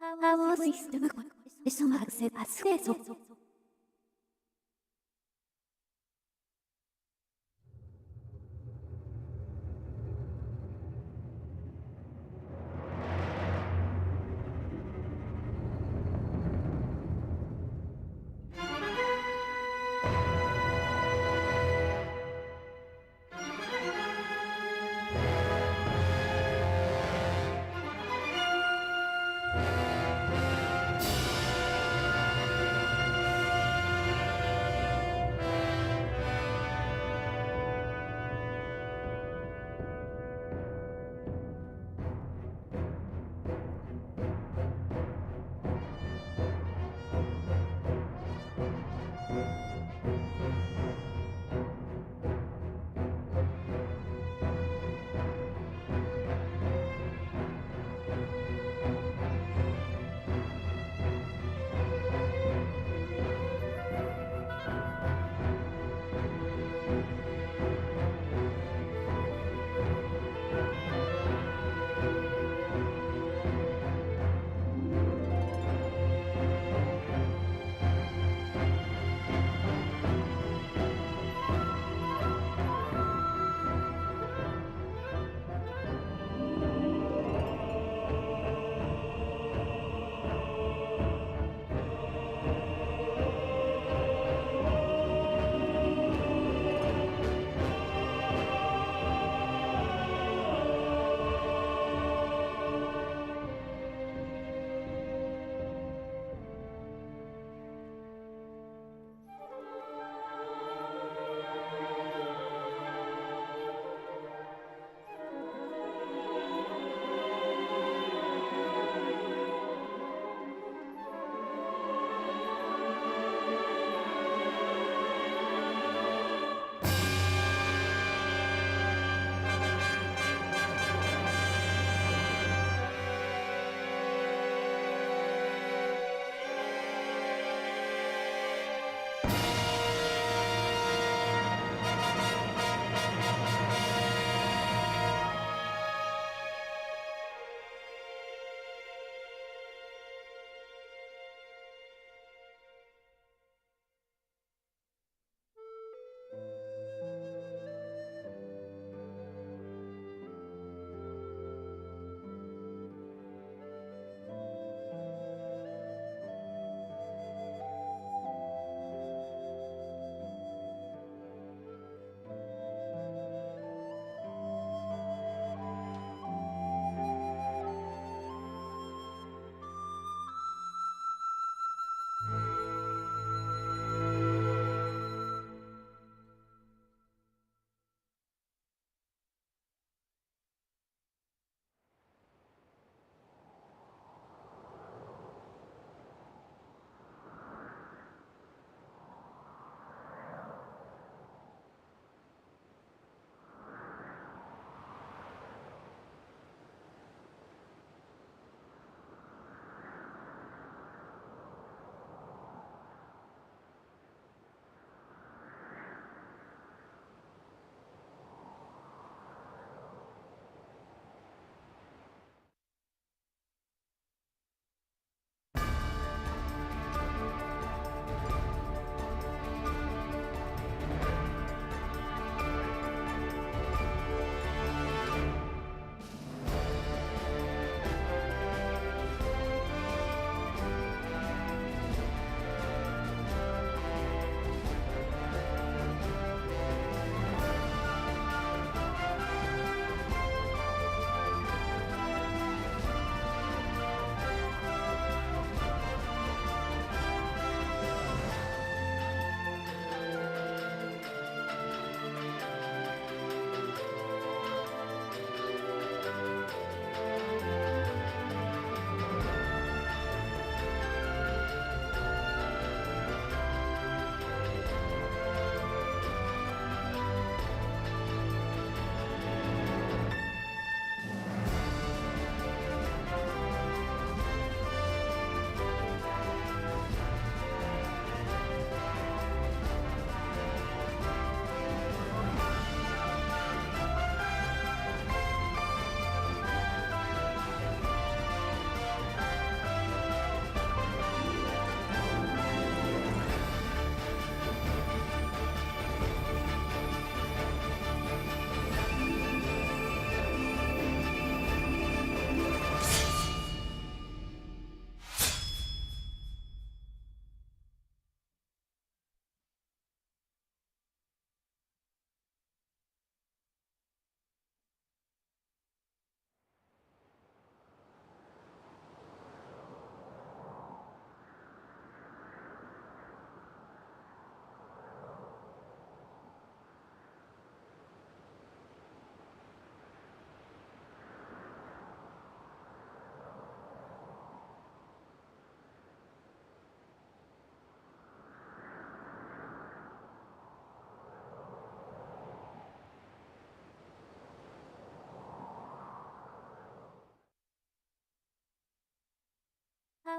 Power system special access acceso.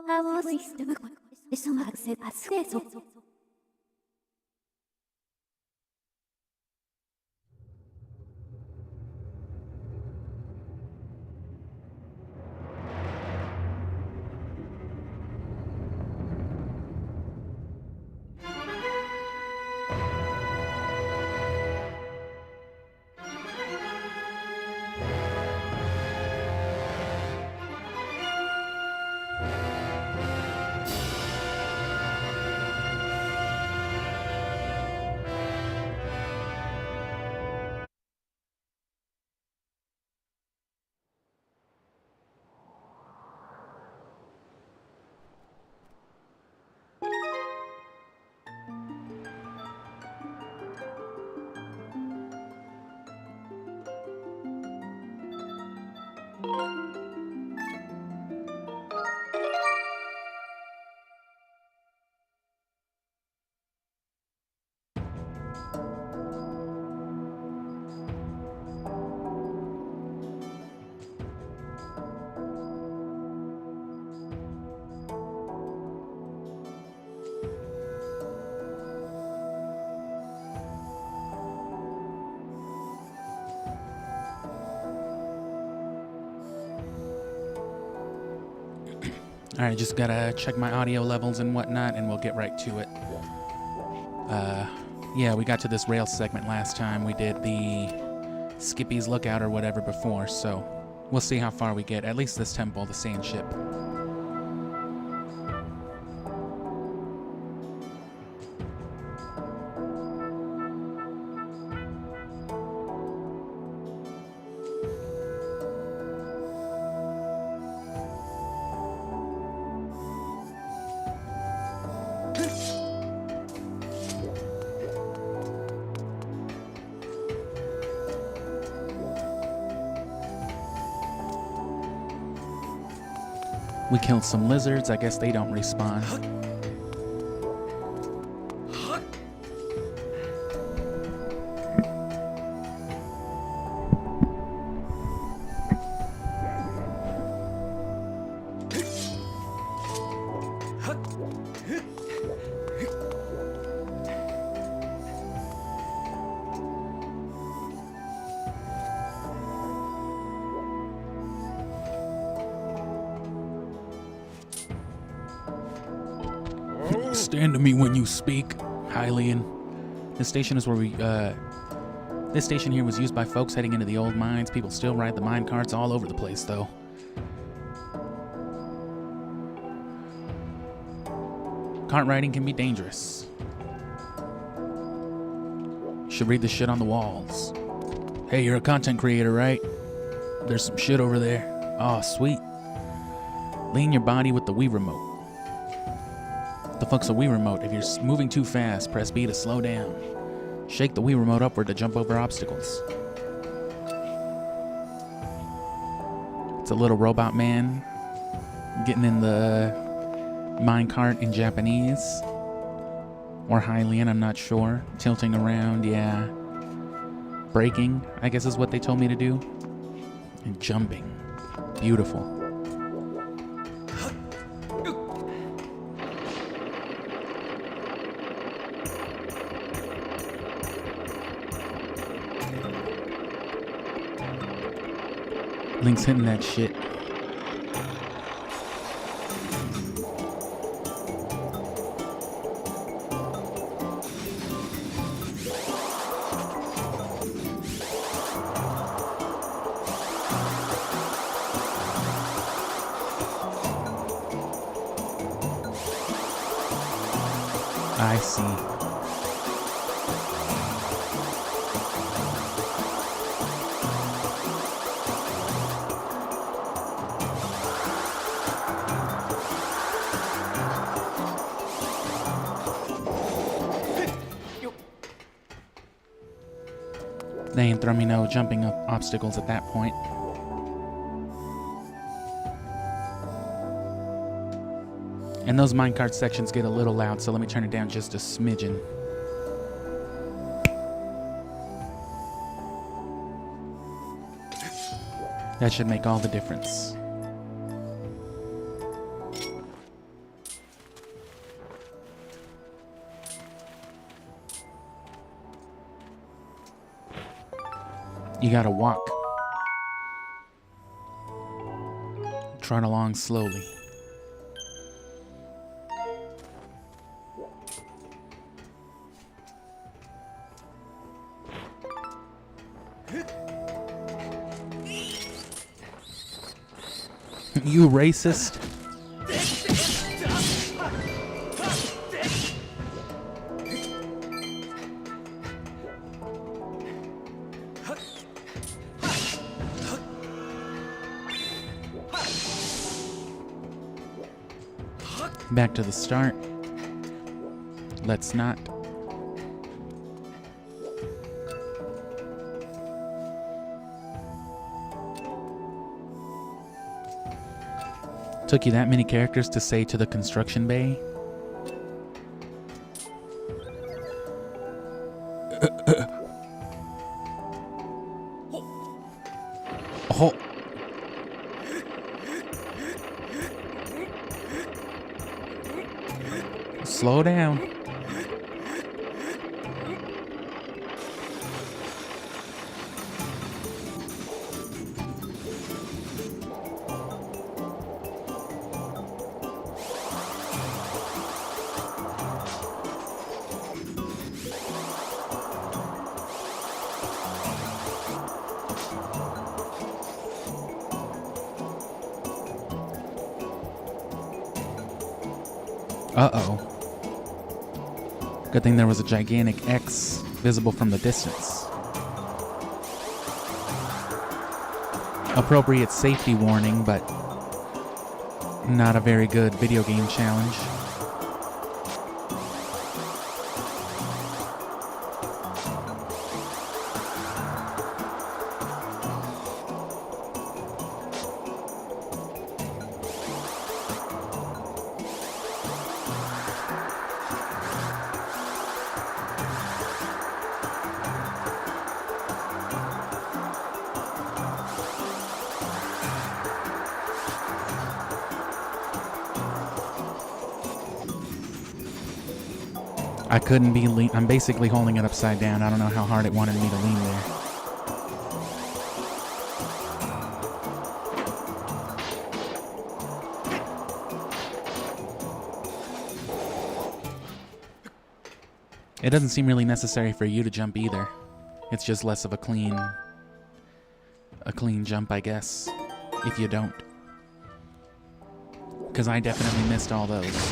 青いストムeso me hace acceso. Alright, just gotta check my audio levels and whatnot, and we'll get right to it. Yeah, we got to this rail segment last time. We did the Skippy's Lookout or whatever before, so we'll see how far we get. At least this temple, the sand ship. We killed some lizards. I guess they don't respawn. Stand to me when you speak, Hylian. This station is where this station here was used by folks heading into the old mines. People still ride the mine carts all over the place, though. Cart riding can be dangerous. You should read the shit on the walls. Hey, you're a content creator, right? There's some shit over there. Oh, sweet. Lean your body with the Wii remote. The fuck's a Wii remote? If you're moving too fast, press B to slow down. Shake the Wii remote upward to jump over obstacles. It's a little robot man getting in the minecart in Japanese. Or Hylian, I'm not sure. Tilting around, yeah. Braking, I guess is what they told me to do. And jumping. Beautiful. Link's hitting that shit. I see. They ain't throw me no jumping up obstacles at that point. And those minecart sections get a little loud, so let me turn it down just a smidgen. That should make all the difference. You gotta walk. Trot along slowly. You racist. Back to the start. Let's not. Took you that many characters to say to the construction bay? Oh. Slow down. Uh-oh. Good thing there was a gigantic X visible from the distance. Appropriate safety warning, but not a very good video game challenge. I couldn't be I'm basically holding it upside down. I don't know how hard it wanted me to lean there. It doesn't seem really necessary for you to jump either. It's just less of a clean jump, I guess, if you don't. Because I definitely missed all those.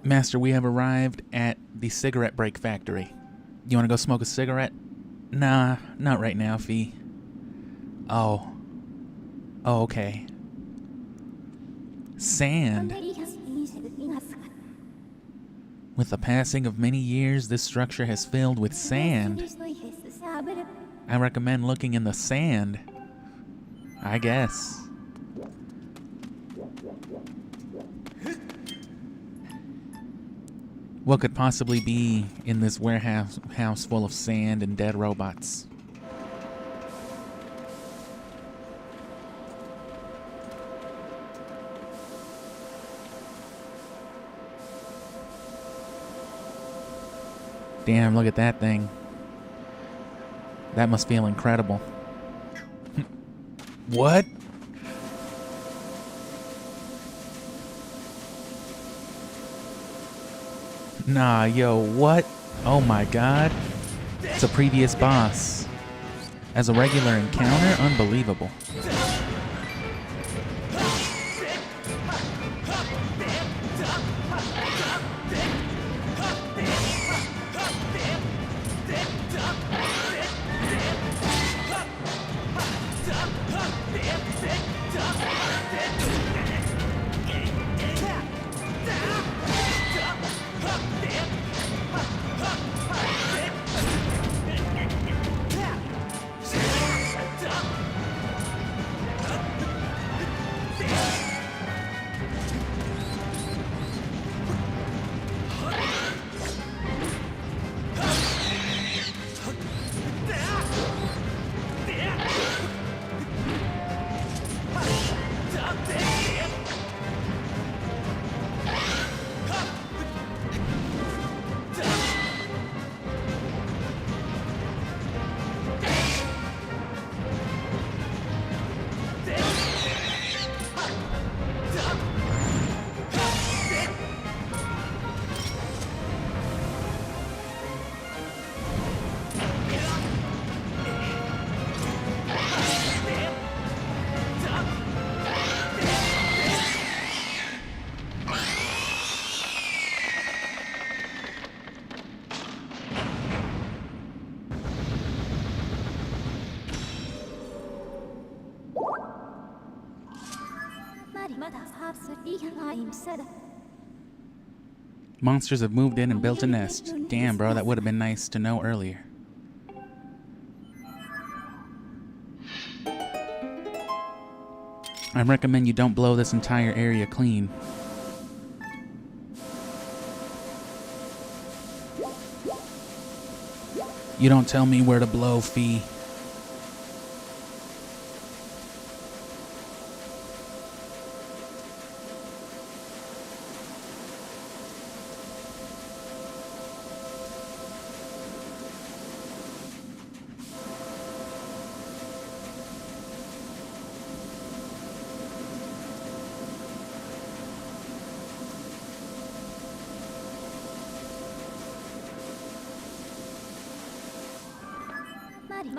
Master, we have arrived at the cigarette break factory. You want to go smoke a cigarette? Nah, not right now, Fee. Oh. Oh, okay. Sand. With the passing of many years, this structure has filled with sand. I recommend looking in the sand. I guess. What could possibly be in this warehouse full of sand and dead robots? Damn, look at that thing. That must feel incredible. What? Nah, yo, what? Oh my god. It's a previous boss. As a regular encounter? Unbelievable. Monsters have moved in and built a nest. Damn, bro, that would have been nice to know earlier. I recommend you don't blow this entire area clean. You don't tell me where to blow, Fee.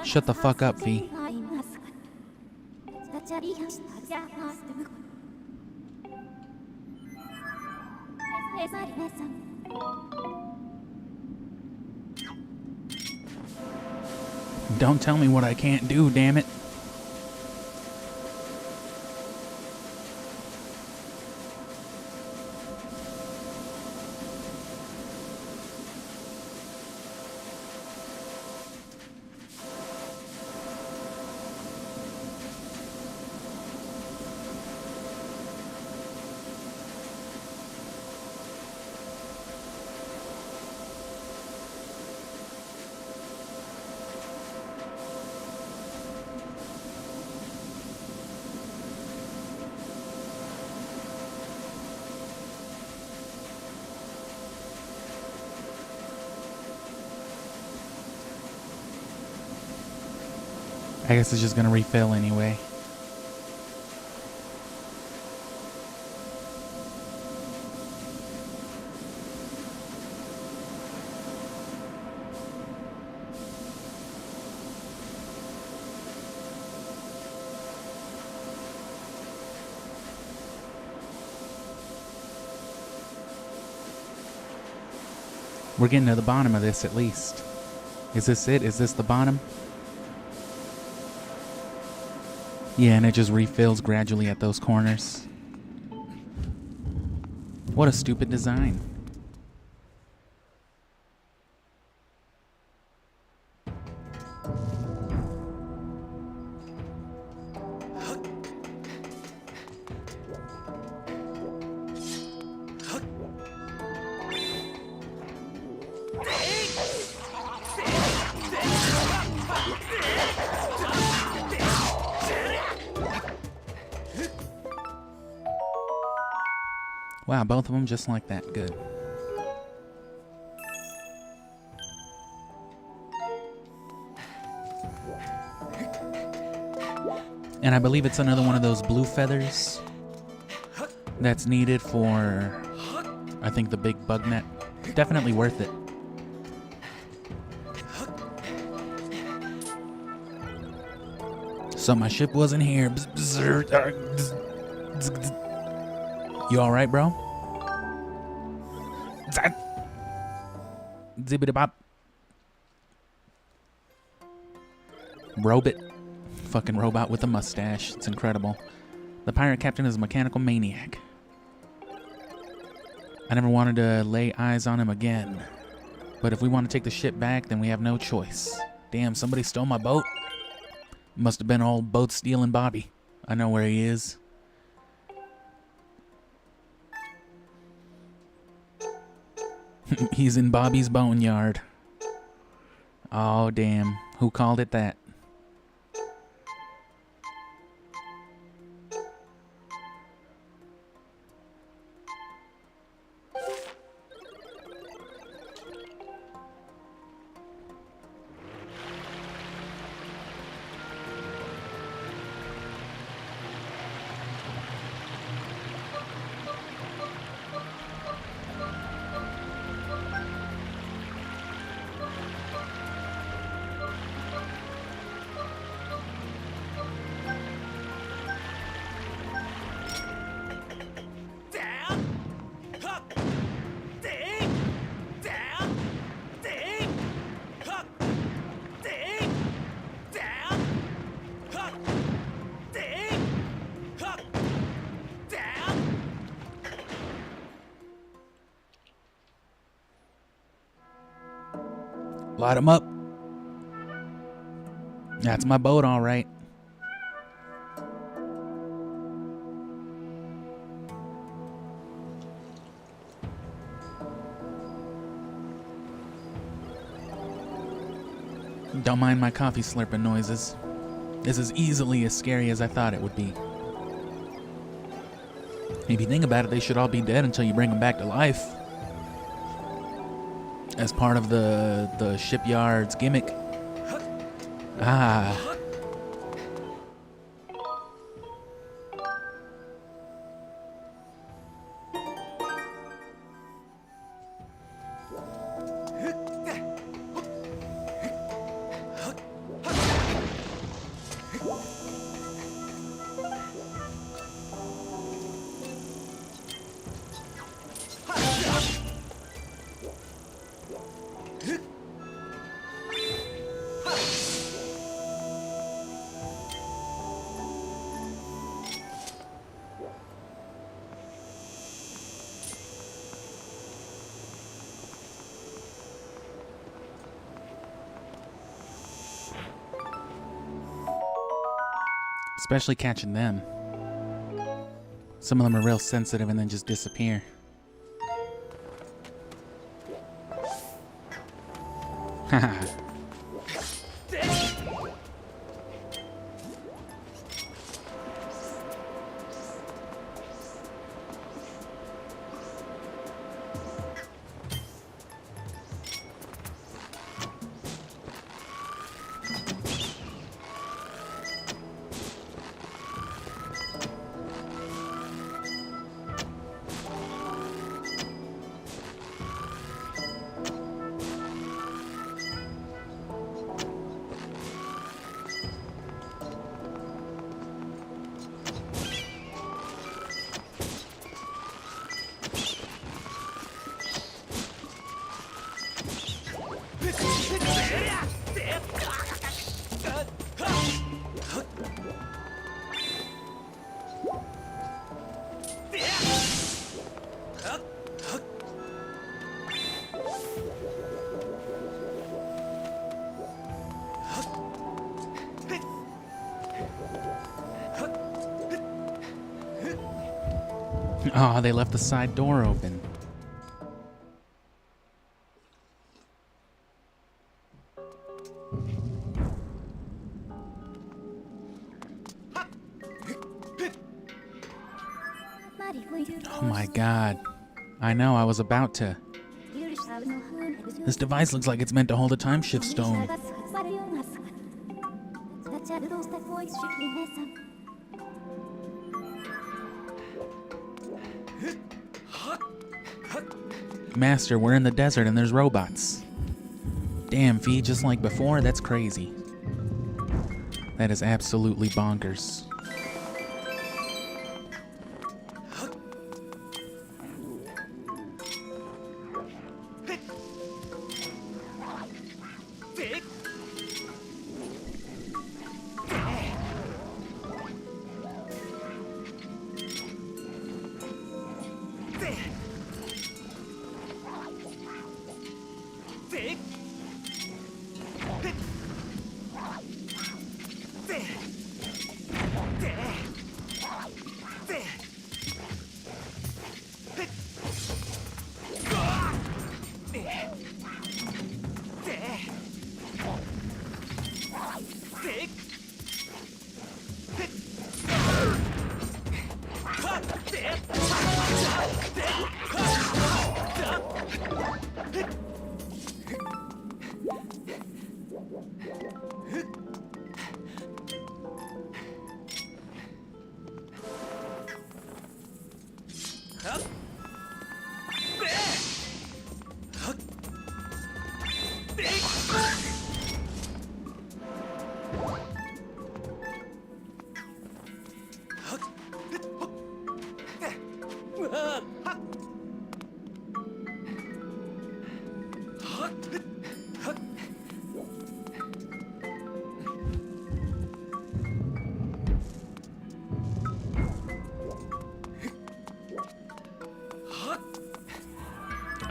Shut the fuck up, V. Don't tell me what I can't do, damn it. I guess it's just gonna refill anyway. We're getting to the bottom of this at least. Is this it? Is this the bottom? Yeah, and it just refills gradually at those corners. What a stupid design. Wow, both of them just like that. Good. And I believe it's another one of those blue feathers that's needed for, I think, the big bug net. Definitely worth it. So my ship wasn't here. You alright, bro? Zibbity bop. Robot. Fucking robot with a mustache. It's incredible. The pirate captain is a mechanical maniac. I never wanted to lay eyes on him again. But if we want to take the ship back, then we have no choice. Damn, somebody stole my boat. Must have been old boat stealing Bobby. I know where he is. He's in Bobby's boneyard. Oh, damn. Who called it that? Light 'em up. That's my boat, all right. Don't mind my coffee slurping noises. This is easily as scary as I thought it would be. If you think about it, they should all be dead until you bring them back to life. As part of the shipyard's gimmick. Ah. Especially catching them. Some of them are real sensitive and then just disappear. Haha. Oh, they left the side door open. Oh my god. I know, I was about to. This device looks like it's meant to hold a time shift stone. Master, we're in the desert and there's robots. Damn, Fee, just like before? That's crazy. That is absolutely bonkers.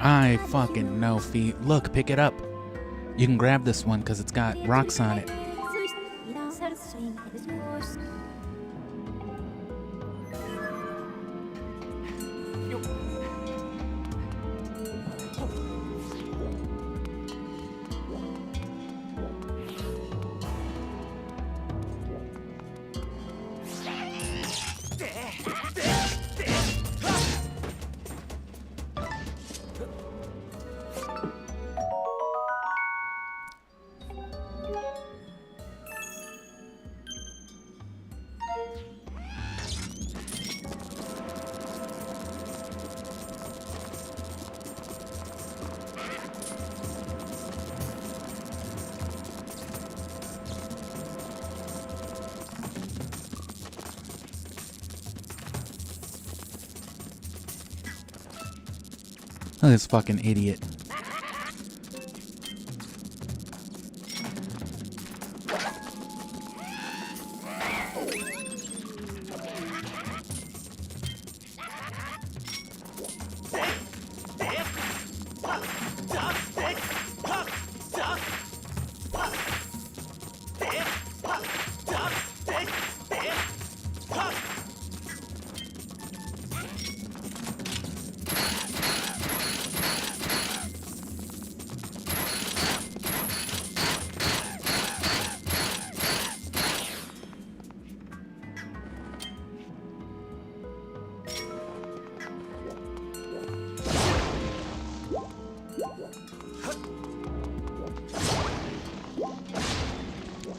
I fucking know, Fee. Look, pick it up. You can grab this one because it's got rocks on it. Look at this fucking idiot.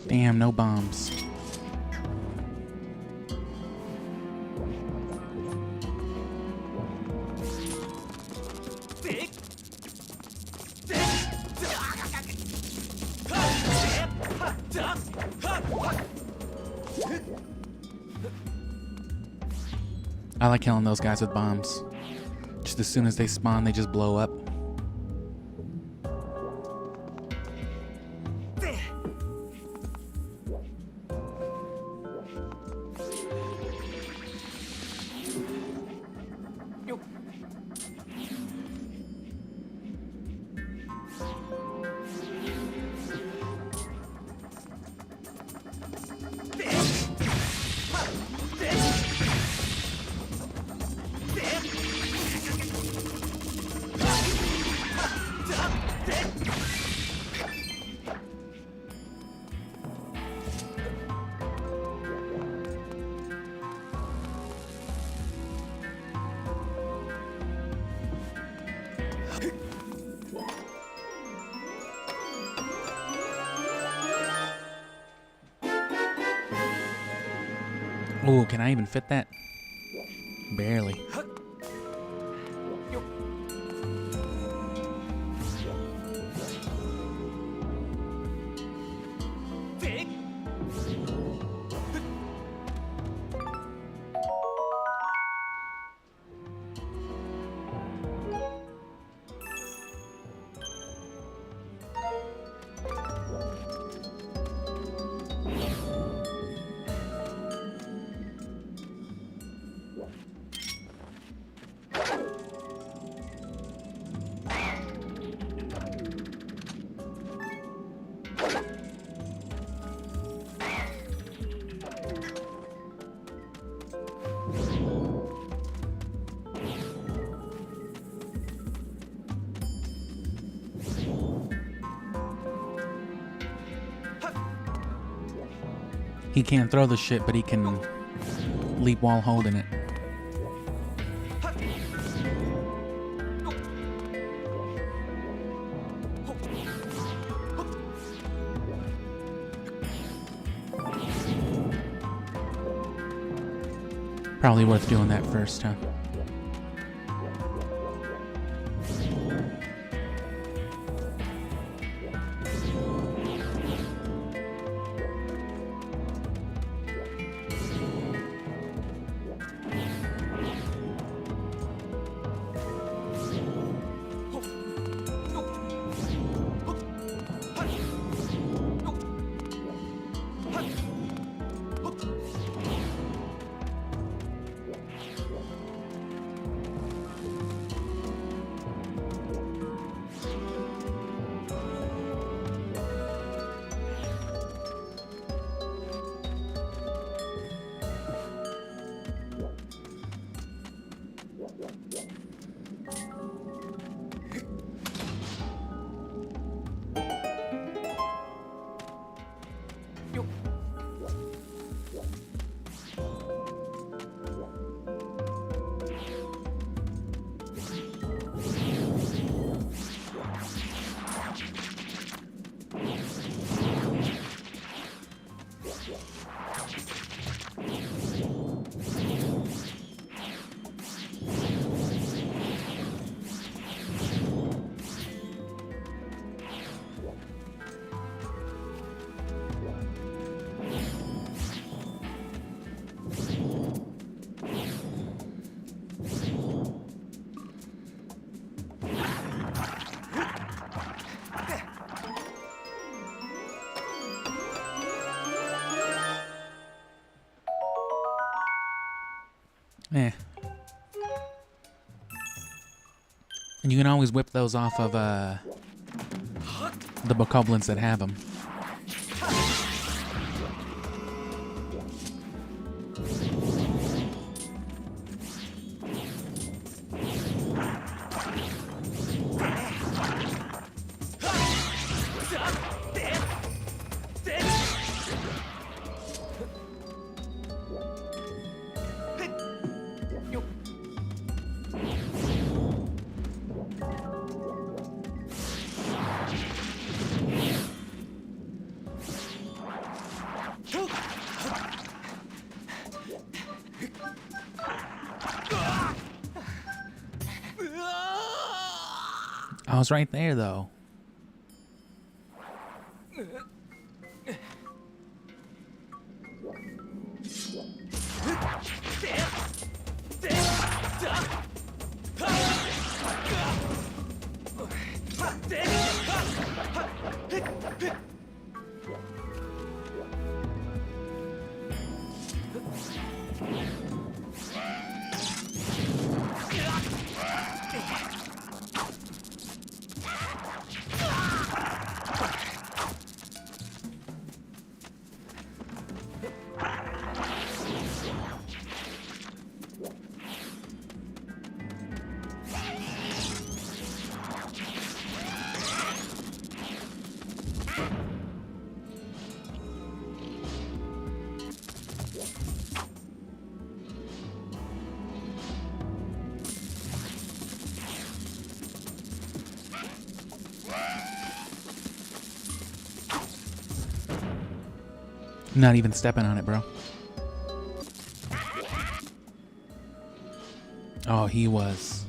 Damn, no bombs. I like killing those guys with bombs. Just as soon as they spawn, they just blow up. Ooh, can I even fit that? Barely. He can't throw the shit, but he can leap while holding it. Probably worth doing that first, huh? Eh. And you can always whip those off of the bokoblins that have them. I was right there, though. Not even stepping on it, bro. Oh, he was.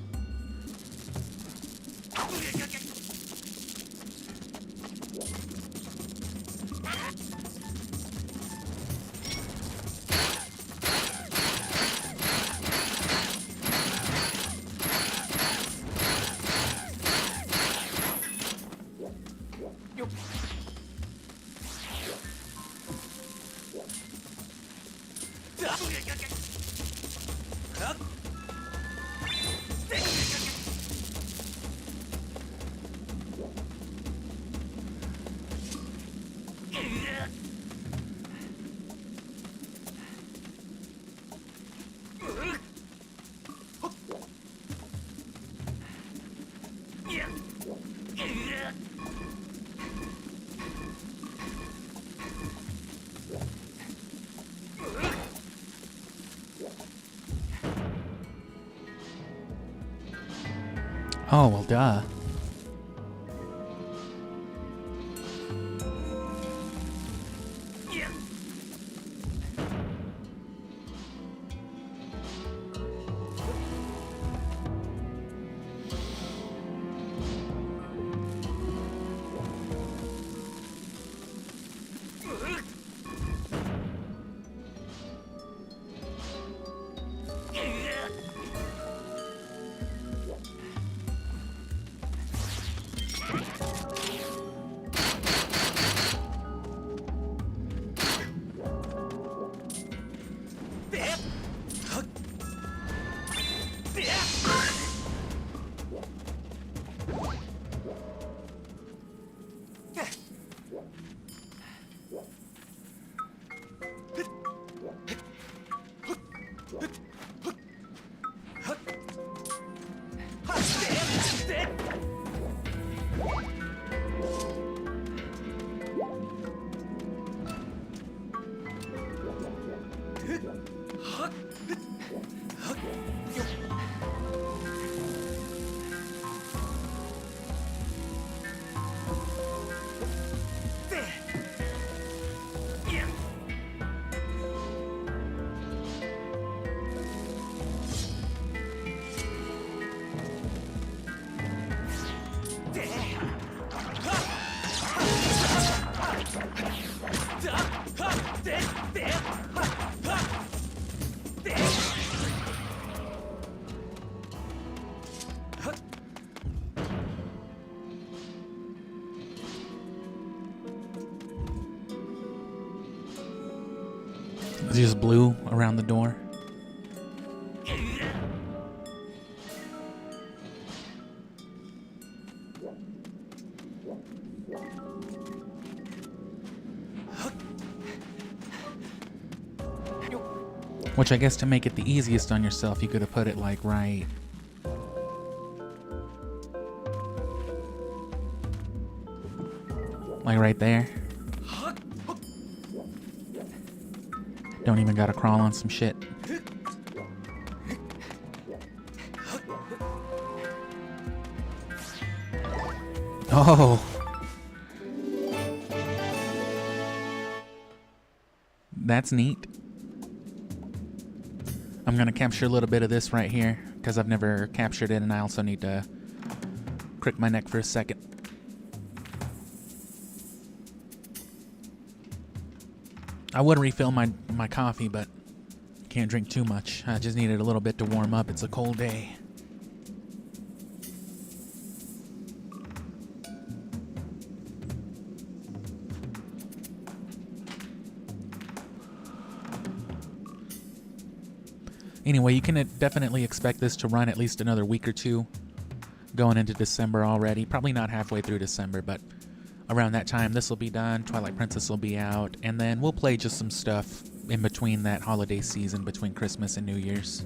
Oh, well, duh. Is he just blue around the door? Which I guess to make it the easiest on yourself, you could have put it like right there. Don't even gotta crawl on some shit. Oh. That's neat. I'm gonna capture a little bit of this right here because I've never captured it, and I also need to crick my neck for a second. I would refill my coffee, but can't drink too much. I just needed a little bit to warm up. It's a cold day. Anyway, you can definitely expect this to run at least another week or two going into December already. Probably not halfway through December, but around that time this will be done. Twilight Princess will be out, and then we'll play just some stuff in between that holiday season, between Christmas and New Year's.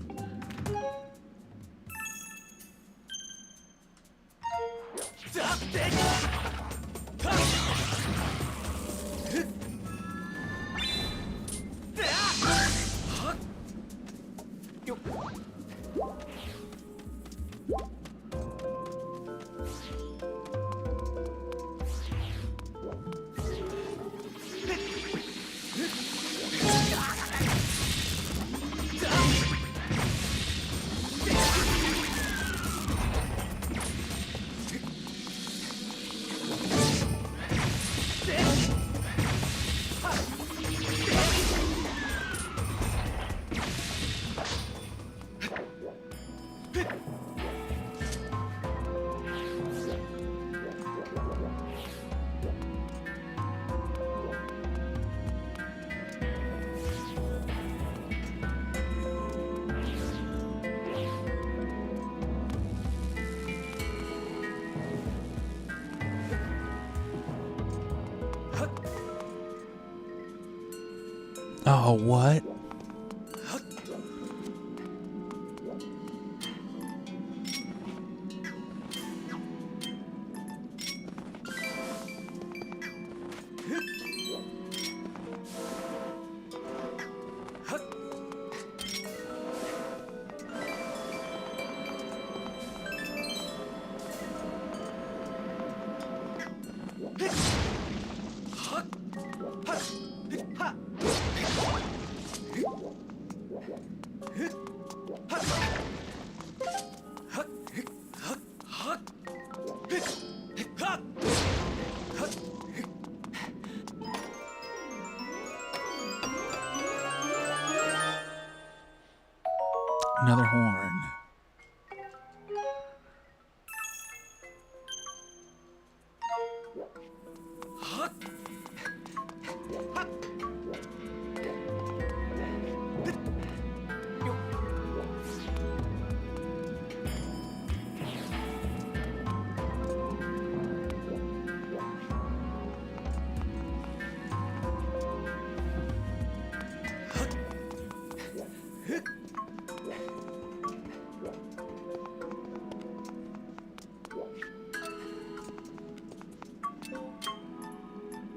Oh, what? Another horn.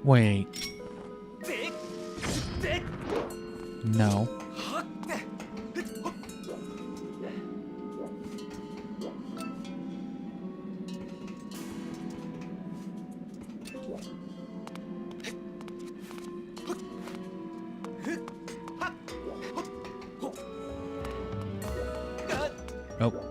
Wait. No. Oh.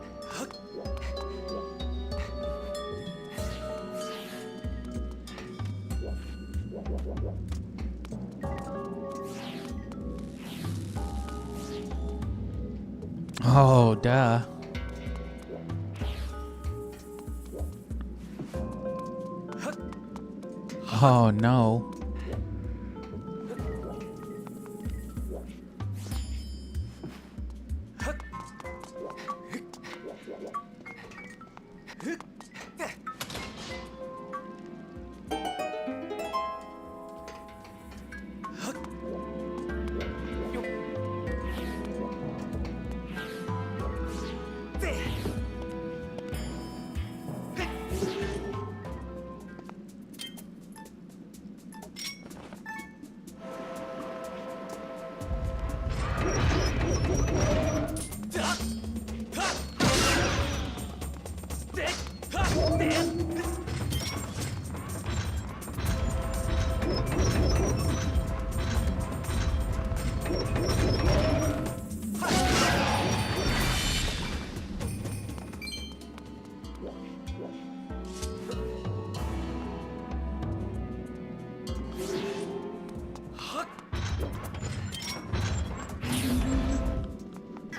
Oh, duh. Oh, no.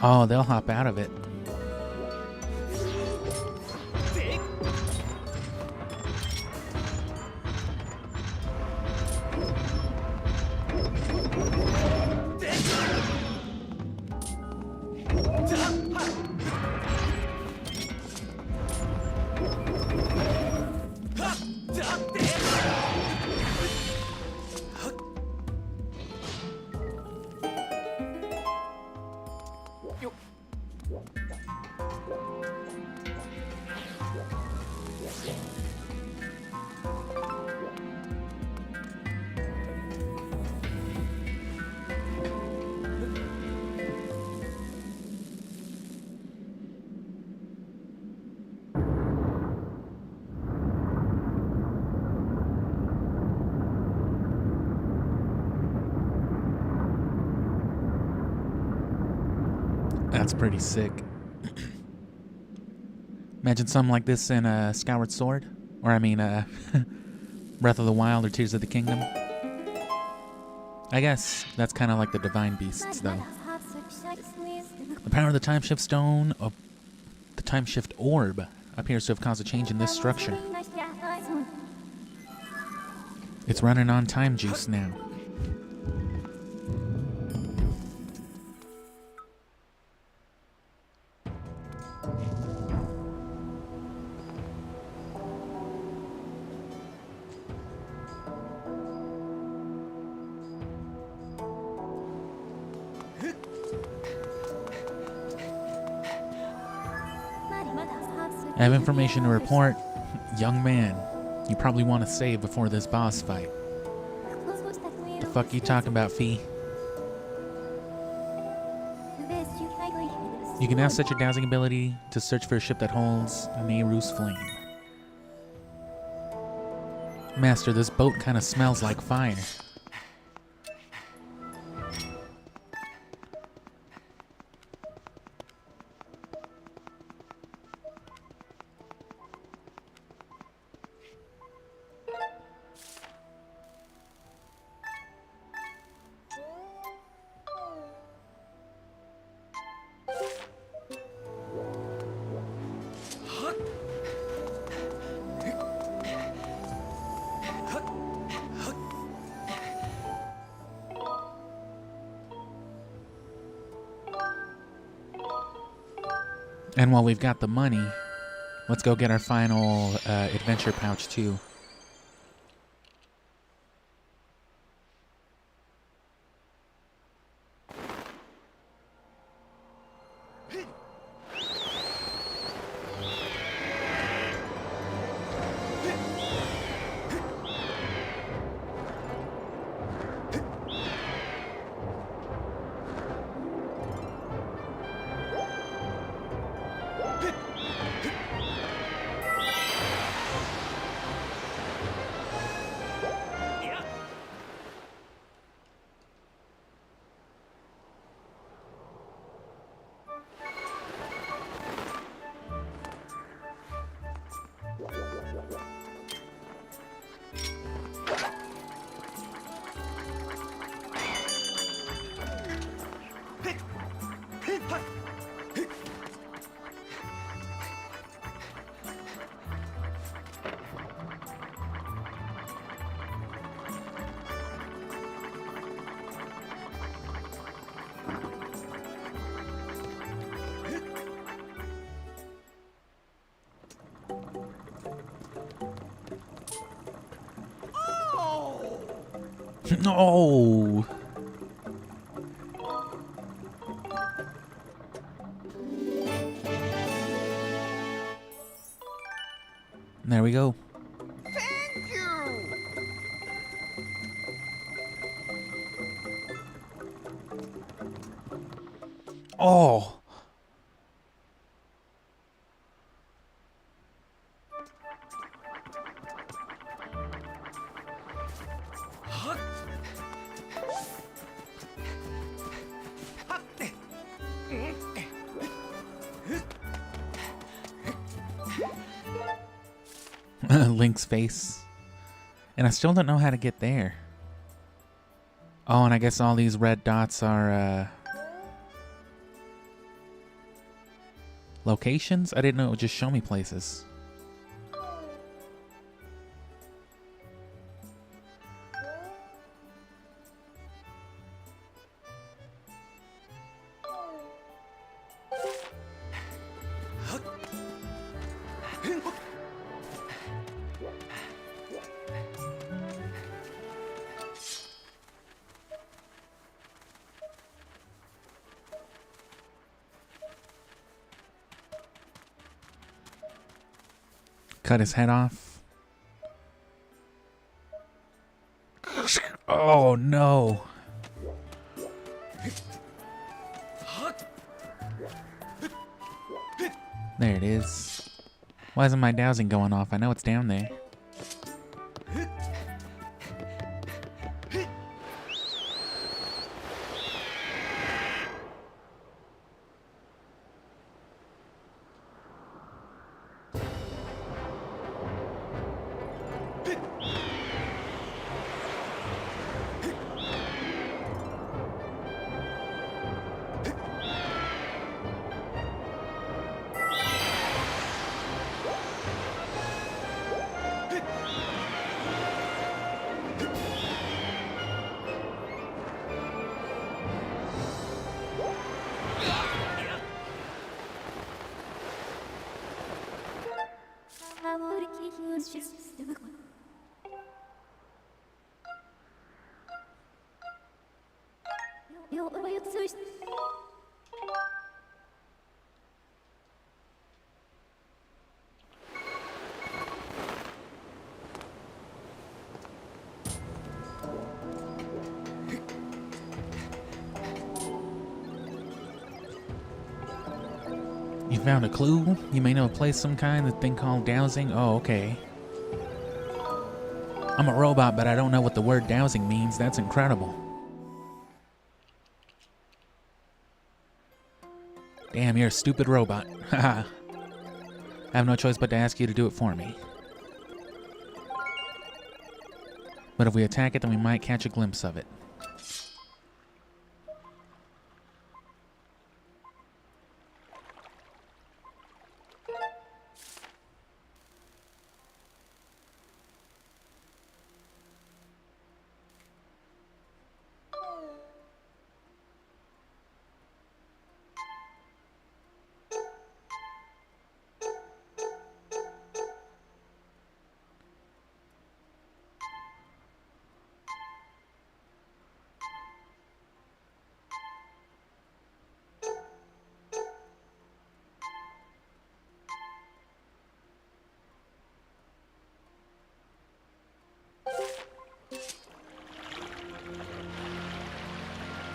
Oh, they'll hop out of it. That's pretty sick. Imagine something like this in Skyward Sword. Or I mean, Breath of the Wild or Tears of the Kingdom. I guess that's kind of like the Divine Beasts, though. The power of the Time Shift Stone, the Time Shift Orb, appears to have caused a change in this structure. It's running on time juice now. I have information to report. Young man, you probably want to save before this boss fight. The fuck you talking about, Fee? You can now set your dowsing ability to search for a ship that holds Nehru's flame. Master, this boat kind of smells like fire. And while we've got the money, let's go get our final adventure pouch too. No. There we go. Thank you! Oh! Link's face. And I still don't know how to get there. Oh, and I guess all these red dots are, locations? I didn't know it would just show me places. Cut his head off. Oh no. There it is. Why isn't my dowsing going off? I know it's down there. You found a clue? You may know a place some kind, the thing called dowsing? Oh, okay. I'm a robot, but I don't know what the word dowsing means. That's incredible. Damn, you're a stupid robot. Haha. I have no choice but to ask you to do it for me. But if we attack it, then we might catch a glimpse of it.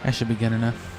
That should be good enough.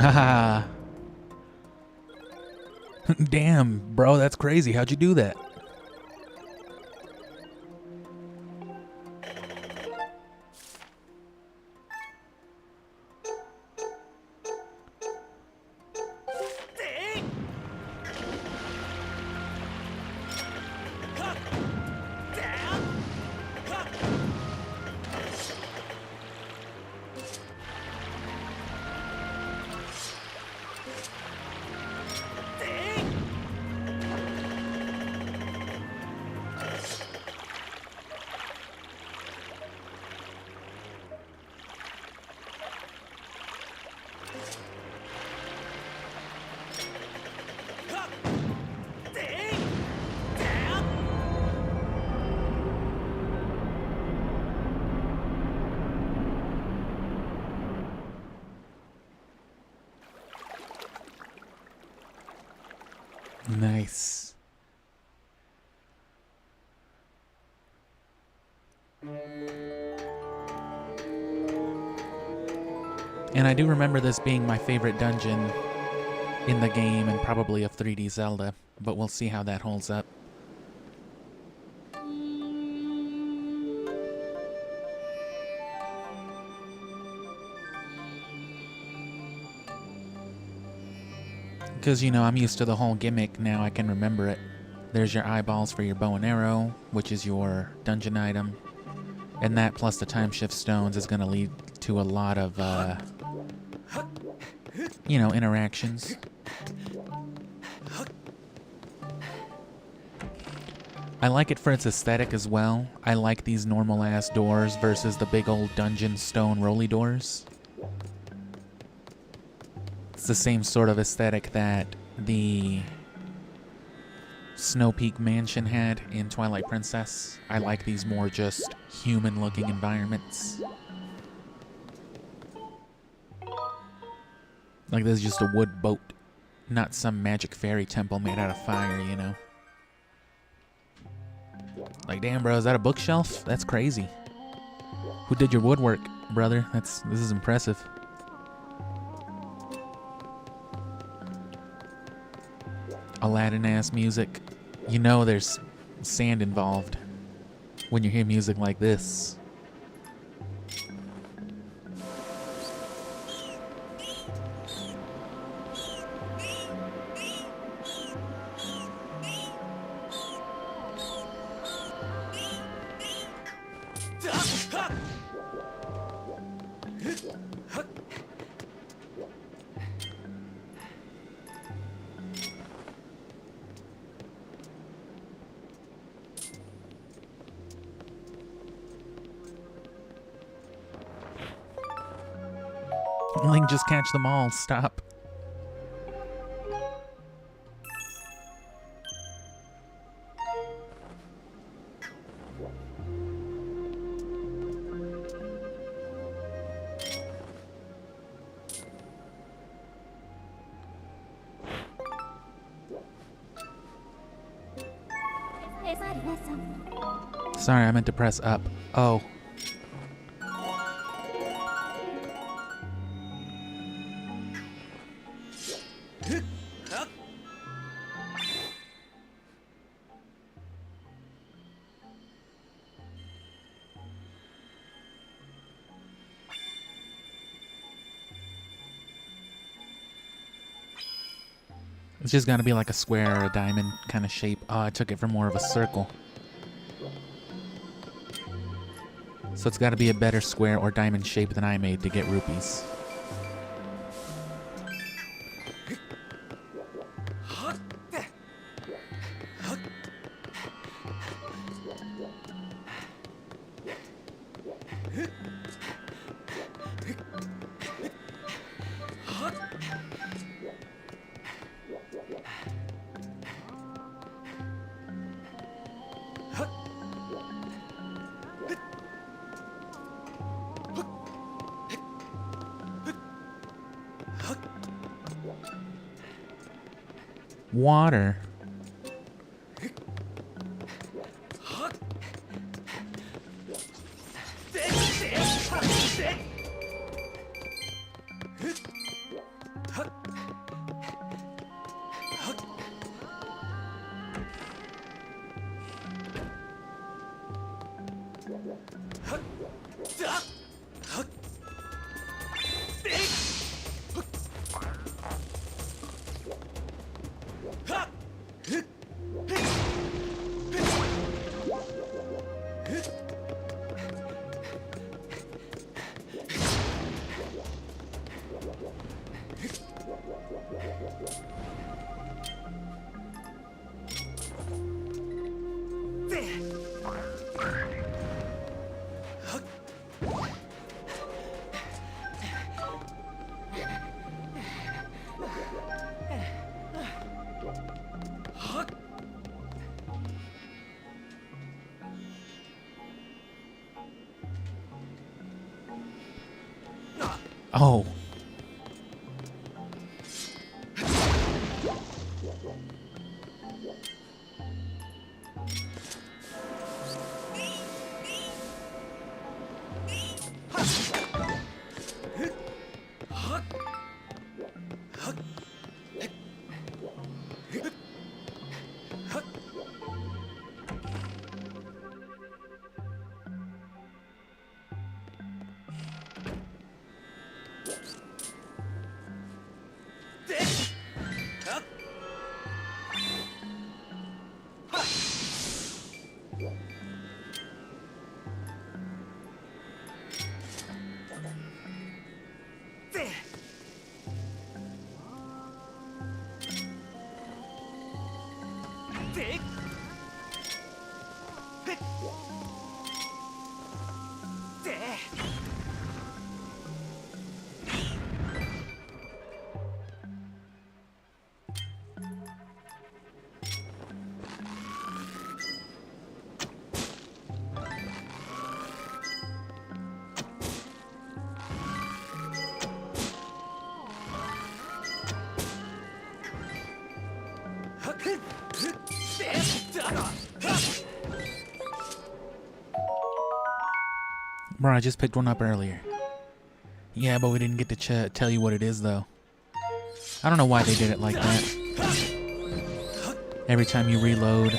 Haha. Damn, bro, that's crazy. How'd you do that? Nice. And I do remember this being my favorite dungeon in the game and probably of 3D Zelda, but we'll see how that holds up. Because, you know, I'm used to the whole gimmick now, I can remember it. There's your eyeballs for your bow and arrow, which is your dungeon item. And that plus the time shift stones is going to lead to a lot of, you know, interactions. I like it for its aesthetic as well. I like these normal-ass doors versus the big old dungeon stone rolly doors. It's the same sort of aesthetic that the Snow Peak Mansion had in Twilight Princess. I like these more just human-looking environments. Like this is just a wood boat, not some magic fairy temple made out of fire, you know? Like, damn, bro, is that a bookshelf? That's crazy. Who did your woodwork, brother? This is impressive. Aladdin-ass music. You know there's sand involved when you hear music like this. Link, just catch them all. Stop. Sorry, I meant to press up. Oh. It's just gotta be like a square or a diamond kind of shape. Oh, I took it for more of a circle. So it's gotta be a better square or diamond shape than I made to get rupees. Water. Oh. Bro, I just picked one up earlier. Yeah, but we didn't get to tell you what it is, though. I don't know why they did it like that. Every time you reload.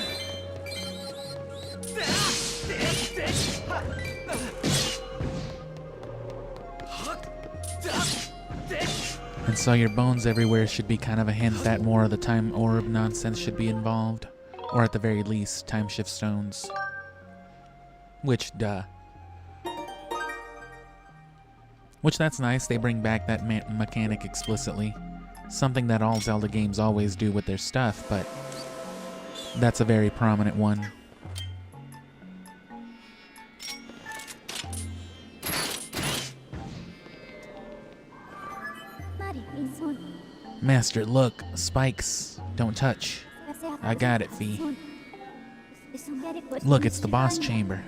And so your bones everywhere should be kind of a hint that more of the time orb nonsense should be involved. Or at the very least, time shift stones. Which, duh. Which, that's nice, they bring back that mechanic explicitly. Something that all Zelda games always do with their stuff, but that's a very prominent one. Master, look, spikes. Don't touch. I got it, Fee. Look, it's the boss chamber.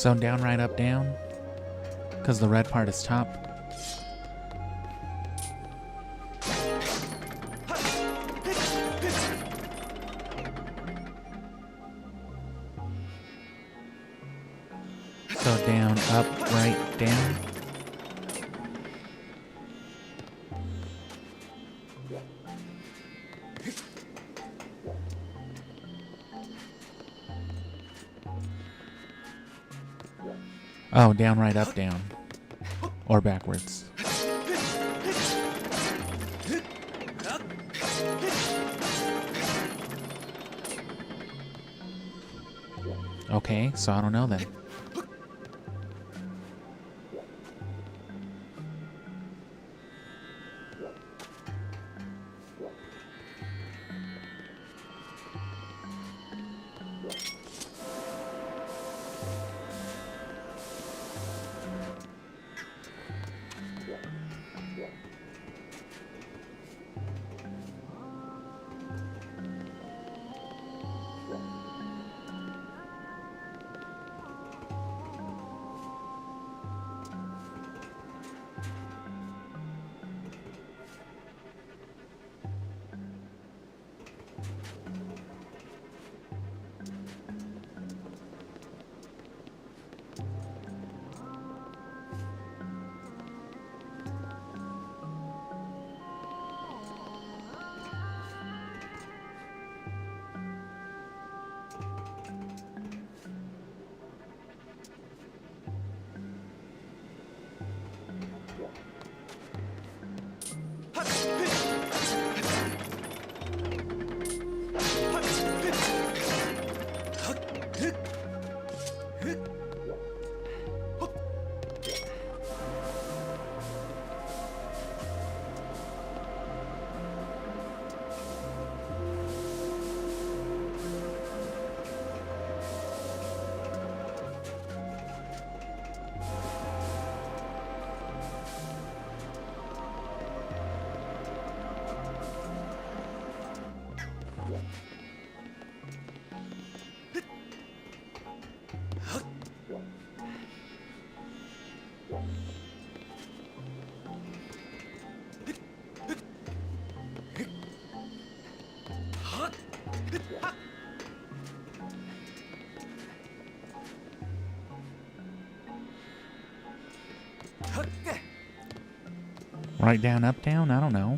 So down, right, up, down? Because the red part is top. So down, up, right, down. Oh, down, right, up, down. Or backwards. Okay, so I don't know then. Right, down, up, down? I don't know.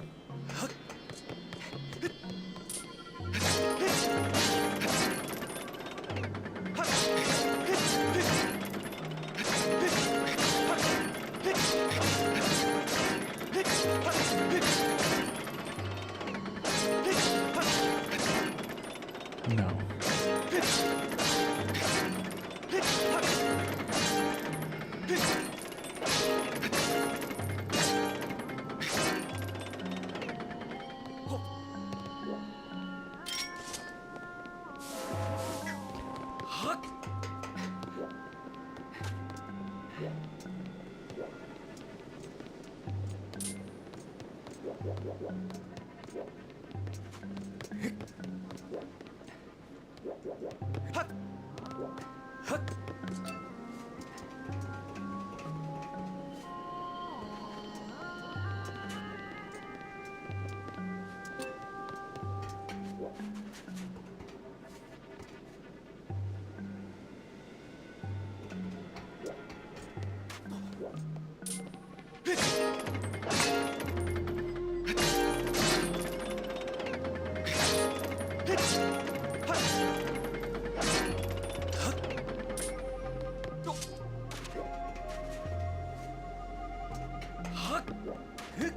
No.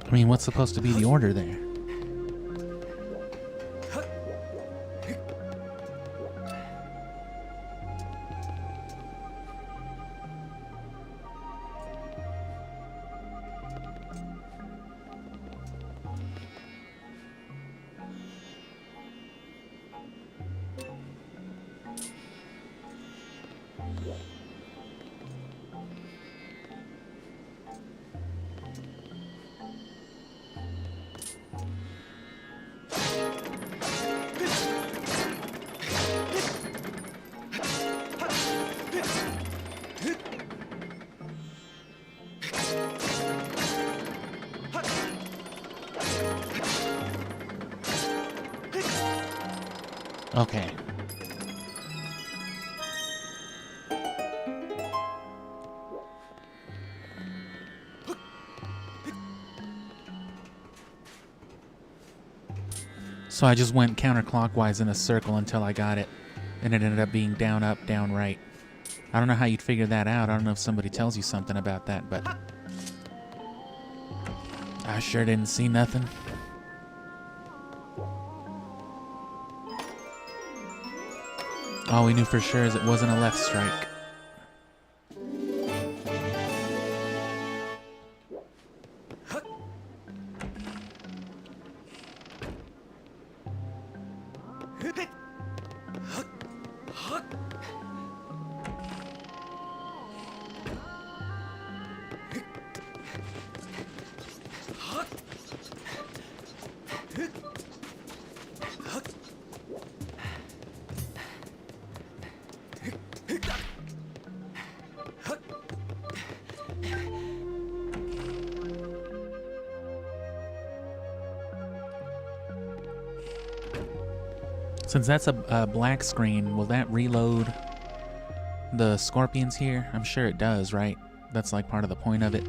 I mean, what's supposed to be the order there? Okay. So I just went counterclockwise in a circle until I got it, and it ended up being down, up, down, right. I don't know how you'd figure that out. I don't know if somebody tells you something about that, but I sure didn't see nothing. All we knew for sure is it wasn't a left strike. Since that's a black screen, will that reload the scorpions here? I'm sure it does, right? That's like part of the point of it.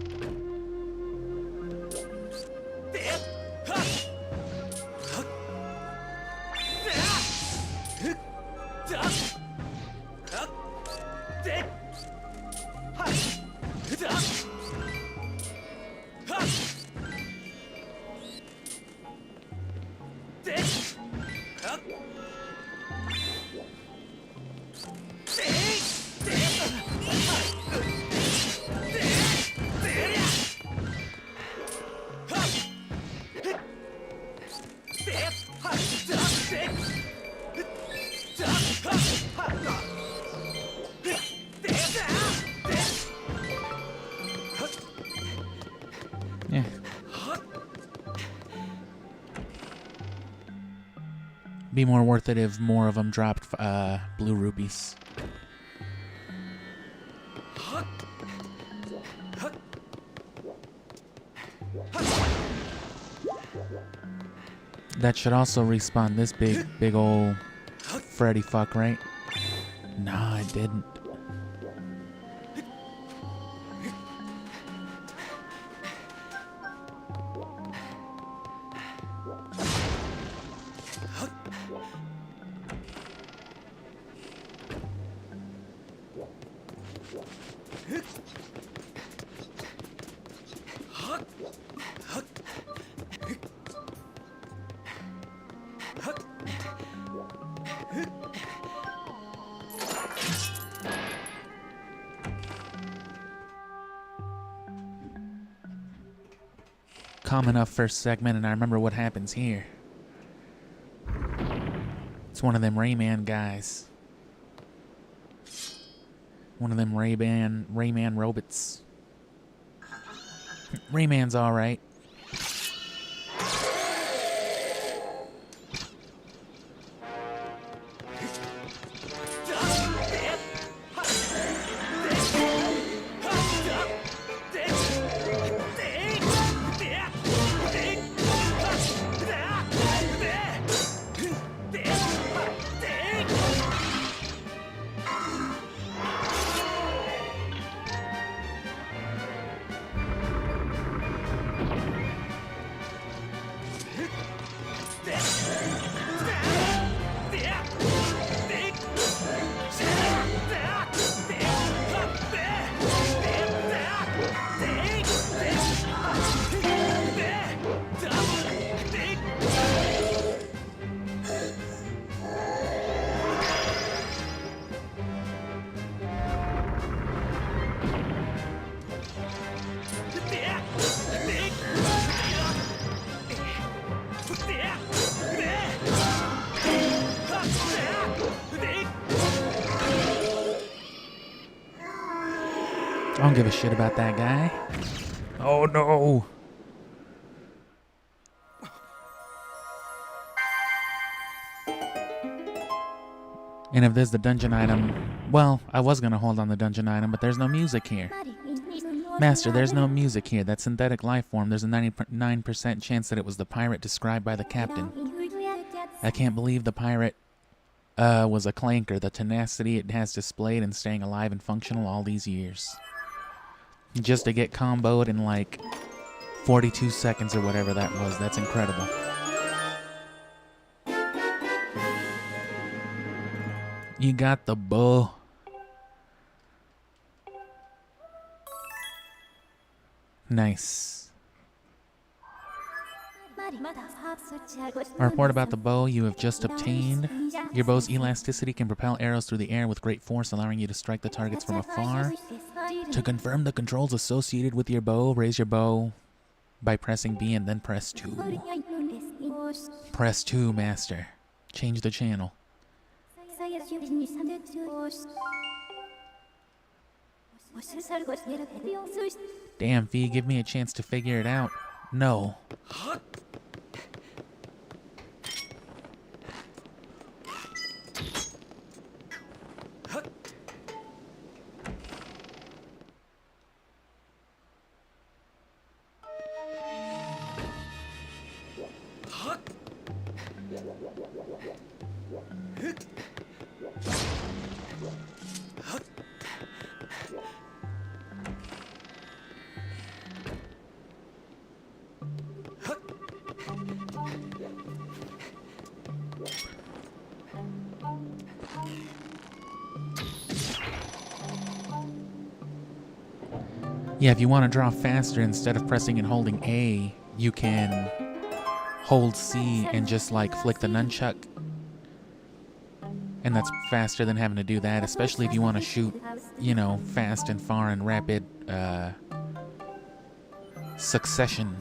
Yeah. Be more worth it if more of them dropped blue rupees. That should also respawn this big old Freddy fuck, right? Nah, it didn't. Calm enough first segment, and I remember what happens here. It's one of them Rayman guys. One of them Rayman robots. Rayman's alright. I don't give a shit about that guy. Oh no! And if there's the dungeon item, well, I was gonna hold on the dungeon item, but there's no music here. Master, there's no music here. That synthetic life form, there's a 99% chance that it was the pirate described by the captain. I can't believe the pirate was a clanker. The tenacity it has displayed in staying alive and functional all these years. Just to get comboed in like 42 seconds or whatever that was. That's incredible. You got the bow. Nice. A report about the bow you have just obtained. Your bow's elasticity can propel arrows through the air with great force, allowing you to strike the targets from afar. To confirm the controls associated with your bow, raise your bow by pressing B and then press 2. Press 2, master. Change the channel. Damn, V, give me a chance to figure it out. No. Yeah, if you want to draw faster, instead of pressing and holding A, you can hold C and just like flick the nunchuck. And that's faster than having to do that, especially if you want to shoot, you know, fast and far in rapid succession.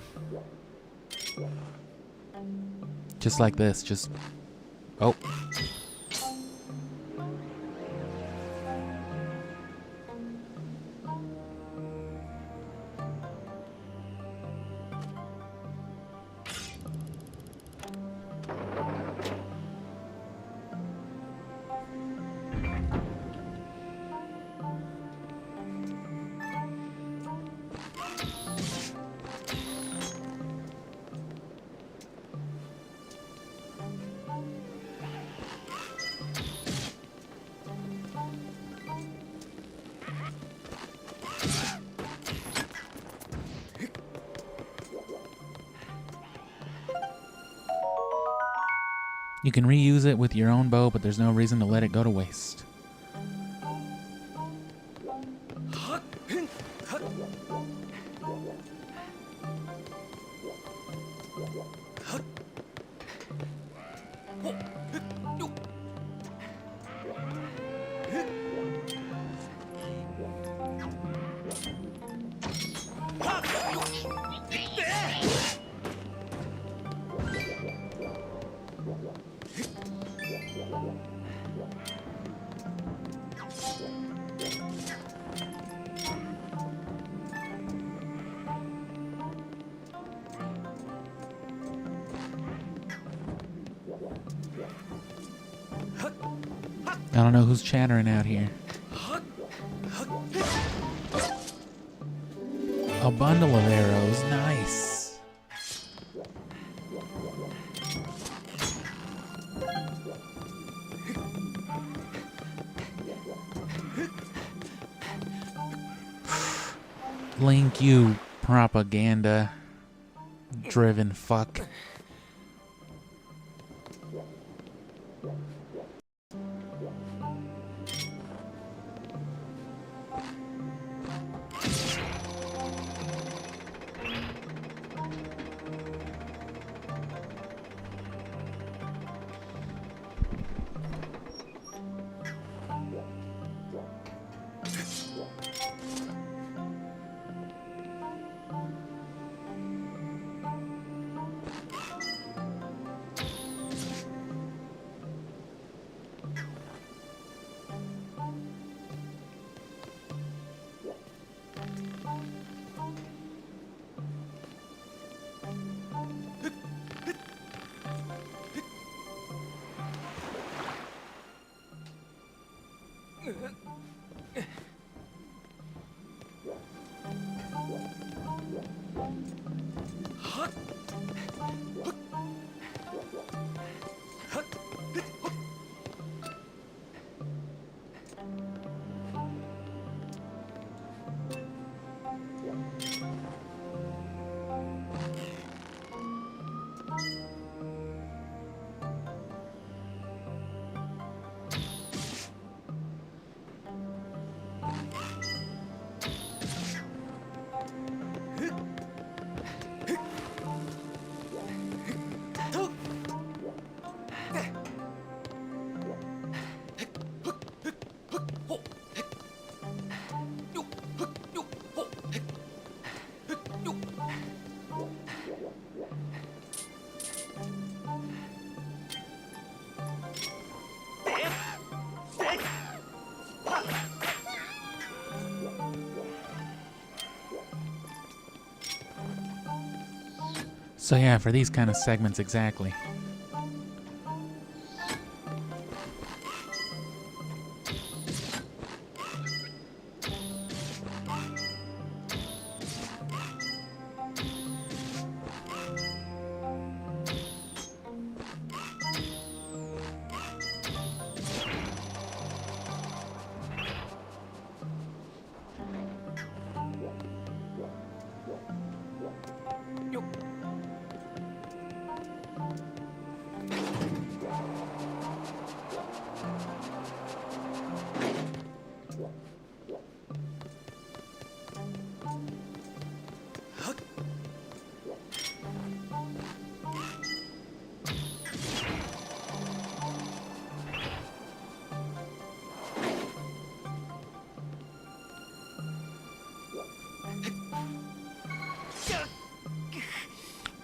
Just like this, just... Oh. You can reuse it with your own bow, but there's no reason to let it go to waste. I don't know who's chattering out here. A bundle of arrows, nice. Link, you propaganda-driven fuck. So yeah, for these kind of segments exactly.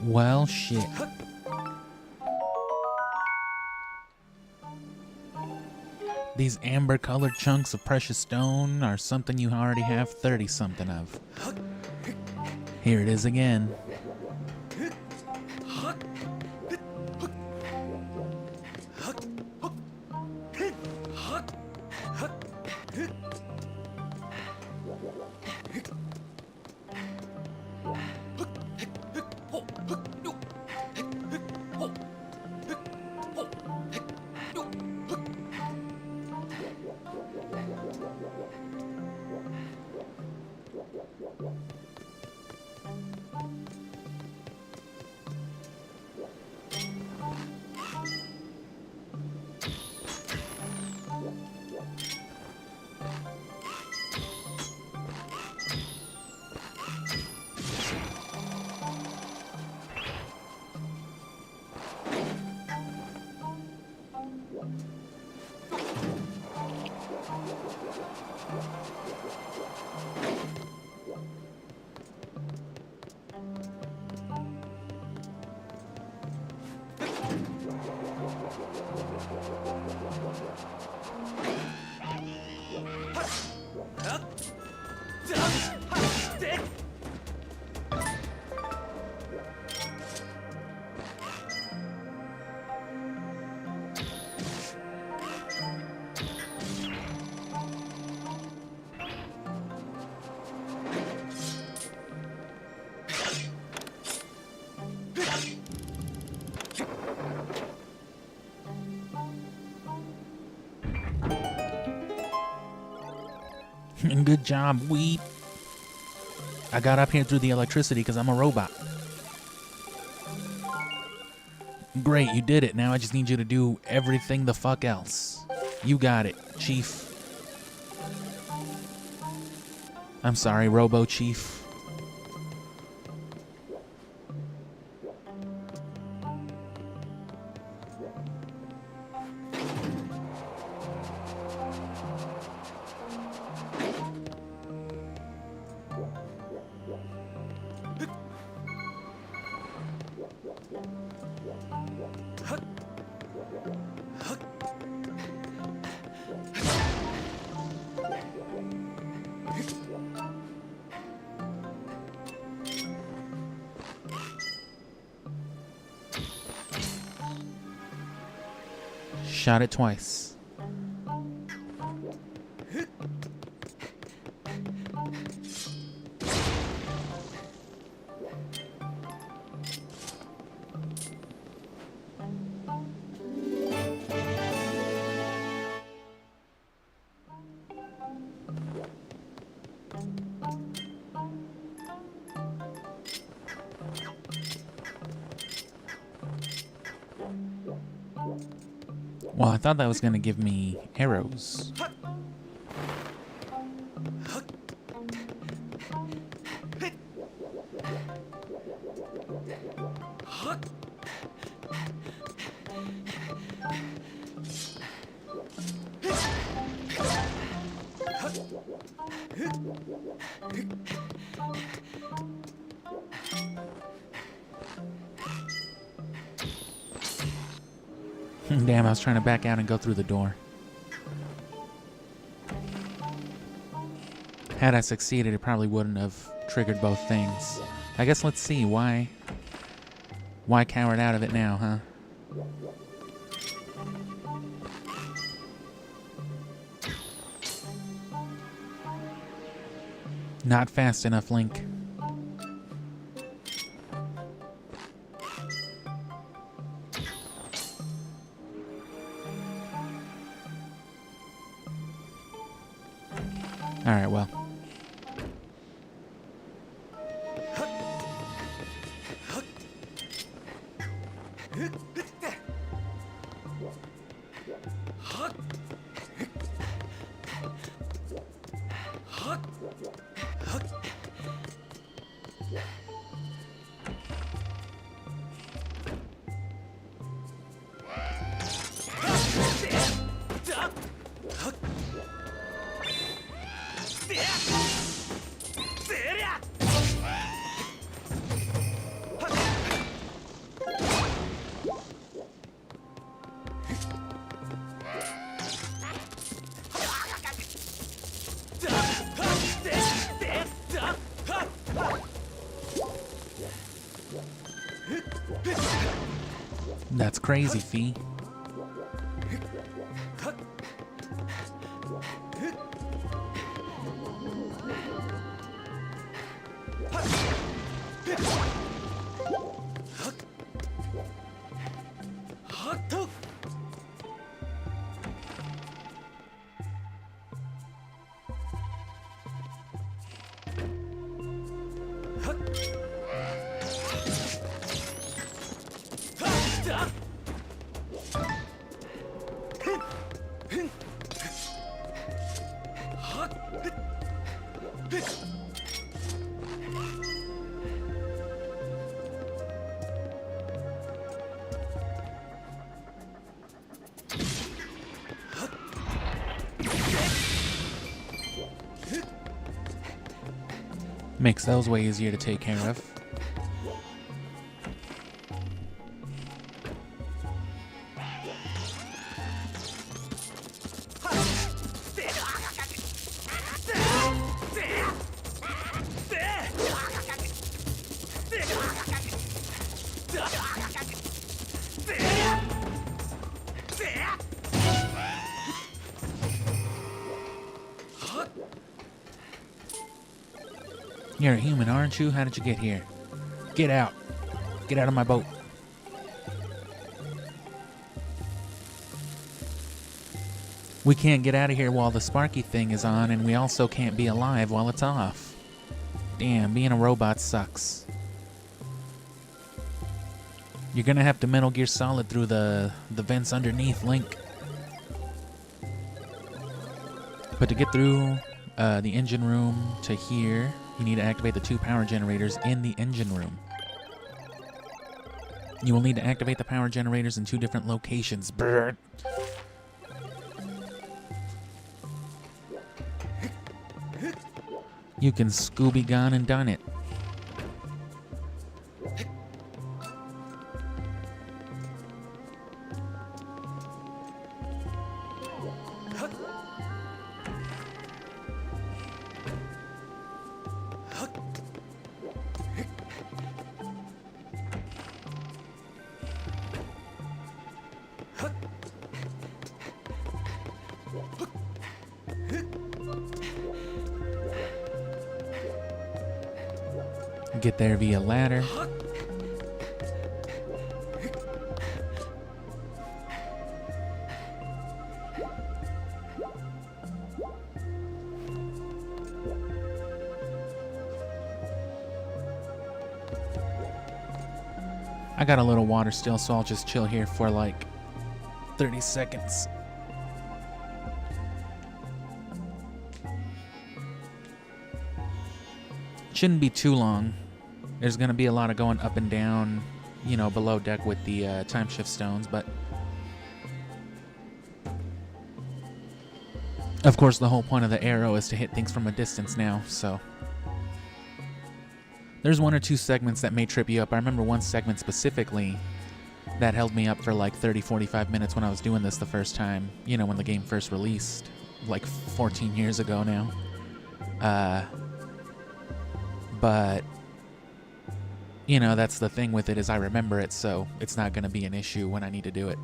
Well, shit. These amber-colored chunks of precious stone are something you already have 30-something of. Here it is again. Good job, weep. I got up here through the electricity because I'm a robot. Great, you did it. Now I just need you to do everything the fuck else. You got it, Chief. I'm sorry, Robo Chief. Shot it twice. Well, I thought that was going to give me arrows. Damn, I was trying to back out and go through the door. Had I succeeded, it probably wouldn't have triggered both things. I guess let's see why. Why cowered out of it now, huh? Not fast enough, Link. Alright, well. That's crazy, Fee. Makes those way easier to take care of. You're a human, aren't you? How did you get here? Get out. Get out of my boat. We can't get out of here while the Sparky thing is on, and we also can't be alive while it's off. Damn, being a robot sucks. You're gonna have to Metal Gear Solid through the vents underneath, Link. But to get through the engine room to here, you need to activate the 2 power generators in the engine room. You will need to activate the power generators in 2 different locations. Brrr. You can Scooby gone and done it. Get there via ladder. I got a little water still, so I'll just chill here for like 30 seconds. Shouldn't be too long. There's going to be a lot of going up and down, you know, below deck with the time shift stones, but of course the whole point of the arrow is to hit things from a distance now, so there's 1 or 2 segments that may trip you up. I remember one segment specifically that held me up for like 30-45 minutes when I was doing this the first time, you know, when the game first released, like 14 years ago now. But you know, that's the thing with it, is I remember it, so it's not going to be an issue when I need to do it.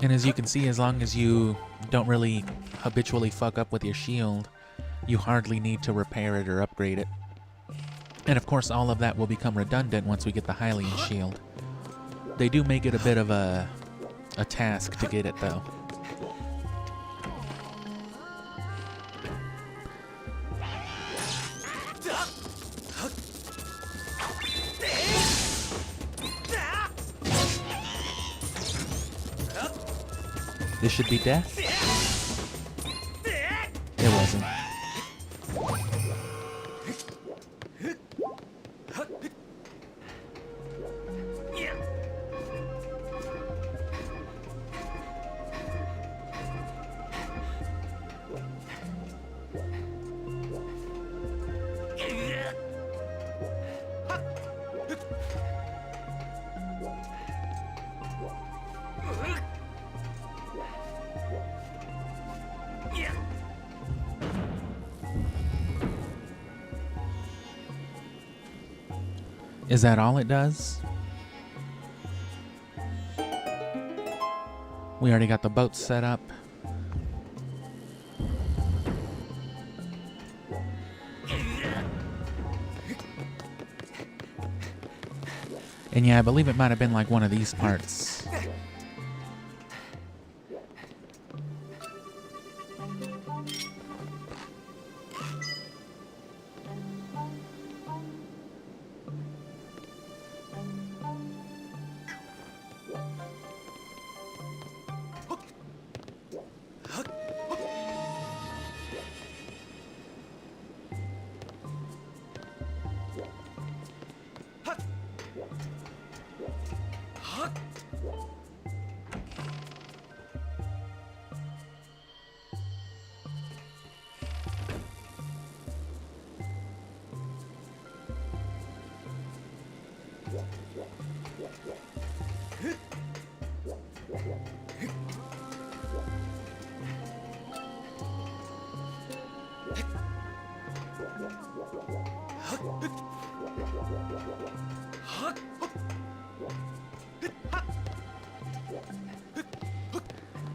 And as you can see, as long as you don't really habitually fuck up with your shield, you hardly need to repair it or upgrade it. And of course, all of that will become redundant once we get the Hylian shield. They do make it a bit of a task to get it, though. This should be death? It wasn't. Is that all it does? We already got the boat set up. And yeah, I believe it might have been like one of these parts.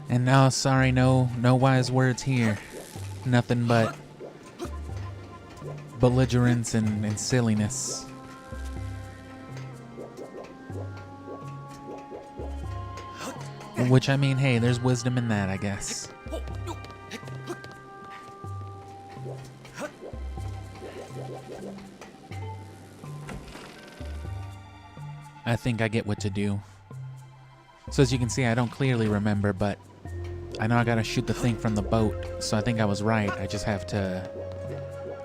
And no, sorry, no wise words here. Nothing but belligerence and silliness. Which, I mean, hey, there's wisdom in that, I guess. I think I get what to do. So as you can see, I don't clearly remember, but I know I gotta shoot the thing from the boat, so I think I was right. I just have to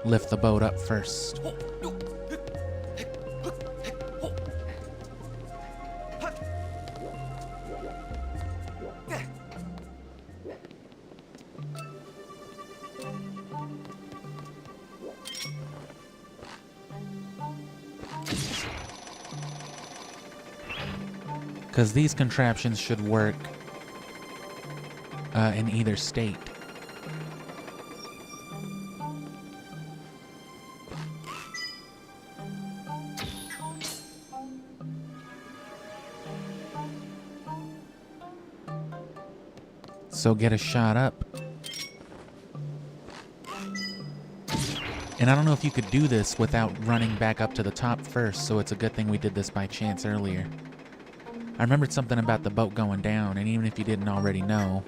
lift the boat up first. Because these contraptions should work in either state. So get a shot up. And I don't know if you could do this without running back up to the top first, so it's a good thing we did this by chance earlier. I remembered something about the boat going down, and even if you didn't already know,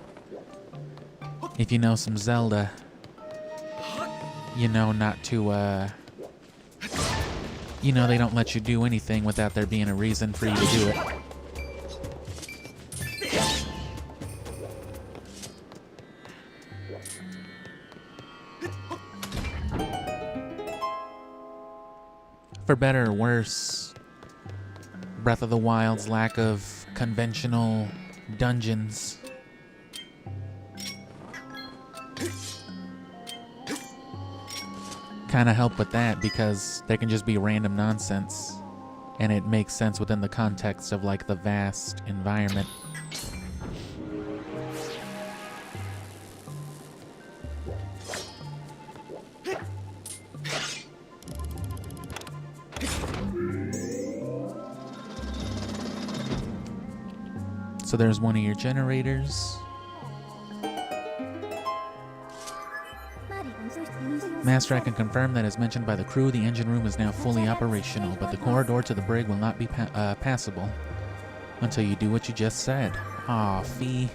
if you know some Zelda, you know not to, you know they don't let you do anything without there being a reason for you to do it. For better or worse, Breath of the Wild's lack of conventional dungeons. Kind of help with that because there can just be random nonsense, and it makes sense within the context of like the vast environment. So there's one of your generators. Master, I can confirm that as mentioned by the crew, the engine room is now fully operational, but the corridor to the brig will not be passable until you do what you just said. Aw, Fee.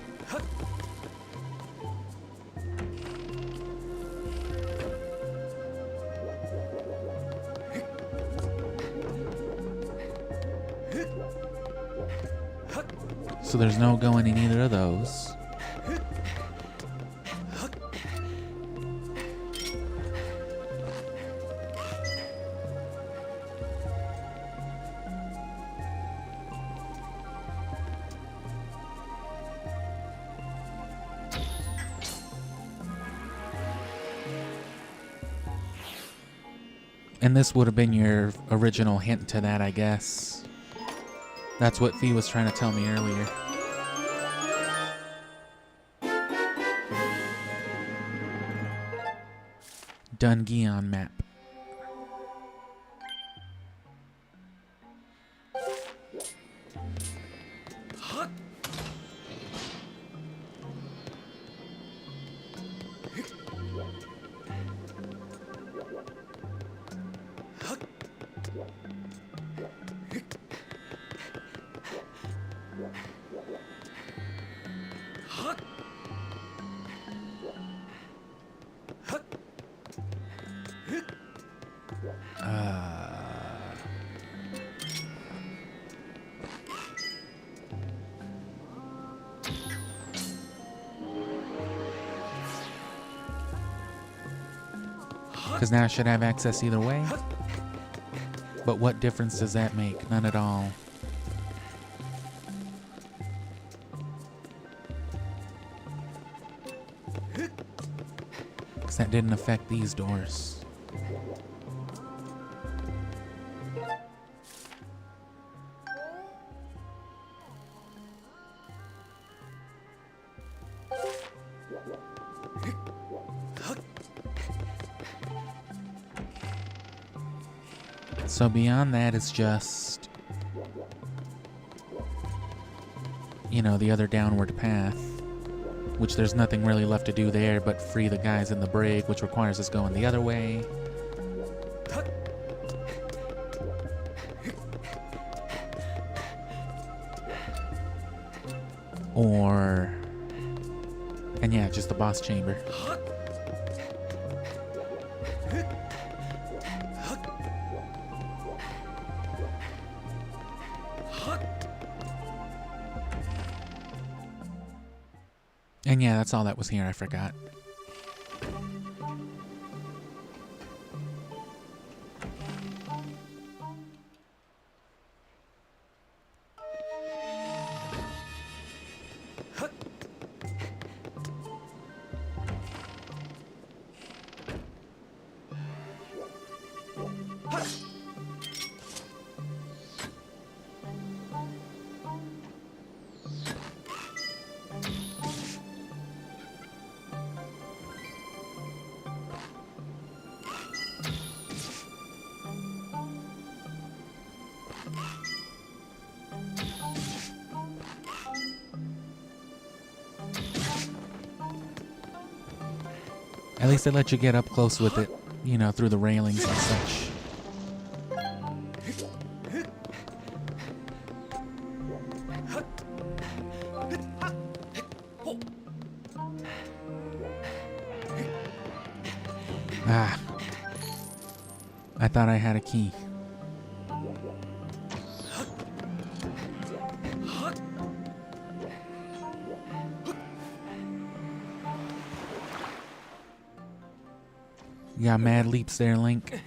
So there's no going in either of those. And this would have been your original hint to that, I guess. That's what Fee was trying to tell me earlier. Dungeon map. Because now I should have access either way. But what difference does that make? None at all. Because that didn't affect these doors. So beyond that, it's just, you know, the other downward path, which there's nothing really left to do there but free the guys in the brig, which requires us going the other way. Or, and yeah, just the boss chamber. And yeah, that's all that was here, I forgot. At least they let you get up close with it, you know, through the railings and such. Ah. I thought I had a key. You got mad leaps there, Link.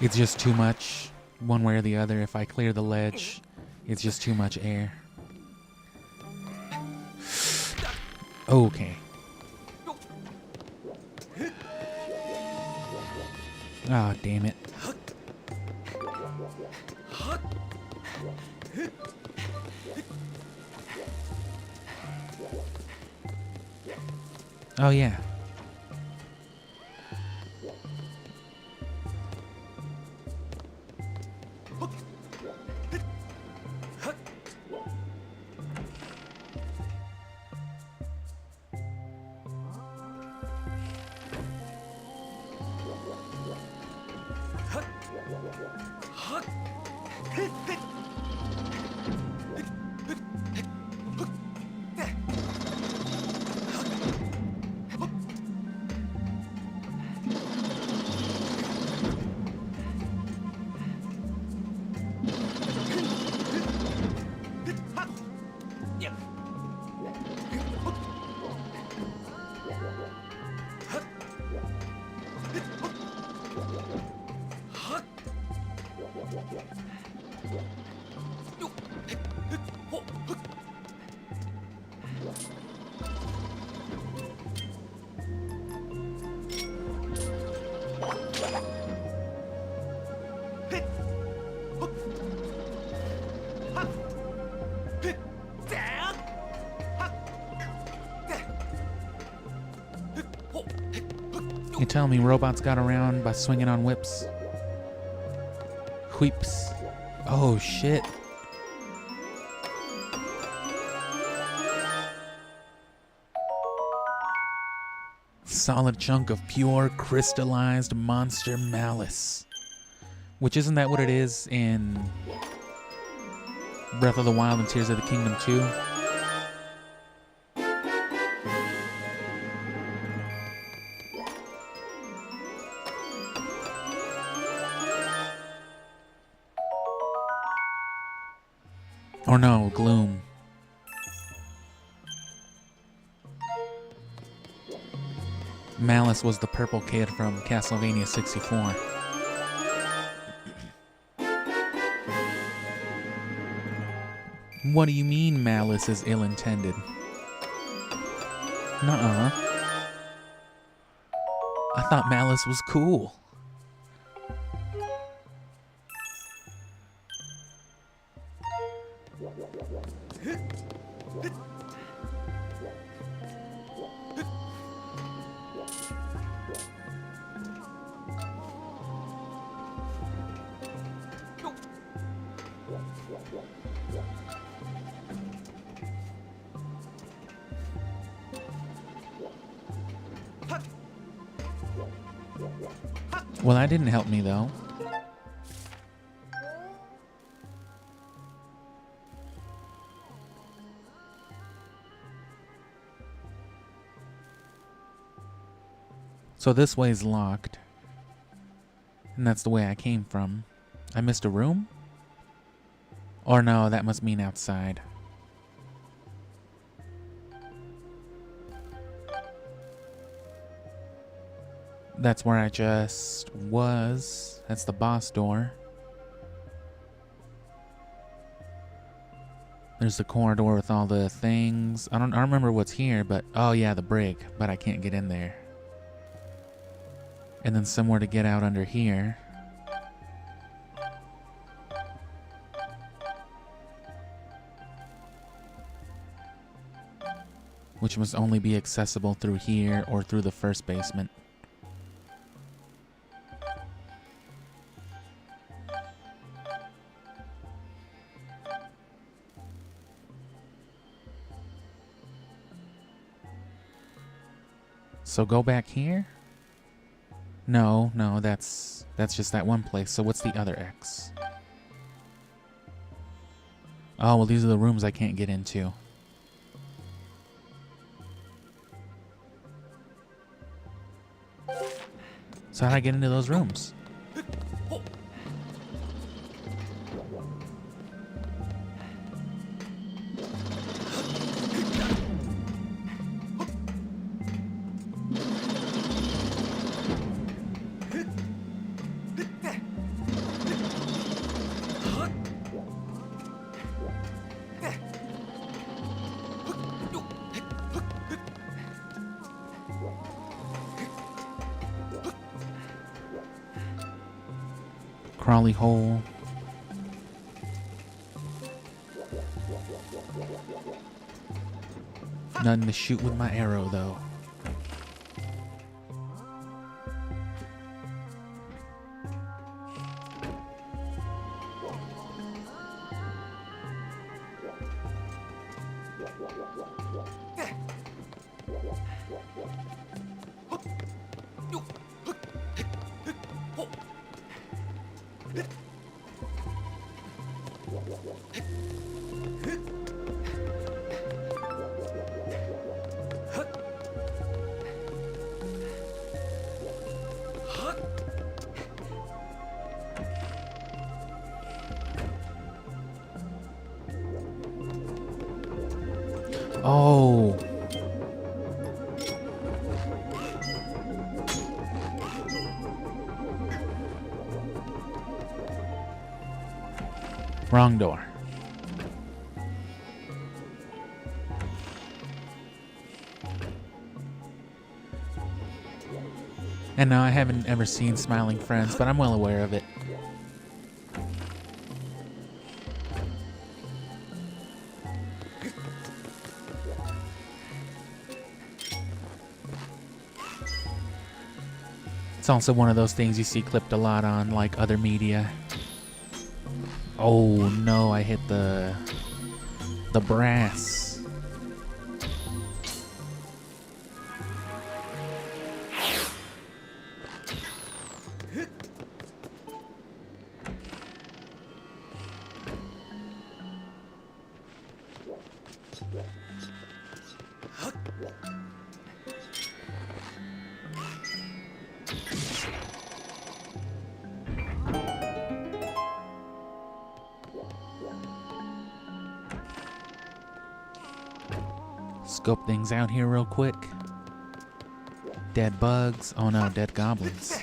It's just too much, one way or the other. If I clear the ledge, it's just too much air. Okay. Ah, damn it. Oh, yeah. You tell me robots got around by swinging on whips? Whips. Oh, shit. Solid chunk of pure crystallized monster malice. Which, isn't that what it is in Breath of the Wild and Tears of the Kingdom 2? Or no, Gloom. Malice was the purple kid from Castlevania 64. What do you mean Malice is ill-intended? Nuh-uh. I thought Malice was cool. Well, that didn't help me, though. So this way's locked. And that's the way I came from. I missed a room? Or no, that must mean outside. That's where I just was. That's the boss door. There's the corridor with all the things. I don't remember what's here, but oh yeah, the brig, but I can't get in there. And then somewhere to get out under here. Which must only be accessible through here or through the first basement. So go back here? No, that's just that one place. So what's the other X? Oh, well, these are the rooms I can't get into. So how'd I get into those rooms? Crawly hole. Nothing to shoot with my arrow, though. Oh. Wrong door. And no, I haven't ever seen Smiling Friends, but I'm well aware of it. It's also one of those things you see clipped a lot on, like, other media. Oh no, I hit the brass. Scope things out here real quick. Dead bugs. Oh no, dead goblins.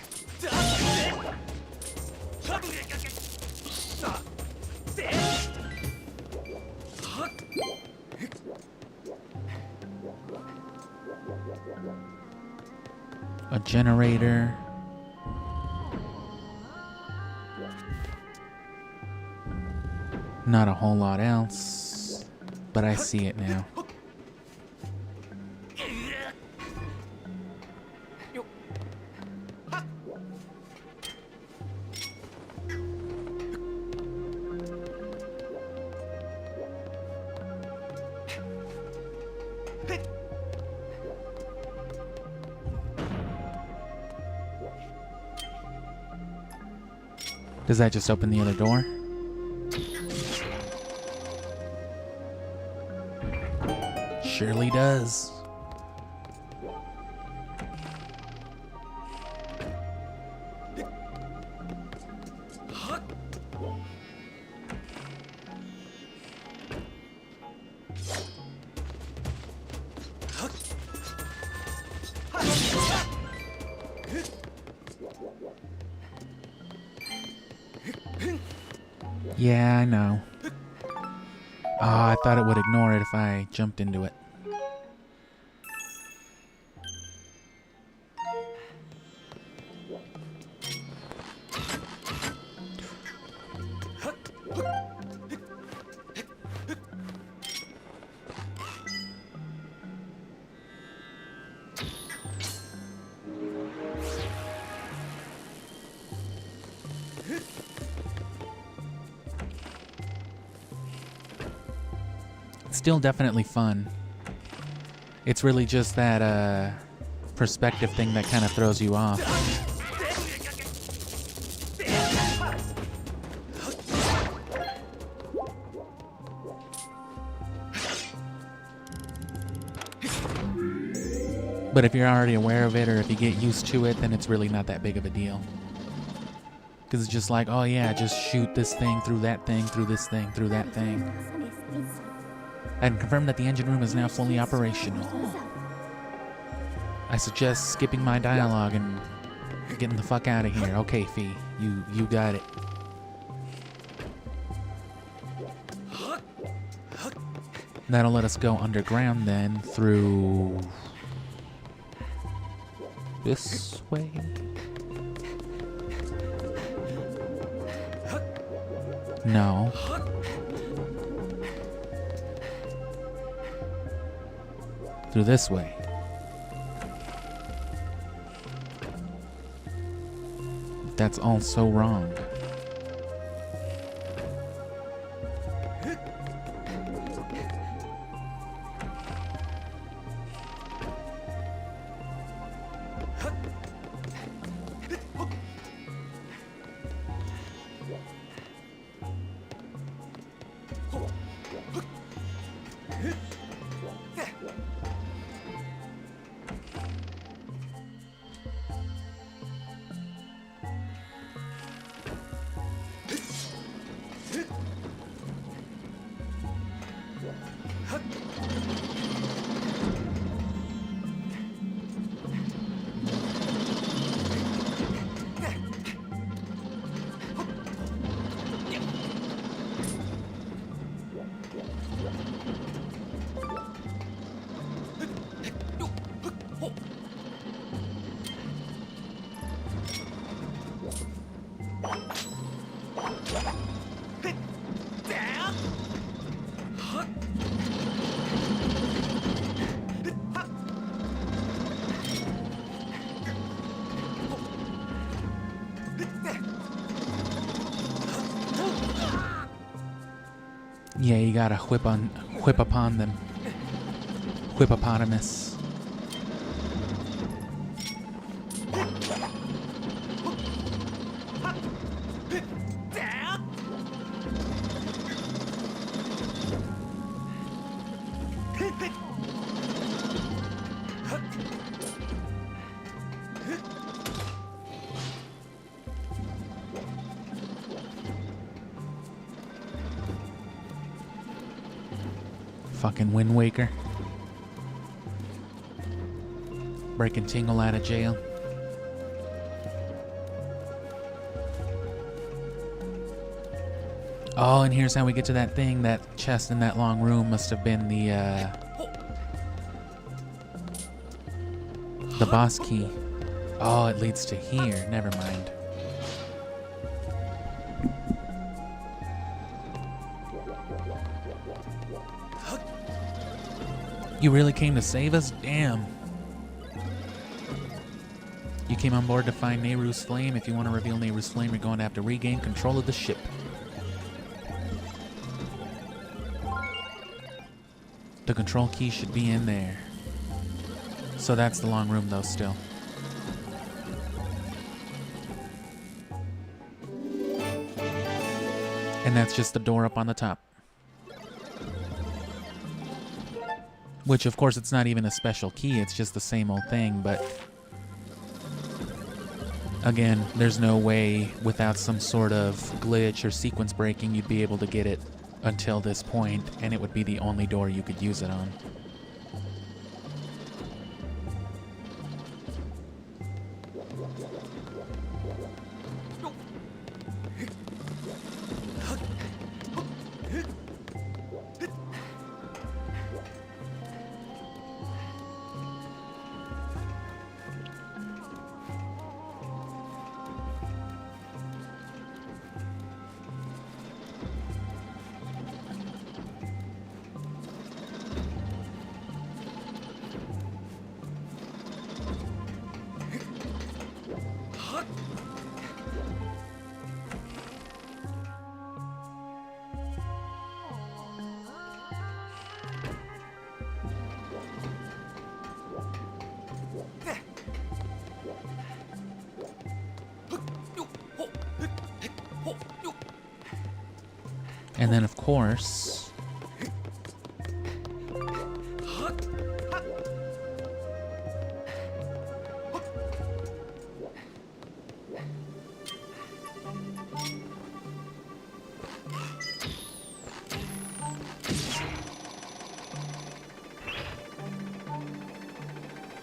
A generator. Not a whole lot else, but I see it now. Does that just open the other door? Surely does. Yeah, I know. Oh, I thought it would ignore it if I jumped into it. Still definitely fun. It's really just that perspective thing that kind of throws you off. But if you're already aware of it, or if you get used to it, then it's really not that big of a deal. Because it's just like, oh yeah, just shoot this thing, through that thing, through this thing, through that thing. And confirm that the engine room is now fully operational. I suggest skipping my dialogue and getting the fuck out of here. Okay, Fee, you got it. That'll let us go underground then through this way. No. Through this way. That's all so wrong. Yeah, you gotta whip upon them. Whippopotamus. Fucking Wind Waker. Breaking Tingle out of jail. Oh, and here's how we get to that thing. That chest in that long room must have been the boss key. Oh, it leads to here. Never mind. You really came to save us? Damn. You came on board to find Nehru's flame. If you want to reveal Nehru's flame, you're going to have to regain control of the ship. The control key should be in there. So that's the long room though still. And that's just the door up on the top. Which, of course, it's not even a special key. It's just the same old thing, but... Again, there's no way, without some sort of glitch or sequence breaking, you'd be able to get it until this point, and it would be the only door you could use it on. And then, of course...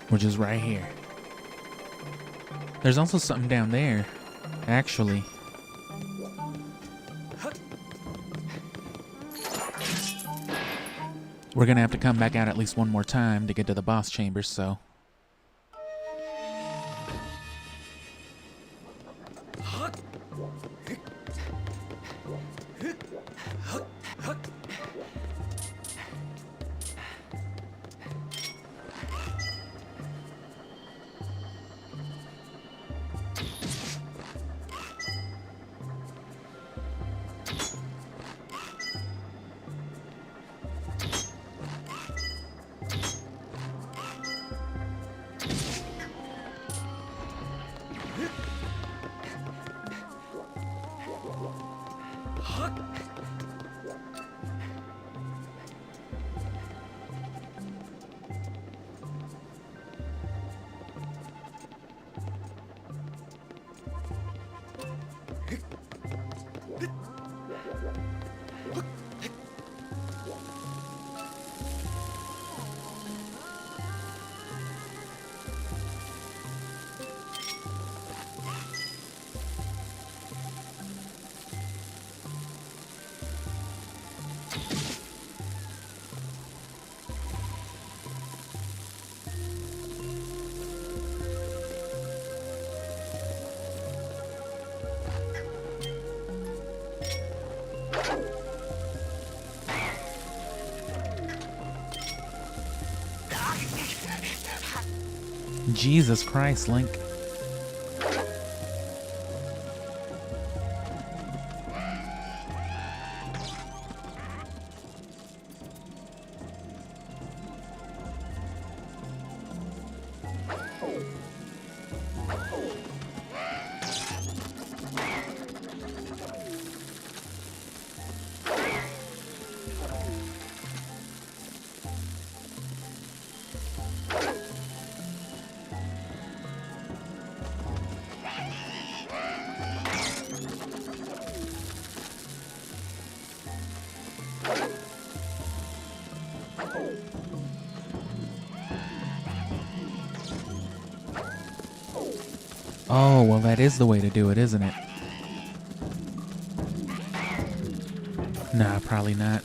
which is right here. There's also something down there, actually. We're gonna have to come back out at least one more time to get to the boss chamber, so... Jesus Christ, Link. Oh, well, that is the way to do it, isn't it? Nah, probably not.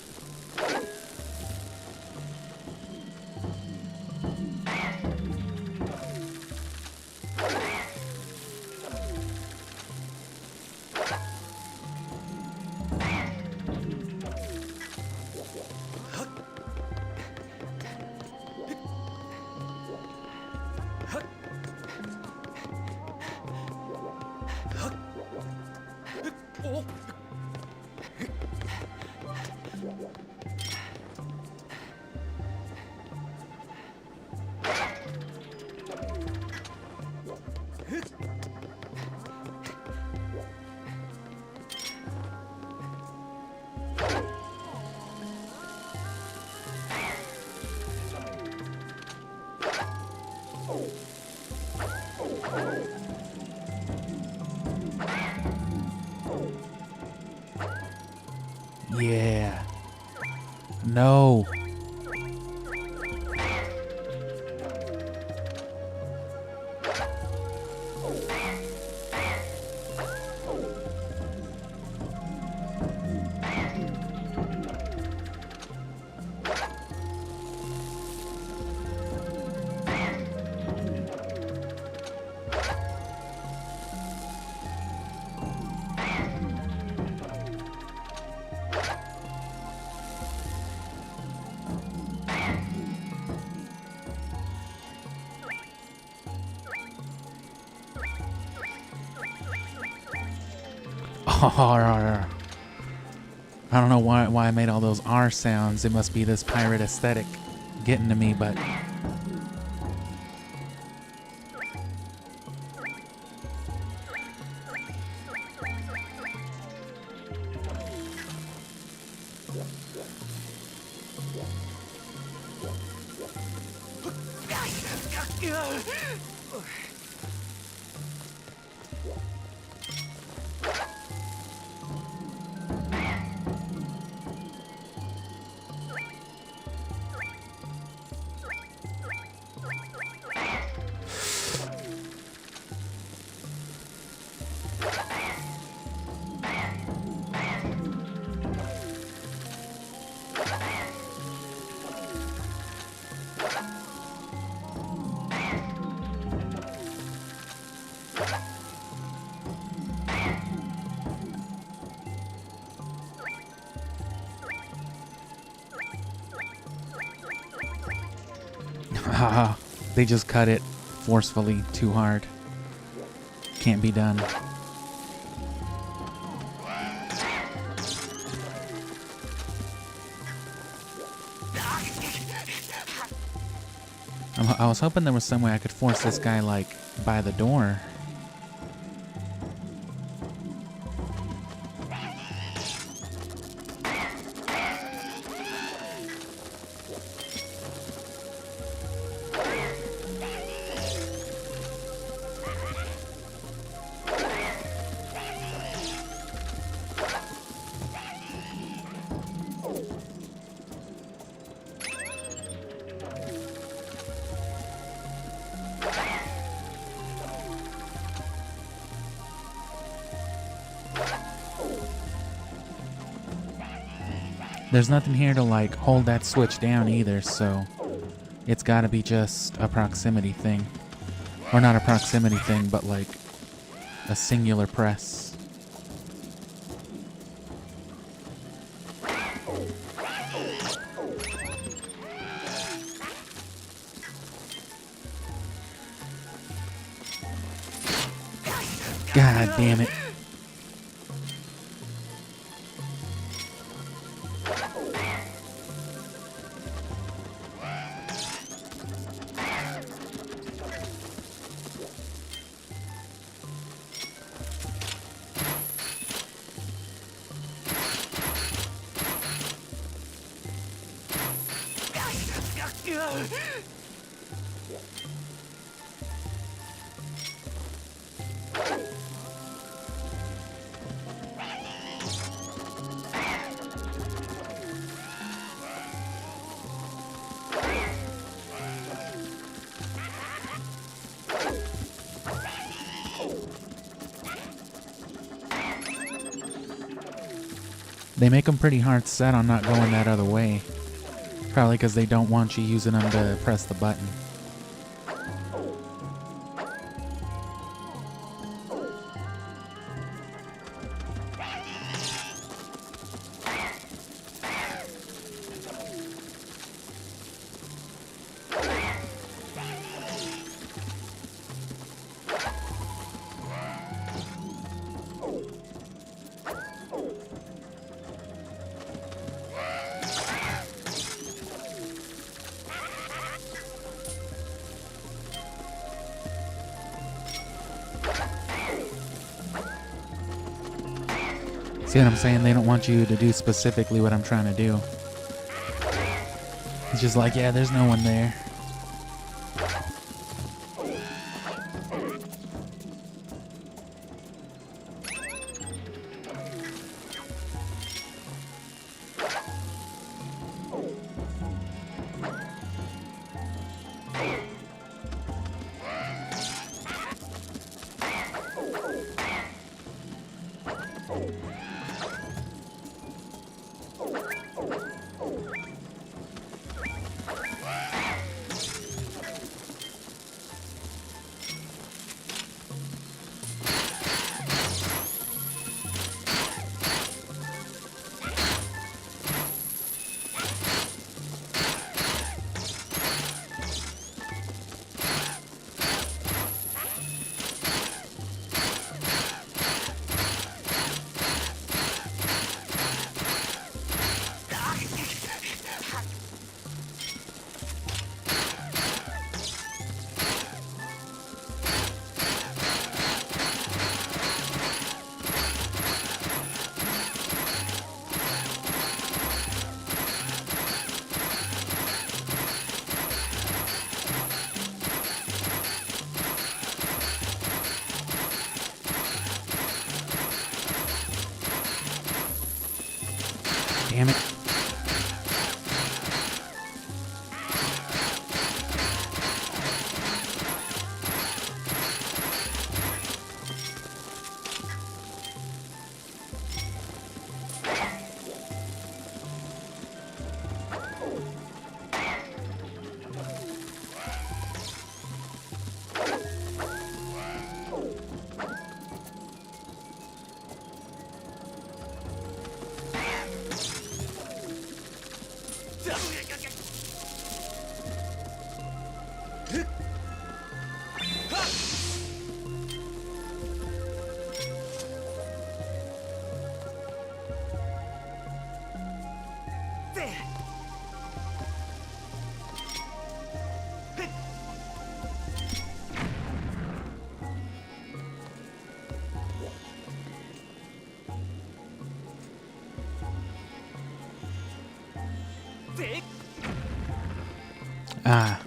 Yeah. No. I don't know why I made all those R sounds. It must be this pirate aesthetic getting to me, but... They just cut it forcefully too hard. Can't be done. I was hoping there was some way I could force this guy, like, by the door. There's nothing here to, like, hold that switch down either, so it's gotta be just a proximity thing. Or not a proximity thing, but, like, a singular press. God damn it. They make them pretty hard set on not going that other way. Probably because they don't want you using them to press the button. See what I'm saying? They don't want you to do specifically what I'm trying to do. It's just like, yeah, there's no one there. Damn it. Ah.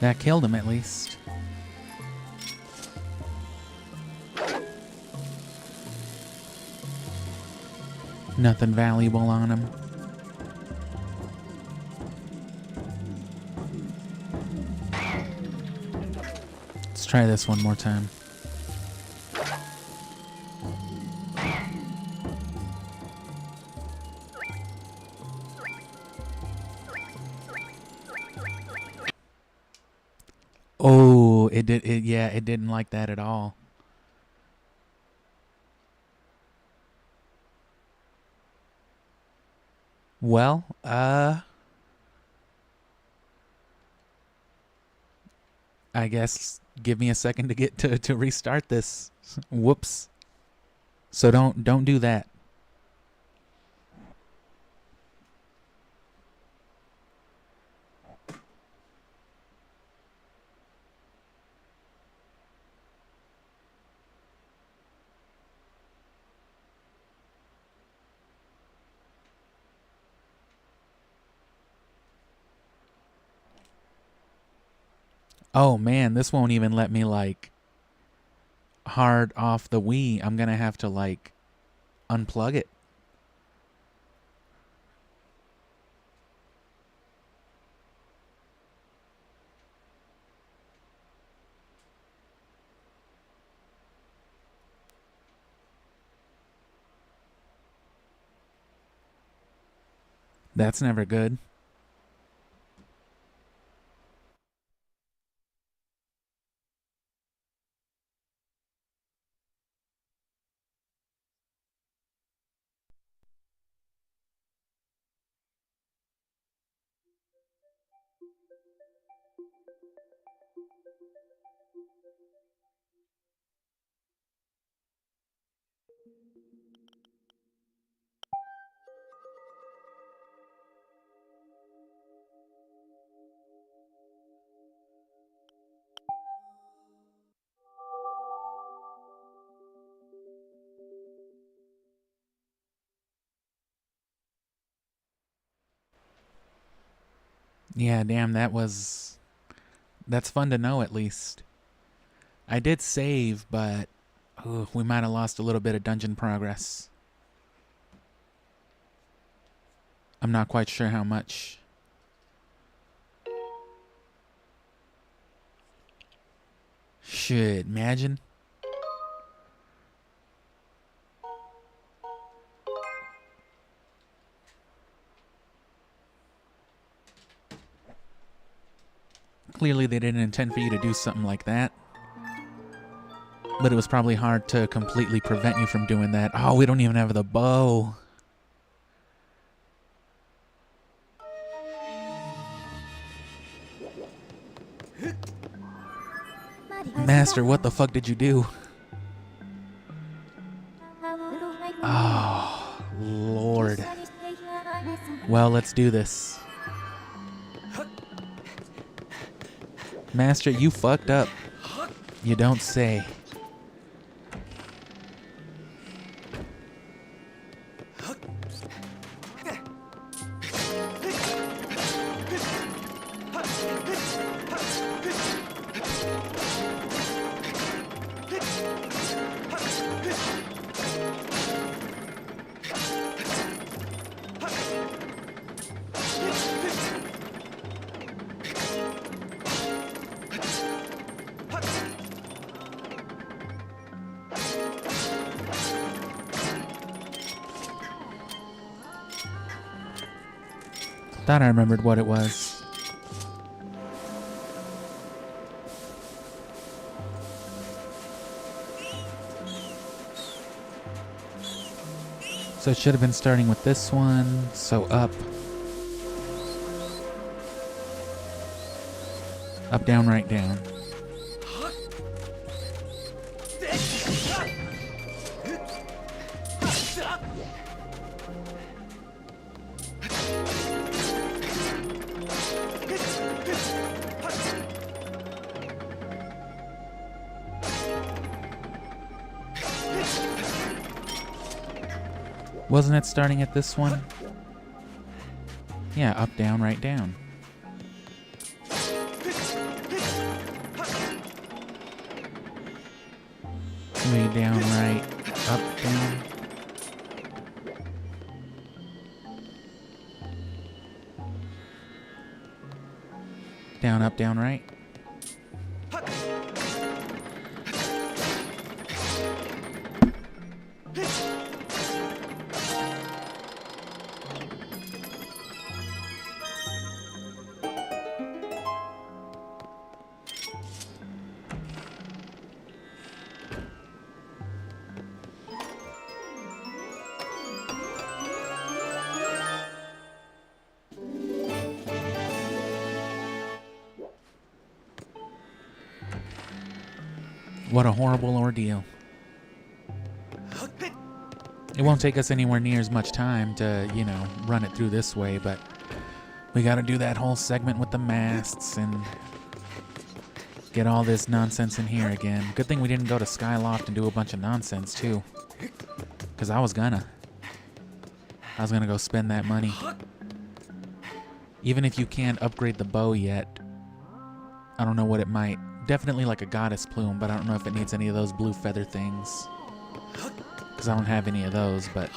That killed him at least. Nothing valuable on him. Let's try this one more time. Oh, it didn't like that at all. Well, I guess give me a second to get to restart this. Whoops. So don't do that. Oh man, this won't even let me like hard off the Wii. I'm gonna have to like unplug it. That's never good. Yeah, damn, that's fun to know at least. I did save, but we might have lost a little bit of dungeon progress. I'm not quite sure how much. Shit, imagine. Clearly they didn't intend for you to do something like that. But it was probably hard to completely prevent you from doing that. Oh, we don't even have the bow. Master, what the fuck did you do? Oh, Lord. Well, let's do this. Master, you fucked up. You don't say. Thought I remembered what it was. So it should have been starting with this one. So up. Up, down, right, down. Wasn't it starting at this one? Yeah, up, down, right, down. Way down, right, up, down. Down, up, down, right. What a horrible ordeal. It won't take us anywhere near as much time to, you know, run it through this way, but we gotta do that whole segment with the masts and get all this nonsense in here again. Good thing we didn't go to Skyloft and do a bunch of nonsense, too. Because I was gonna go spend that money. Even if you can't upgrade the bow yet, I don't know what it might. Definitely like a goddess plume, but I don't know if it needs any of those blue feather things. Because I don't have any of those, but...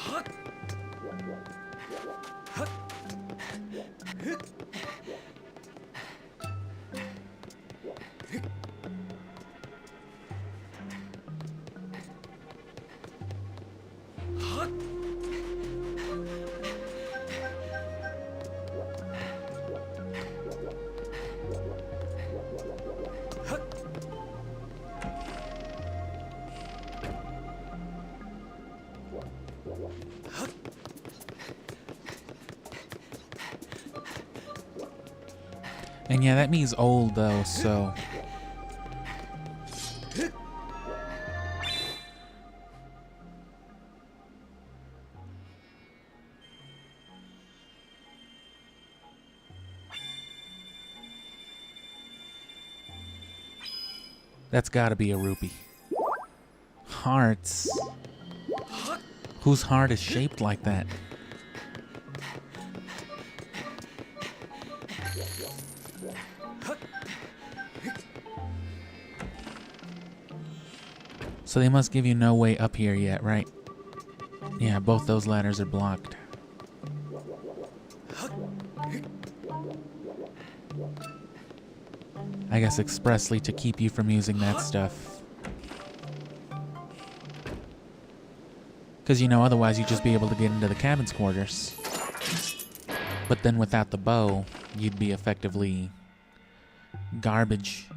And yeah, that means old though, so... That's gotta be a rupee. Hearts. Whose heart is shaped like that? So they must give you no way up here yet, right? Yeah, both those ladders are blocked. I guess expressly to keep you from using that stuff. Because, you know, otherwise you'd just be able to get into the cabin's quarters. But then without the bow, you'd be effectively garbage.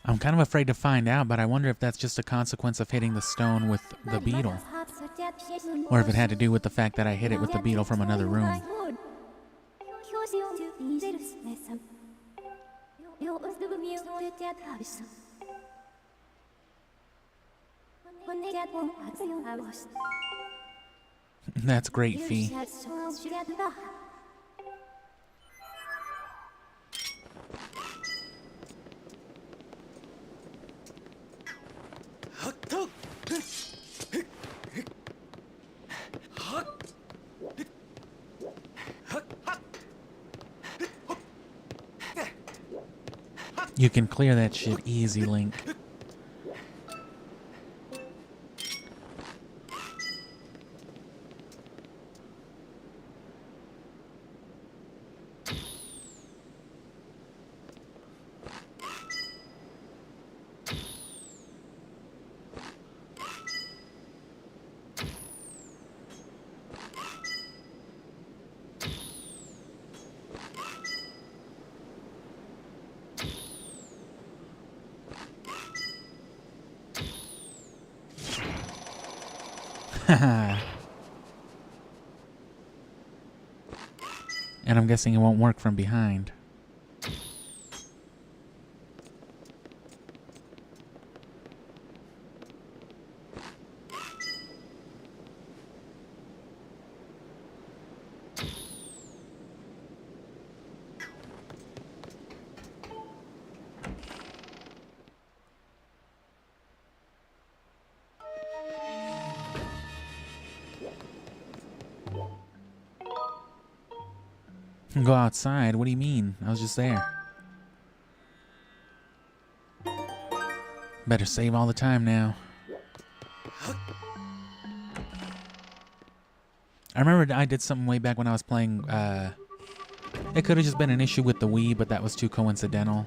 I'm kind of afraid to find out, but I wonder if that's just a consequence of hitting the stone with the beetle. Or if it had to do with the fact that I hit it with the beetle from another room. That's great, Fee. You can clear that shit easy, Link. And I'm guessing it won't work from behind. Go outside? What do you mean? I was just there. Better save all the time now. I remember I did something way back when I was playing, it could have just been an issue with the Wii, but that was too coincidental.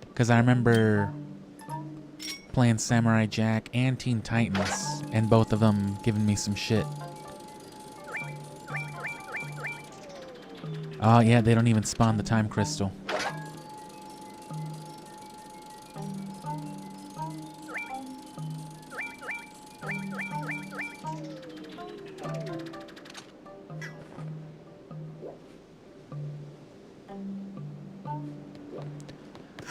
Because I remember playing Samurai Jack and Teen Titans, and both of them giving me some shit. Oh yeah, they don't even spawn the time crystal.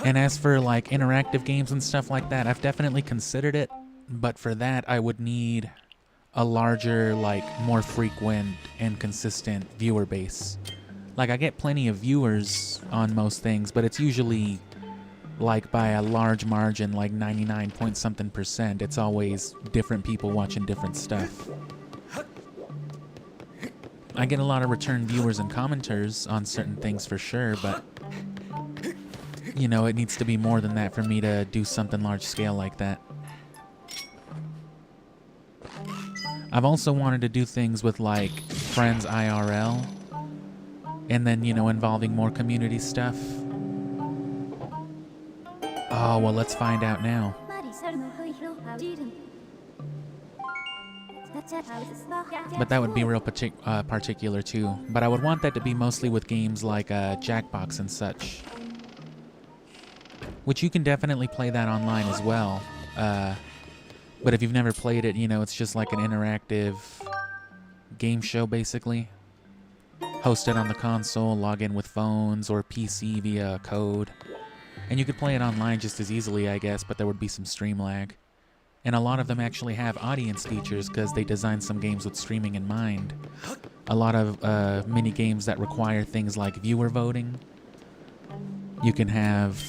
And as for like interactive games and stuff like that, I've definitely considered it, but for that I would need a larger, like more frequent and consistent viewer base. Like, I get plenty of viewers on most things, but it's usually, like, by a large margin, like 99 point something %. It's always different people watching different stuff. I get a lot of return viewers and commenters on certain things for sure, but, you know, it needs to be more than that for me to do something large scale like that. I've also wanted to do things with, like, friends IRL. And then, you know, involving more community stuff. Oh, well, let's find out now. But that would be real particular, too. But I would want that to be mostly with games like Jackbox and such. Which you can definitely play that online as well. But if you've never played it, you know, it's just like an interactive game show, basically. Hosted on the console, log in with phones or PC via a code. And you could play it online just as easily, I guess, but there would be some stream lag. And a lot of them actually have audience features because they designed some games with streaming in mind. A lot of mini games that require things like viewer voting. You can have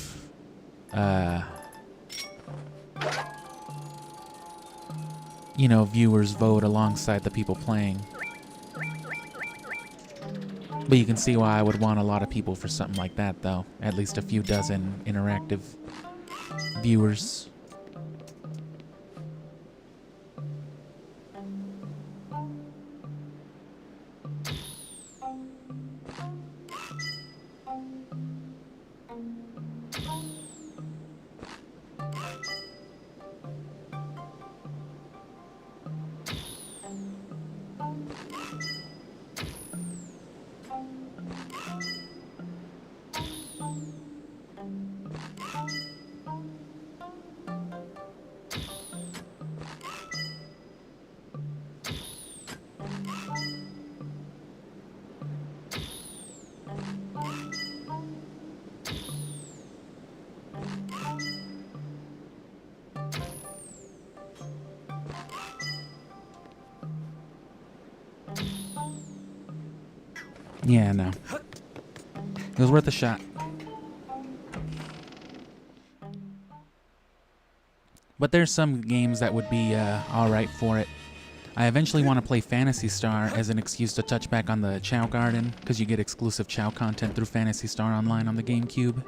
you know, viewers vote alongside the people playing. But you can see why I would want a lot of people for something like that, though. At least a few dozen interactive viewers. Yeah, no. It was worth a shot. But there's some games that would be alright for it. I eventually want to play Phantasy Star as an excuse to touch back on the Chow Garden, because you get exclusive Chow content through Phantasy Star Online on the GameCube.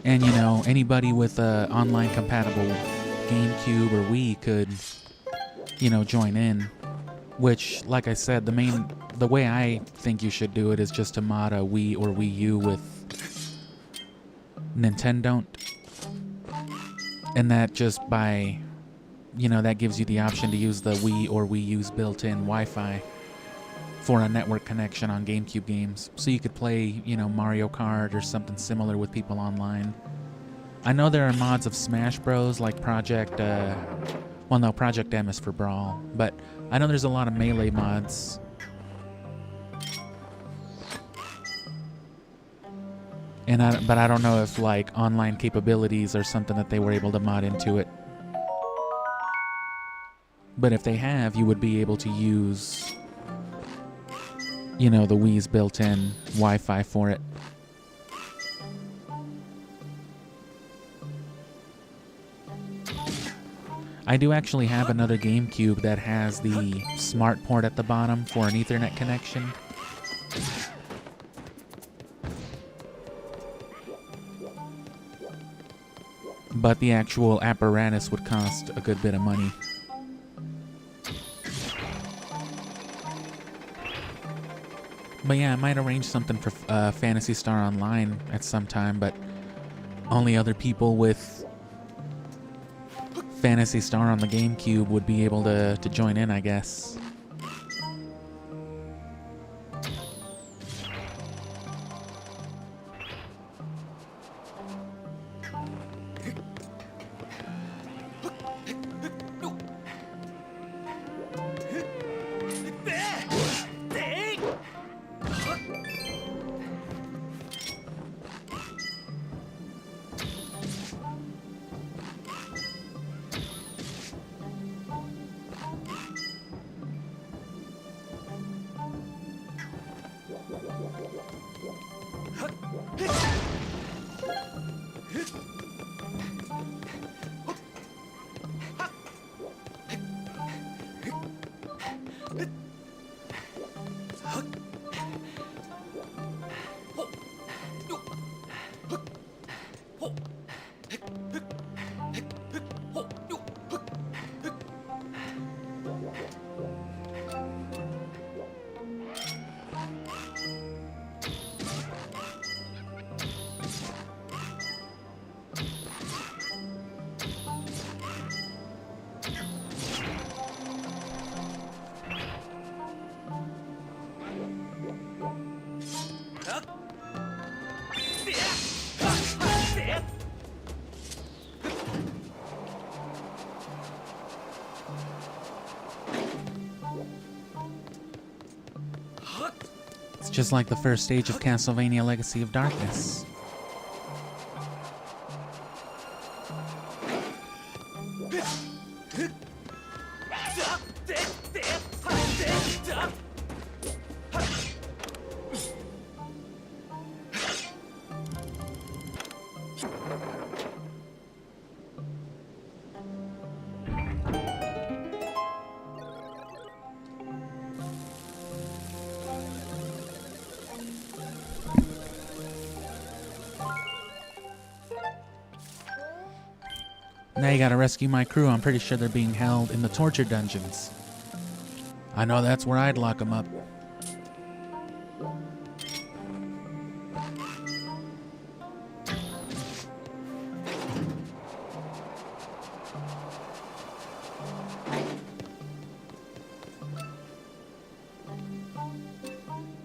And, you know, anybody with a online compatible GameCube or Wii could, you know, join in. Which, like I said, the way I think you should do it is just to mod a Wii or Wii U with Nintendo. And that just by, you know, that gives you the option to use the Wii or Wii U's built-in Wi-Fi for a network connection on GameCube games. So you could play, you know, Mario Kart or something similar with people online. I know there are mods of Smash Bros. Like Project M is for Brawl, but I know there's a lot of Melee mods. But I don't know if like online capabilities are something that they were able to mod into it. But if they have, you would be able to use, you know, the Wii's built-in Wi-Fi for it. I do actually have another GameCube that has the smart port at the bottom for an Ethernet connection. But the actual apparatus would cost a good bit of money. But yeah, I might arrange something for Phantasy Star Online at some time, but only other people with Phantasy Star on the GameCube would be able to join in, I guess. It's just like the first stage of Castlevania Legacy of Darkness. Now you gotta rescue my crew. I'm pretty sure they're being held in the torture dungeons. I know that's where I'd lock them up.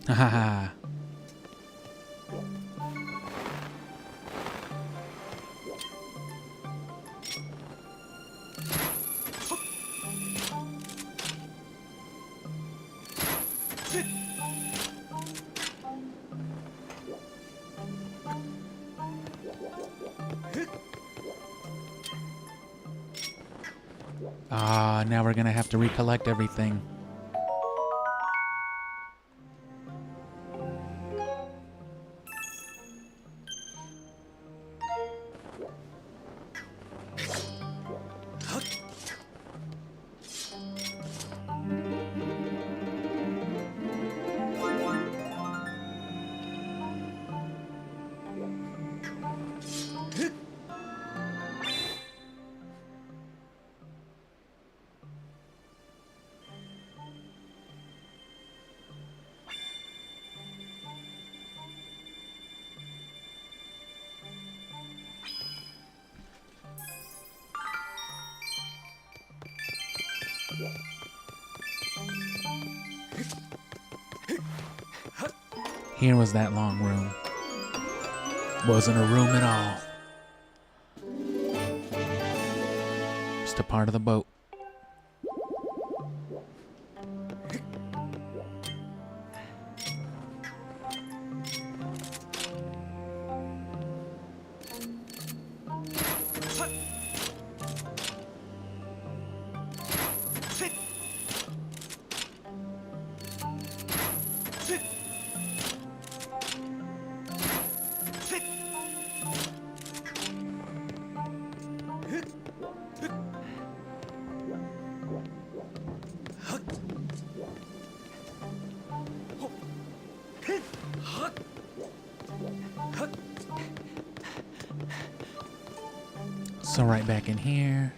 Ha ha ha. Now we're gonna have to recollect everything. Here was that long room. Wasn't a room at all. Just a part of the boat. So right back in here.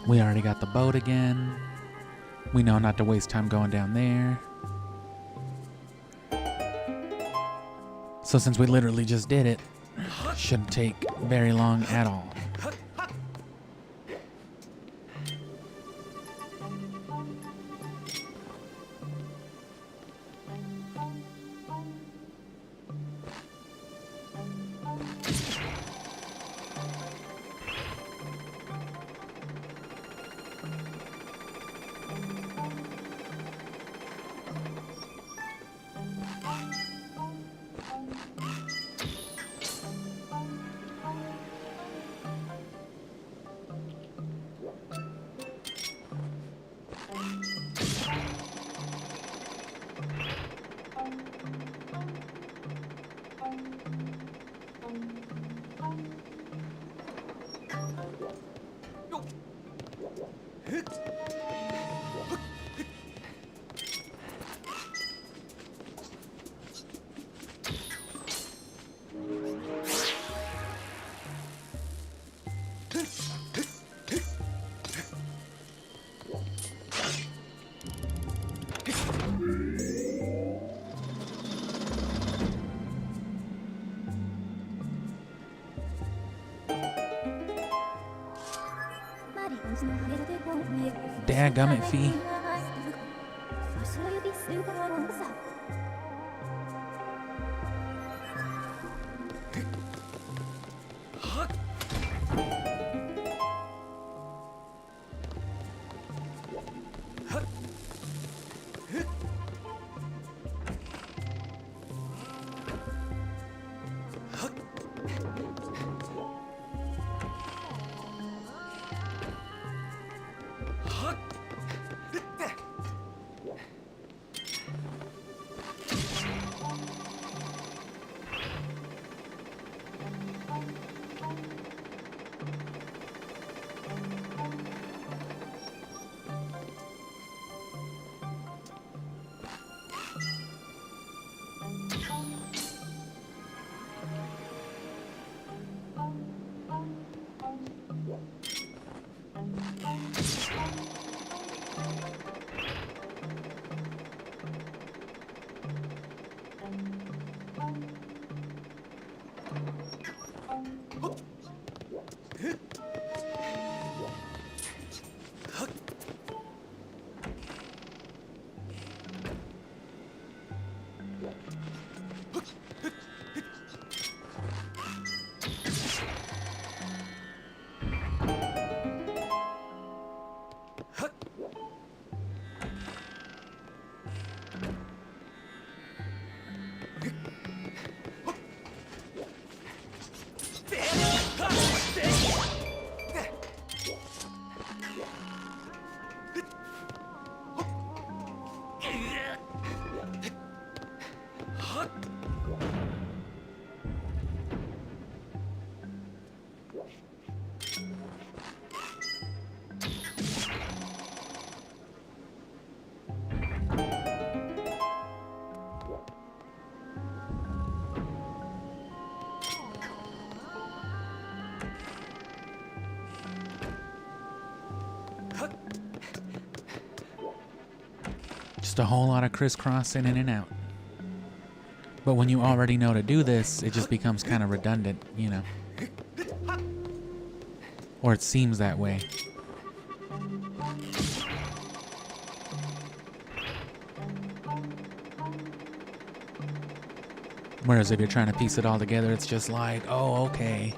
We already got the boat again. We know not to waste time going down there. So since we literally just did it, shouldn't take very long at all. Dadgummit, Fee. Just a whole lot of crisscrossing in and out. But when you already know to do this, it just becomes kind of redundant, you know. Or it seems that way. Whereas if you're trying to piece it all together, it's just like, oh, okay.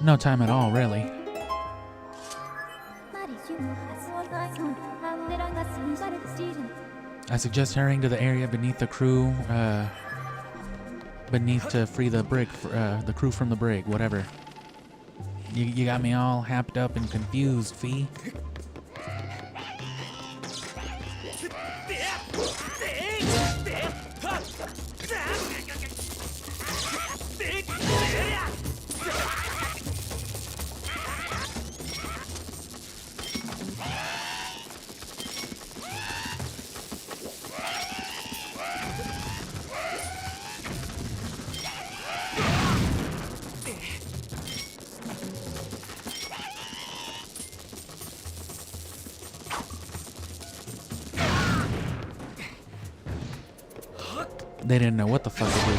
No time at all, really. I suggest hurrying to the area beneath the crew, beneath to free the brig, the crew from the brig, whatever. You got me all happed up and confused, Fee. They didn't know what the fuck to do.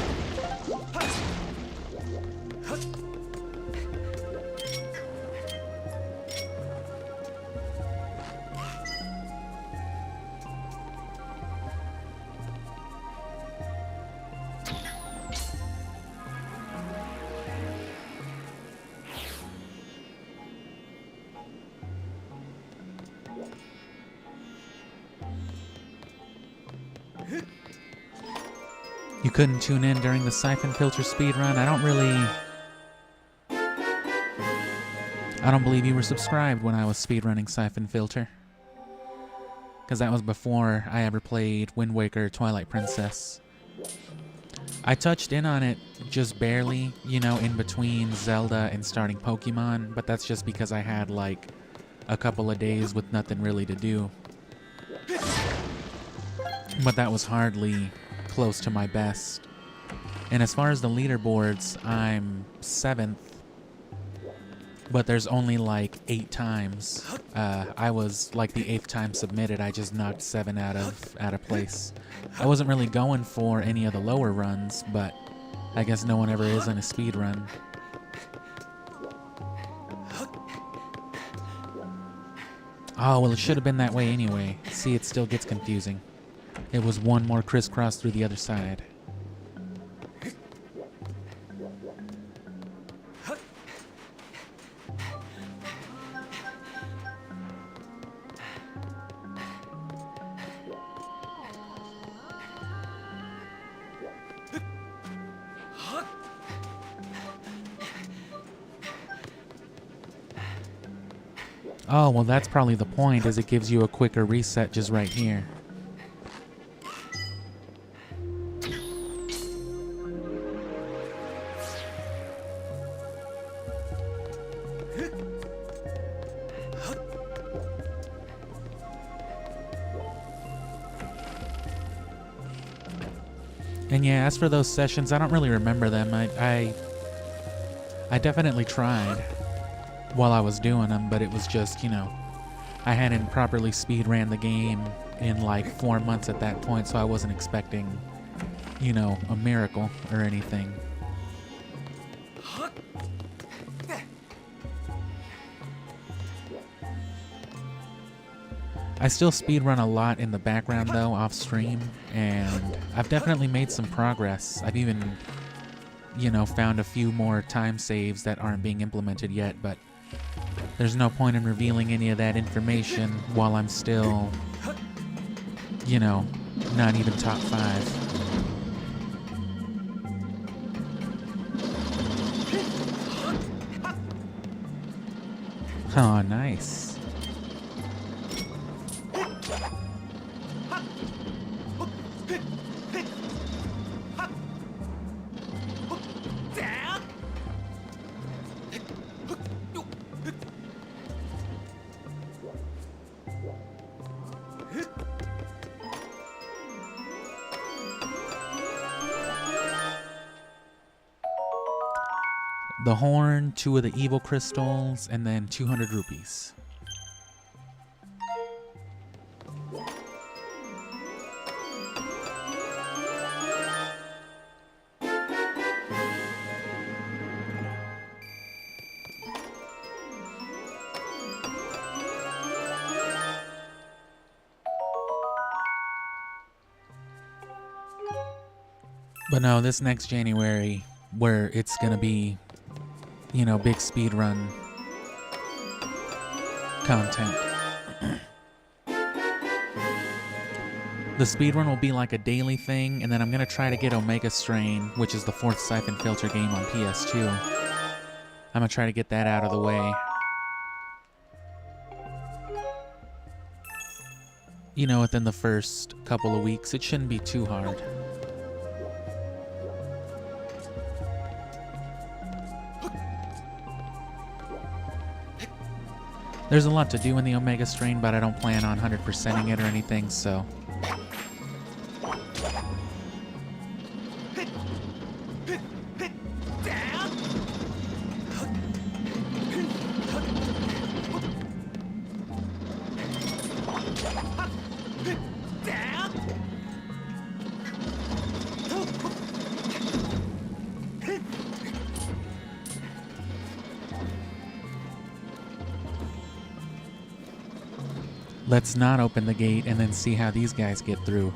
You couldn't tune in during the Siphon Filter speedrun? I don't believe you were subscribed when I was speedrunning Siphon Filter. Because that was before I ever played Wind Waker Twilight Princess. I touched in on it just barely, you know, in between Zelda and starting Pokemon, but that's just because I had like a couple of days with nothing really to do. But that was hardly close to my best. And as far as the leaderboards, I'm 7th, but there's only like 8 times. I was like the 8th time submitted. I just knocked 7 out of place. I wasn't really going for any of the lower runs, but I guess no one ever is in a speed run. Oh, well, it should have been that way anyway. See, it still gets confusing. It was one more crisscross through the other side. Oh, well, that's probably the point, is it gives you a quicker reset just right here. And yeah, as for those sessions, I don't really remember them. I definitely tried while I was doing them, but it was just, you know, I hadn't properly speed ran the game in like 4 months at that point, so I wasn't expecting, you know, a miracle or anything. I still speedrun a lot in the background though, off stream, and I've definitely made some progress. I've even, you know, found a few more time saves that aren't being implemented yet, but there's no point in revealing any of that information while I'm still, you know, not even top 5. Oh, nice. The horn, 2 of the evil crystals, and then 200 rupees. But no, this next January, where it's gonna be, you know, big speedrun content. The speedrun will be like a daily thing, and then I'm gonna try to get Omega Strain, which is the 4th Siphon Filter game on PS2. I'm gonna try to get that out of the way. You know, within the first couple of weeks. It shouldn't be too hard. There's a lot to do in the Omega Strain, but I don't plan on 100%ing it or anything, so. Let's not open the gate and then see how these guys get through.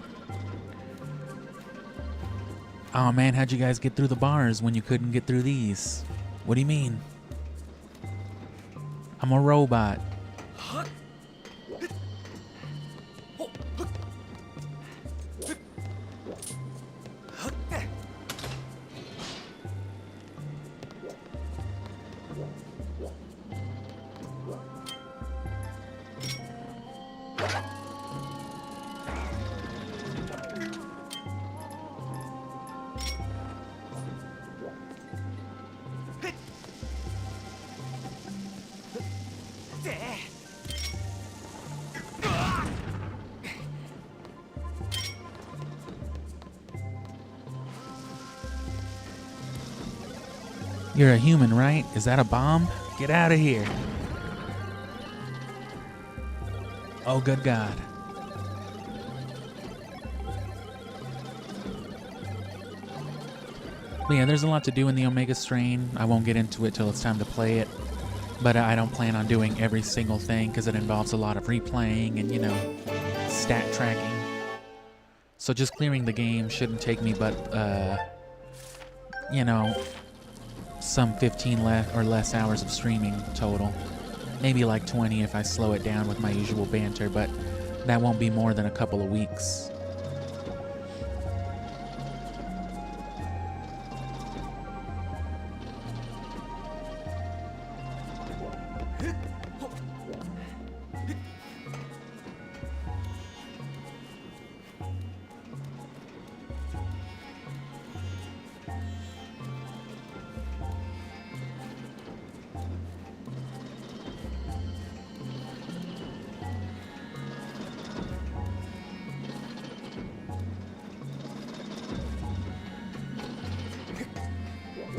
Oh man, how'd you guys get through the bars when you couldn't get through these? What do you mean? I'm a robot. You're a human, right? Is that a bomb? Get out of here. Oh, good God. But yeah, there's a lot to do in the Omega Strain. I won't get into it till it's time to play it. But I don't plan on doing every single thing because it involves a lot of replaying and, you know, stat tracking. So just clearing the game shouldn't take me but, you know, some 15 or less hours of streaming total. Maybe like 20 if I slow it down with my usual banter, but that won't be more than a couple of weeks.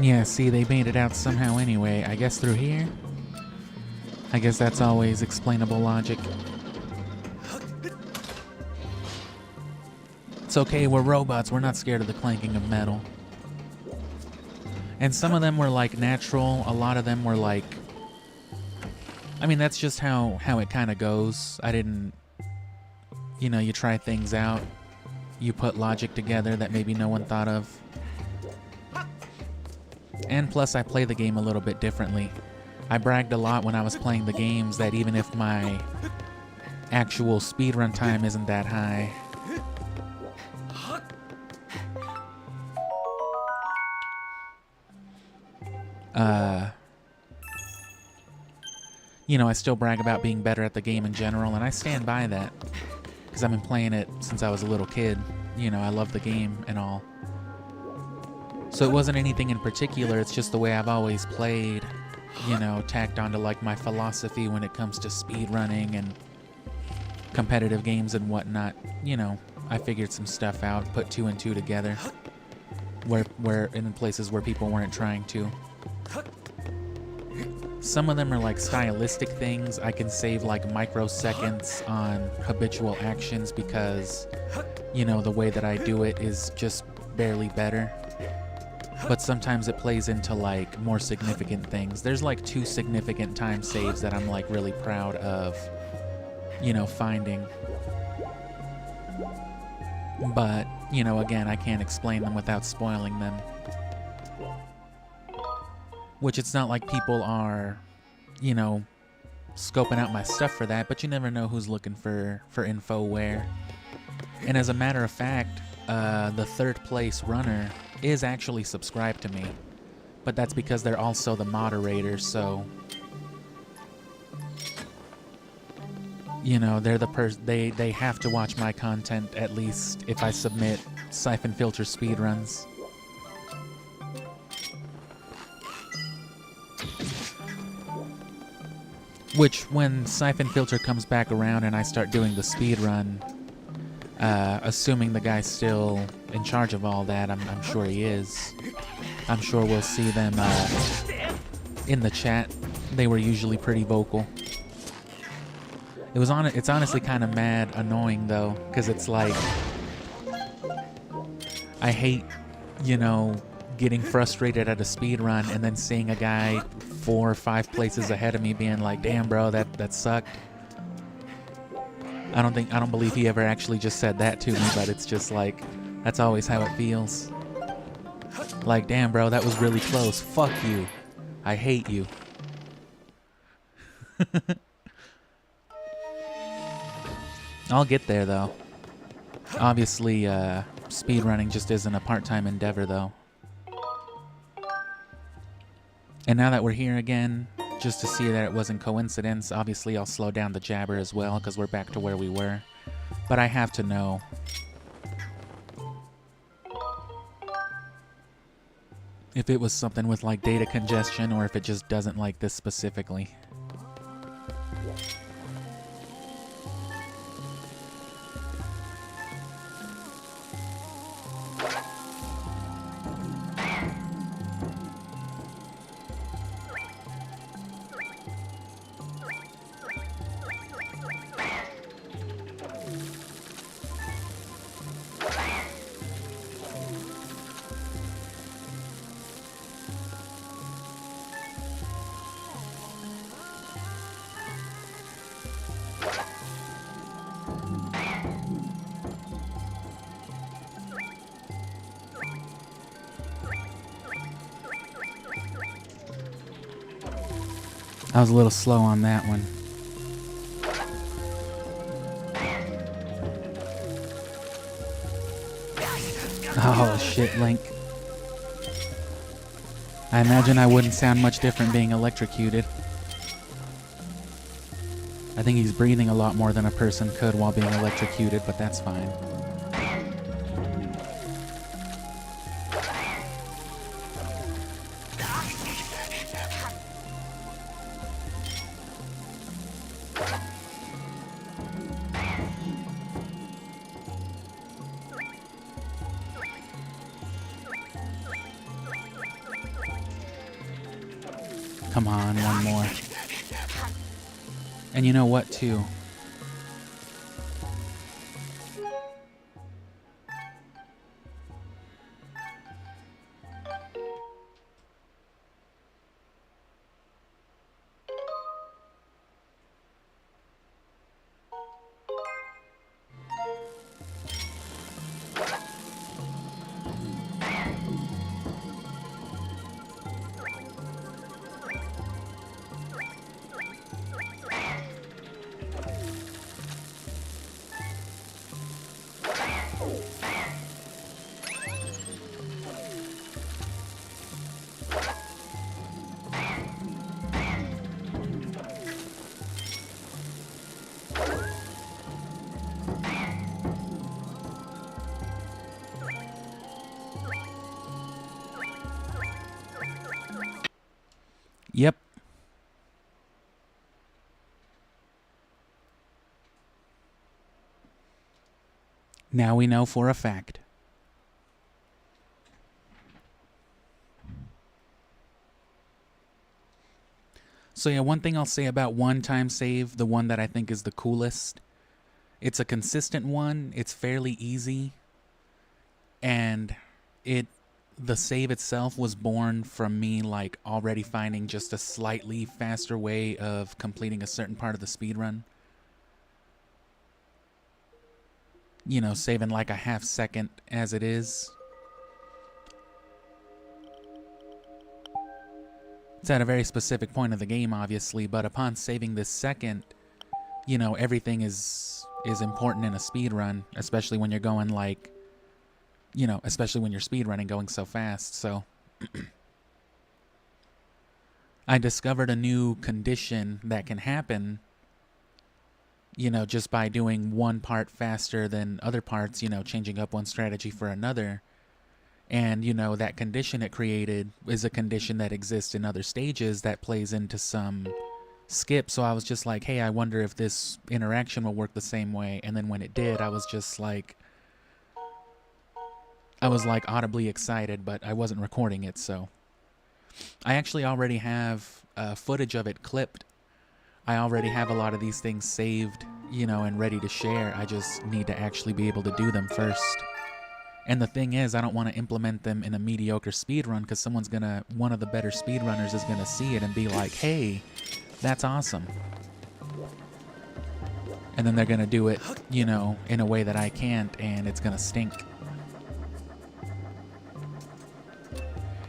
Yeah, see, they made it out somehow anyway. I guess through here? I guess that's always explainable logic. It's okay, we're robots. We're not scared of the clanking of metal. And some of them were, like, natural. A lot of them were, like... I mean, that's just how it kind of goes. I didn't You know, you try things out. You put logic together that maybe no one thought of. And plus, I play the game a little bit differently. I bragged a lot when I was playing the games that even if my actual speedrun time isn't that high, you know, I still brag about being better at the game in general, and I stand by that. Because I've been playing it since I was a little kid. You know, I love the game and all. So it wasn't anything in particular, it's just the way I've always played, you know, tacked onto like my philosophy when it comes to speedrunning and competitive games and whatnot. You know, I figured some stuff out, put 2 and 2 together, where in places where people weren't trying to. Some of them are like stylistic things. I can save like microseconds on habitual actions because, you know, the way that I do it is just barely better. But sometimes it plays into like more significant things. There's like 2 significant time saves that I'm like really proud of, you know, finding. But, you know, again, I can't explain them without spoiling them. Which it's not like people are, you know, scoping out my stuff for that, but you never know who's looking for info where. And as a matter of fact, the 3rd place runner is actually subscribed to me, but that's because they're also the moderator, so you know, they're the they have to watch my content at least if I submit Siphon Filter speedruns. Which, when Siphon Filter comes back around and I start doing the speedrun, assuming the guy's still in charge of all that, I'm sure he is. I'm sure we'll see them in the chat. They were usually pretty vocal. It's honestly kind of mad annoying though, because it's like, I hate, you know, getting frustrated at a speedrun and then seeing a guy 4 or 5 places ahead of me being like, damn bro, that sucked. I don't believe he ever actually just said that to me, but it's just like, that's always how it feels. Like, damn bro, that was really close. Fuck you. I hate you. I'll get there though. Obviously, speedrunning just isn't a part-time endeavor though. And now that we're here again, just to see that it wasn't coincidence, obviously I'll slow down the jabber as well, because we're back to where we were. But I have to know. If it was something with like data congestion, or if it just doesn't like this specifically. I was a little slow on that one. Oh shit, Link. I imagine I wouldn't sound much different being electrocuted. I think he's breathing a lot more than a person could while being electrocuted, but that's fine. Come on, one more. And you know what, too? Yep. Now we know for a fact. So yeah, one thing I'll say about one-time save, the one that I think is the coolest, it's a consistent one, it's fairly easy, and the save itself was born from me like already finding just a slightly faster way of completing a certain part of the speedrun. You know, saving like a half second as it is. It's at a very specific point of the game, obviously, but upon saving this second, you know, everything is important in a speedrun, especially when you're going like, you know, especially when you're speedrunning going so fast. So I discovered a new condition that can happen, you know, just by doing one part faster than other parts, you know, changing up one strategy for another. And, you know, that condition it created is a condition that exists in other stages that plays into some skip. So I was just like, hey, I wonder if this interaction will work the same way. And then when it did, I was audibly excited, but I wasn't recording it. So I actually already have footage of it clipped. I already have a lot of these things saved, you know, and ready to share. I just need to actually be able to do them first. And the thing is, I don't want to implement them in a mediocre speedrun because one of the better speedrunners is gonna see it and be like, hey, that's awesome. And then they're gonna do it, you know, in a way that I can't, and it's gonna stink.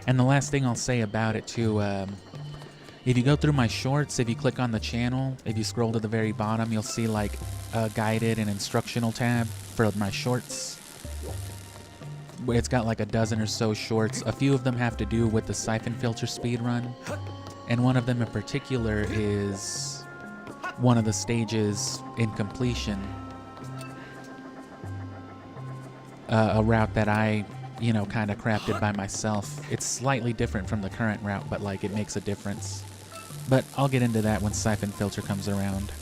And the last thing I'll say about it too, if you go through my shorts, if you click on the channel, if you scroll to the very bottom, you'll see like a guided and instructional tab for my shorts. It's got like a dozen or so shorts. A few of them have to do with the siphon filter speedrun, and one of them in particular is one of the stages in completion. A route that I, you know, kind of crafted by myself. It's slightly different from the current route, but like it makes a difference. But I'll get into that when siphon filter comes around.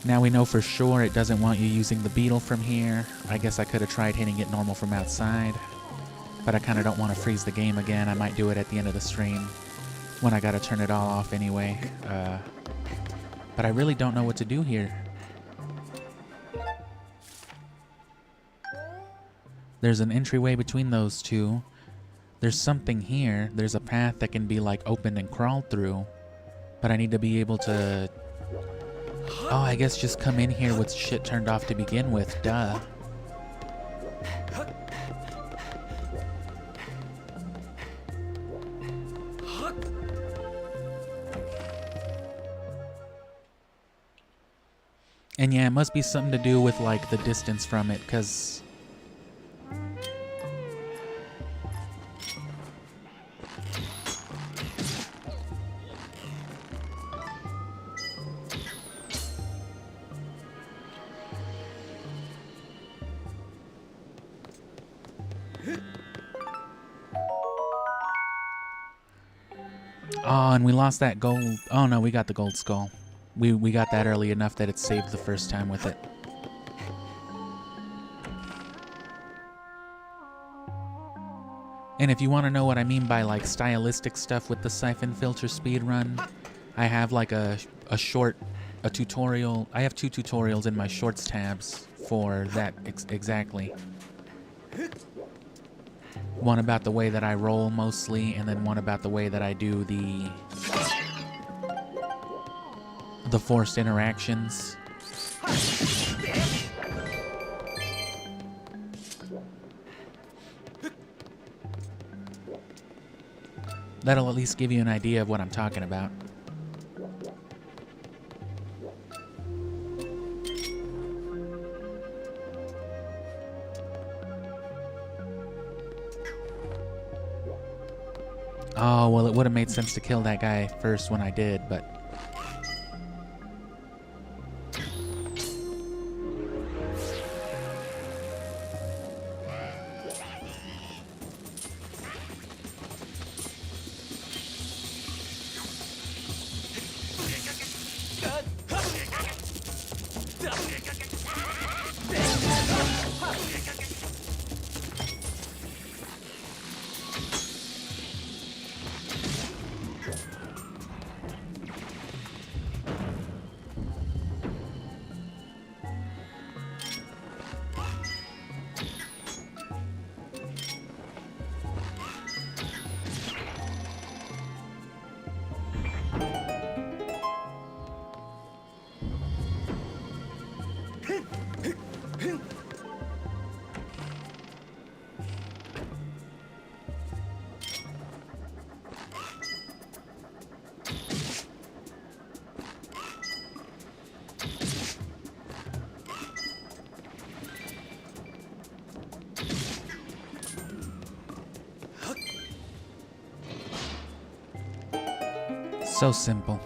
Now we know for sure it doesn't want you using the beetle from here. I guess I could have tried hitting it normal from outside, but I kind of don't want to freeze the game again. I might do it at the end of the stream when I gotta turn it all off anyway. But I really don't know what to do here. There's an entryway between those two. There's something here. There's a path that can be like opened and crawled through, but I need to be able to... Oh, I guess just come in here with shit turned off to begin with, duh. And yeah, it must be something to do with like the distance from it, cause oh, and we lost that gold. Oh no, we got the gold skull. We got that early enough that it saved the first time with it. And if you want to know what I mean by like stylistic stuff with the siphon filter speedrun, I have like a tutorial. I have 2 tutorials in my shorts tabs for that exactly. One about the way that I roll mostly, and then one about the way that I do the forced interactions. That'll at least give you an idea of what I'm talking about. Oh, well, it would have made sense to kill that guy first when I did, but... So simple.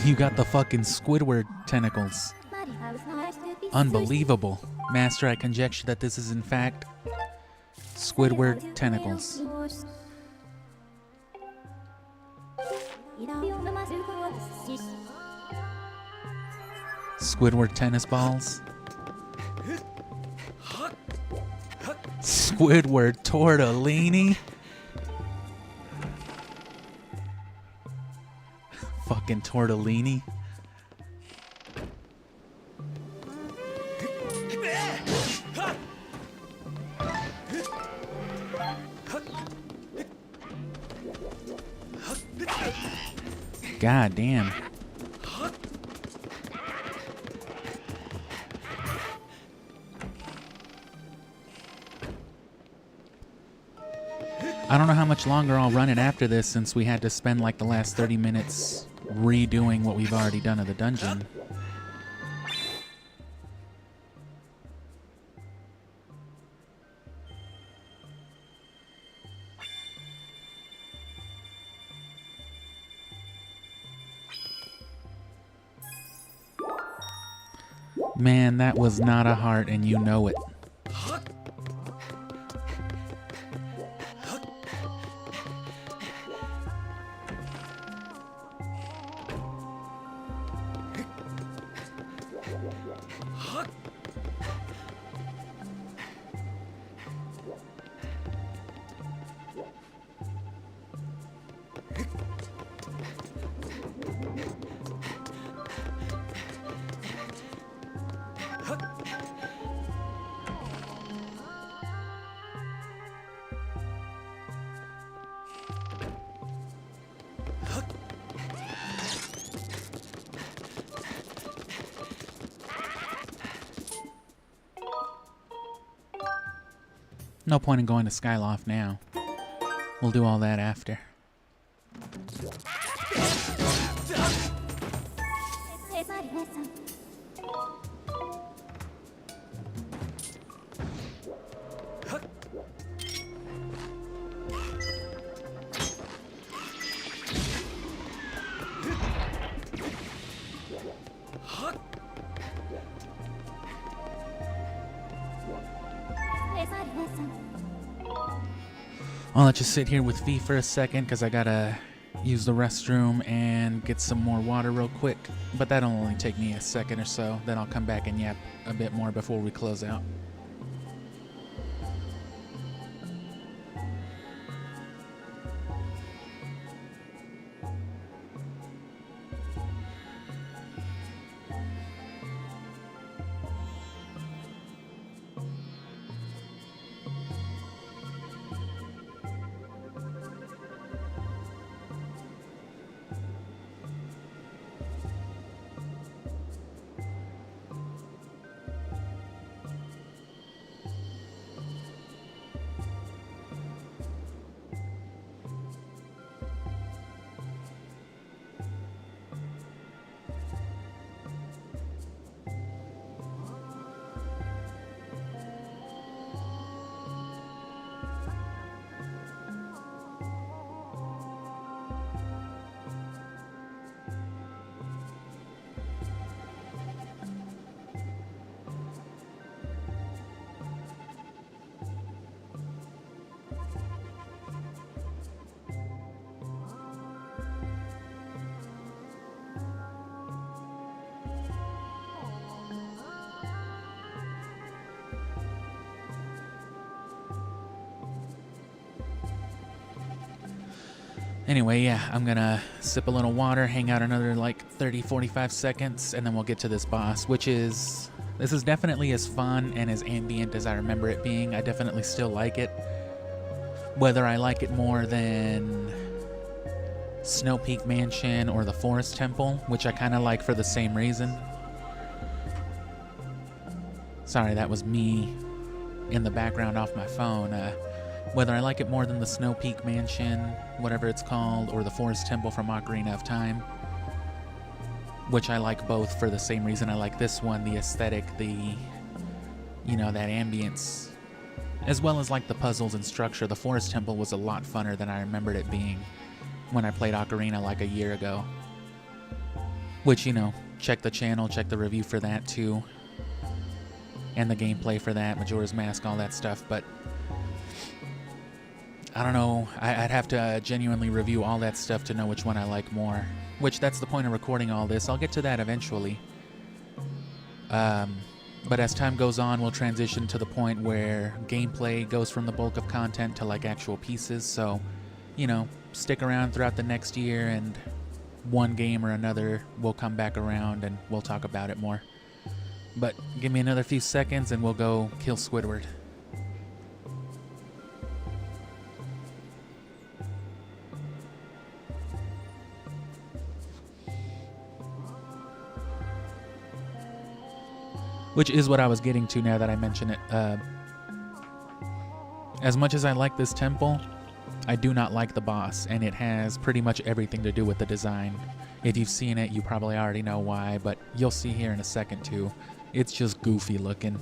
You got the fucking Squidward tentacles. Unbelievable. Master, I conjecture that this is in fact Squidward tentacles. Squidward tennis balls. Squidward tortellini. Fucking tortellini. God damn. I don't know how much longer I'll run it after this, since we had to spend like the last 30 minutes redoing what we've already done of the dungeon. Man, that was not a heart, and you know it. No point in going to Skyloft now. We'll do all that after. I'll let you sit here with V for a second, because I gotta use the restroom and get some more water real quick. But that'll only take me a second or so. Then I'll come back and yap a bit more before we close out. Anyway, yeah, I'm gonna sip a little water, hang out another like 30-45 seconds, and then we'll get to this boss, which is... This is definitely as fun and as ambient as I remember it being. I definitely still like it. Whether I like it more than Snow Peak Mansion or the Forest Temple, which I kind of like for the same reason. Sorry, that was me in the background off my phone. Whether I like it more than the Snow Peak Mansion, whatever it's called, or the Forest Temple from Ocarina of Time, which I like both for the same reason I like this one, the aesthetic, that ambience, as well as like the puzzles and structure. The Forest Temple was a lot funner than I remembered it being when I played Ocarina like a year ago. Which, check the channel, check the review for that too. And the gameplay for that, Majora's Mask, all that stuff. But I don't know, I'd have to genuinely review all that stuff to know which one I like more. Which, that's the point of recording all this. I'll get to that eventually. But as time goes on, we'll transition to the point where gameplay goes from the bulk of content to like actual pieces. So, stick around throughout the next year and one game or another will come back around and we'll talk about it more. But give me another few seconds and we'll go kill Squidward. Which is what I was getting to now that I mention it. As much as I like this temple, I do not like the boss, and it has pretty much everything to do with the design. If you've seen it, you probably already know why, but you'll see here in a second too. It's just goofy looking.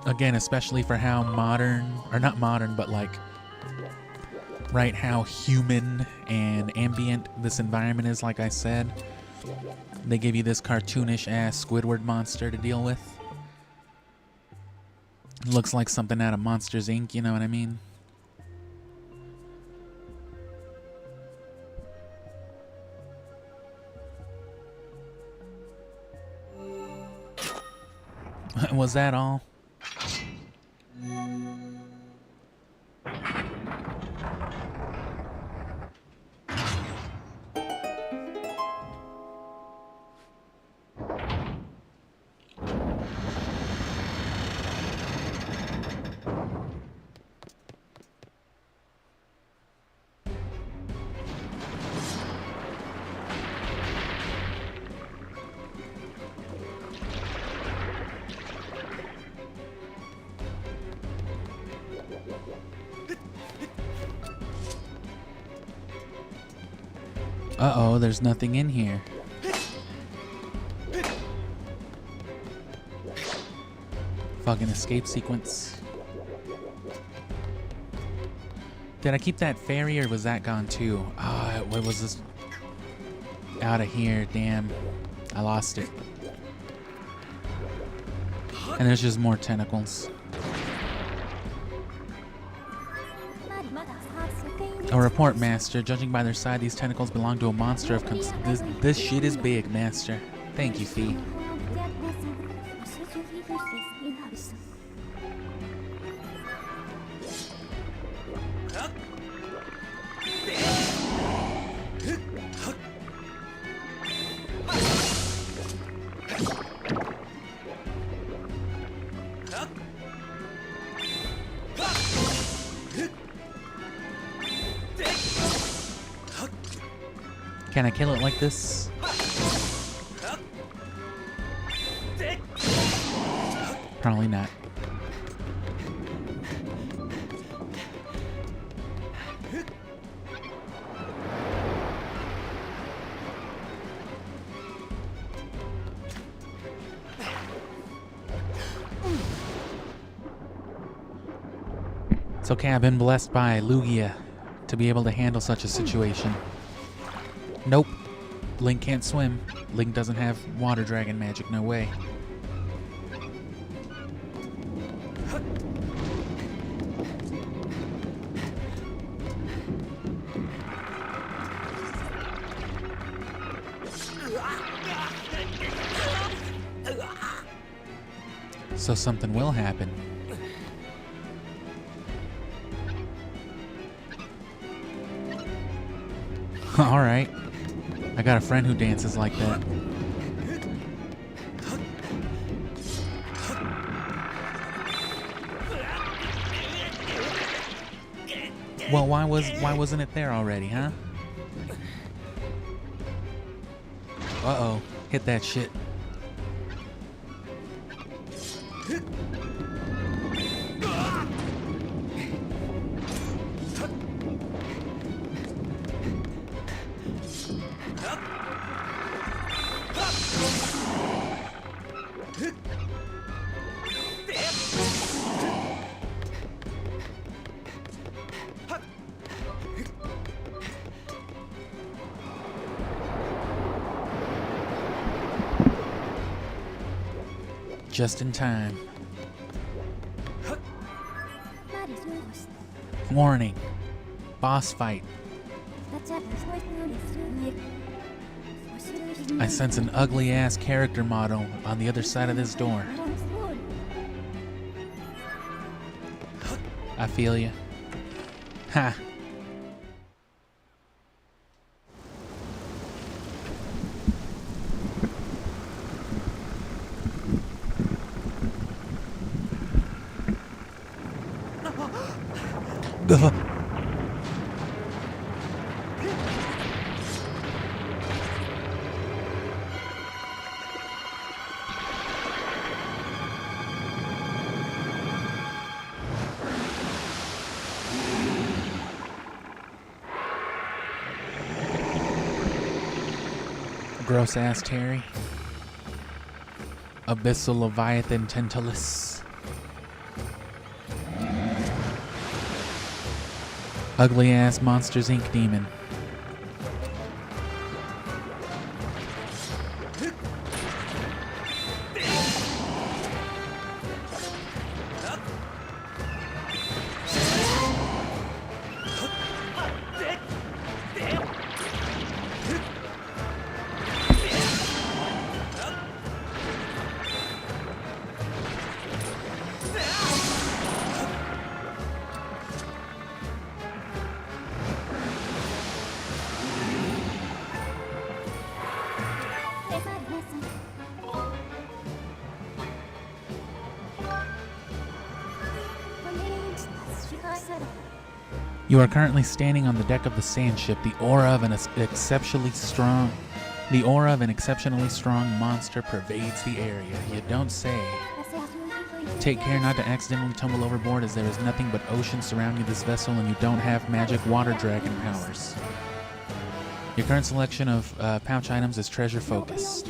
Again, especially for how modern, or not modern, but like, right, how human and ambient this environment is, like I said. They give you this cartoonish ass Squidward monster to deal with. Looks like something out of Monsters, Inc., you know what I mean? Was that all? Uh-oh, there's nothing in here. Fucking escape sequence. Did I keep that fairy or was that gone too? What was this? Out of here, damn. I lost it. And there's just more tentacles. A report, Master. Judging by their side, these tentacles belong to a monster of this shit is big, Master. Thank you, Fee. Can I kill it like this? Probably not. It's okay, I've been blessed by Lugia to be able to handle such a situation. Nope. Link can't swim. Link doesn't have water dragon magic, no way. So something will happen. Alright. I got a friend who dances like that. Well, why wasn't it there already, huh? Uh-oh. Hit that shit. Just in time. まで準備して Warning. Boss fight. ガチャッと一人するね I sense an ugly-ass character model on the other side of this door. I feel ya. Ha! Ugh. Gross ass Terry. Abyssal Leviathan Tentalis. Ugly ass Monsters Inc. demon. You are currently standing on the deck of the sand ship. The aura of an exceptionally strong monster pervades the area. You don't say. Take care not to accidentally tumble overboard, as there is nothing but ocean surrounding this vessel and you don't have magic water dragon powers. Your current selection of pouch items is treasure focused.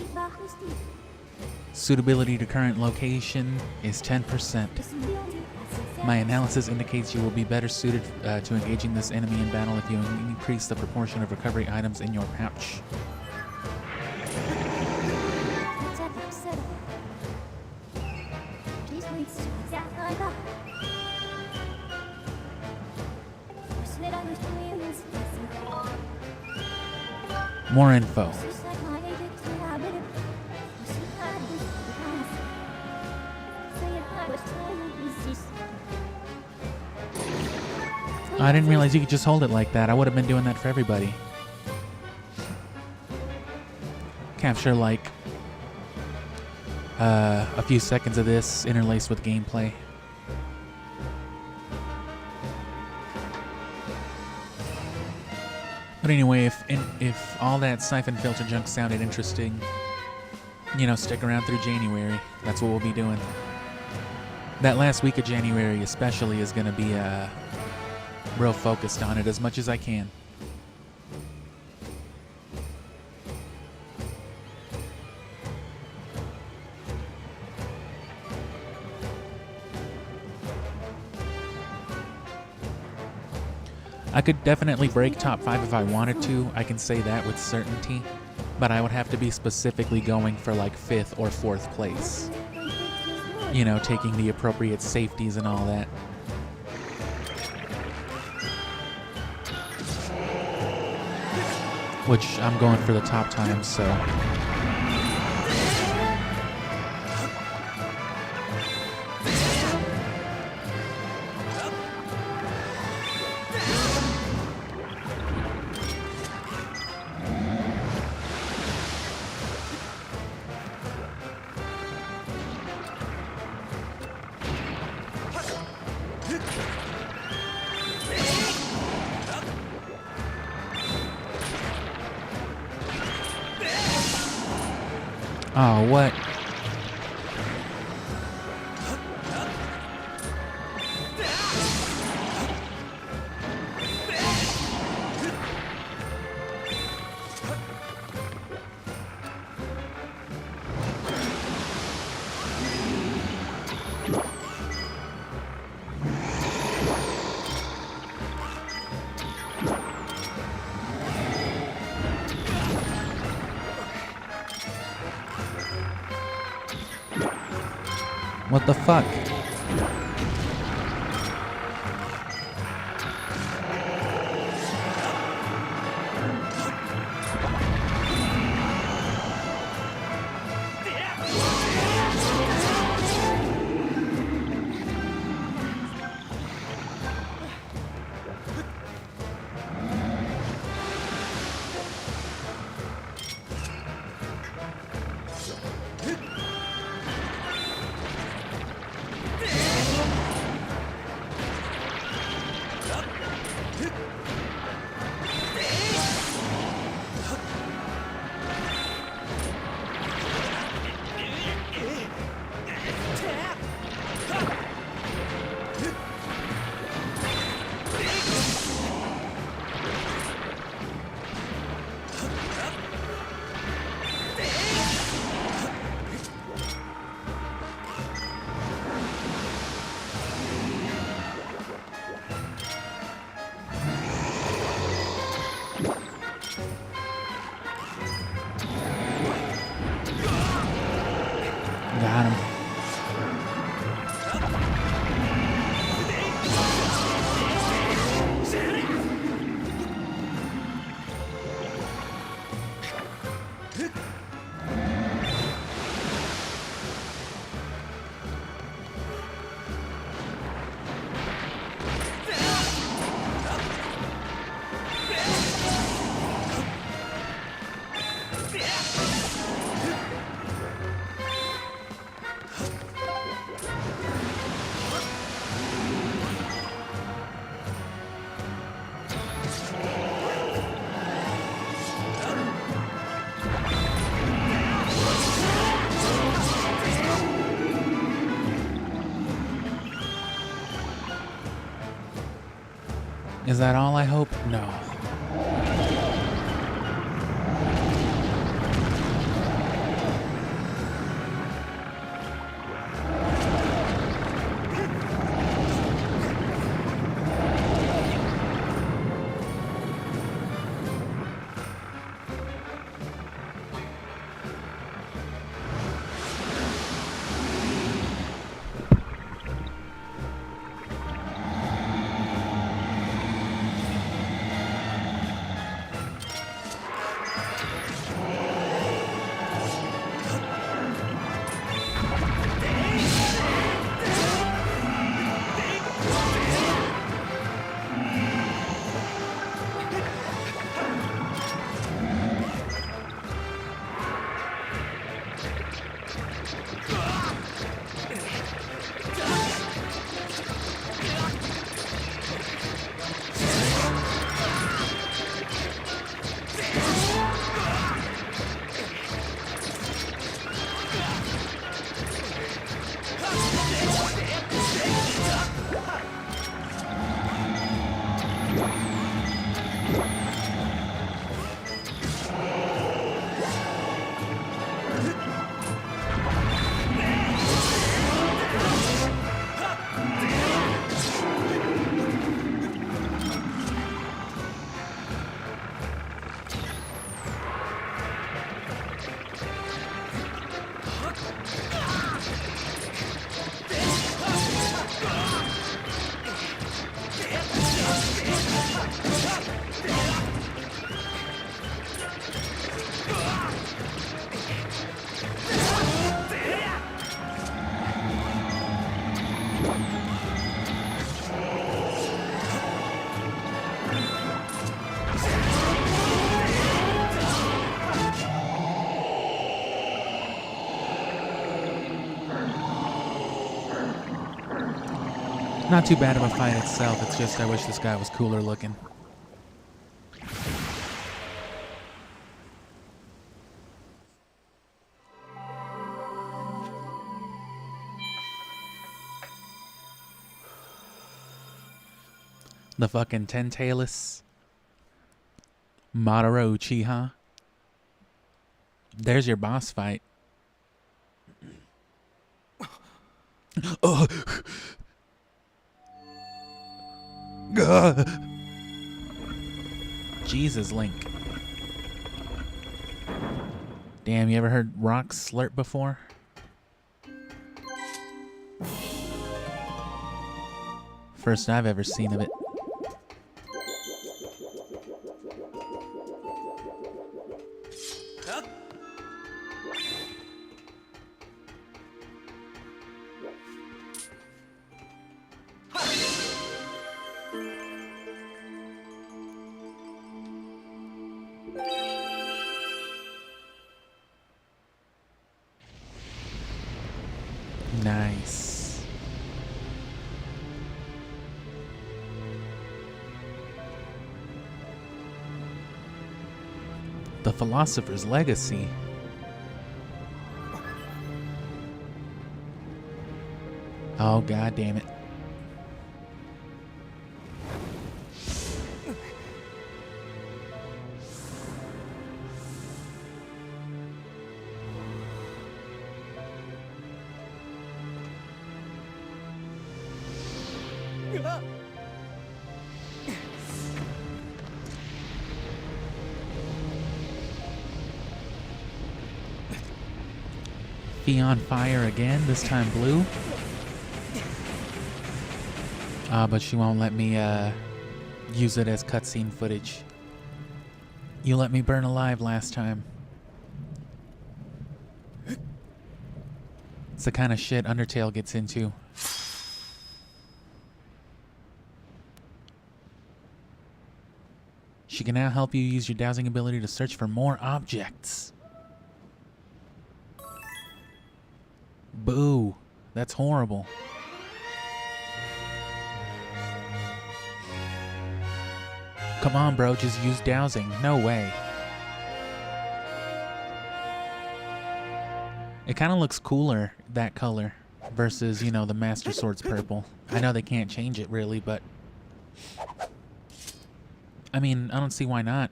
Suitability to current location is 10%. My analysis indicates you will be better suited to engaging this enemy in battle if you increase the proportion of recovery items in your pouch. More info. I didn't realize you could just hold it like that. I would have been doing that for everybody. Capture like a few seconds of this interlaced with gameplay. But anyway, if all that siphon filter junk sounded interesting, you know, stick around through January. That's what we'll be doing. That last week of January especially is going to be real focused on it as much as I can. I could definitely break top 5 if I wanted to. I can say that with certainty. But I would have to be specifically going for like 5th or 4th place. You know, taking the appropriate safeties and all that. Which I'm going for the top times, so. Oh, what? What the fuck? Got him. Is that all, I hope? No. Not too bad of a fight itself, it's just I wish this guy was cooler looking. The fucking Tentailus Madara Uchiha. There's your boss fight. Oh. Jesus, Link. Damn, you ever heard rocks slurp before? First I've ever seen of it. Nice. The Philosopher's Legacy. Oh, god damn it. Be on fire again, this time blue. But she won't let me use it as cutscene footage. You let me burn alive last time. It's the kind of shit Undertale gets into. She can now help you use your dowsing ability to search for more objects. Boo. That's horrible. Come on, bro, just use dowsing. No way. It kind of looks cooler, that color, versus, you know, the Master Sword's purple. I know they can't change it, really, but... I mean, I don't see why not.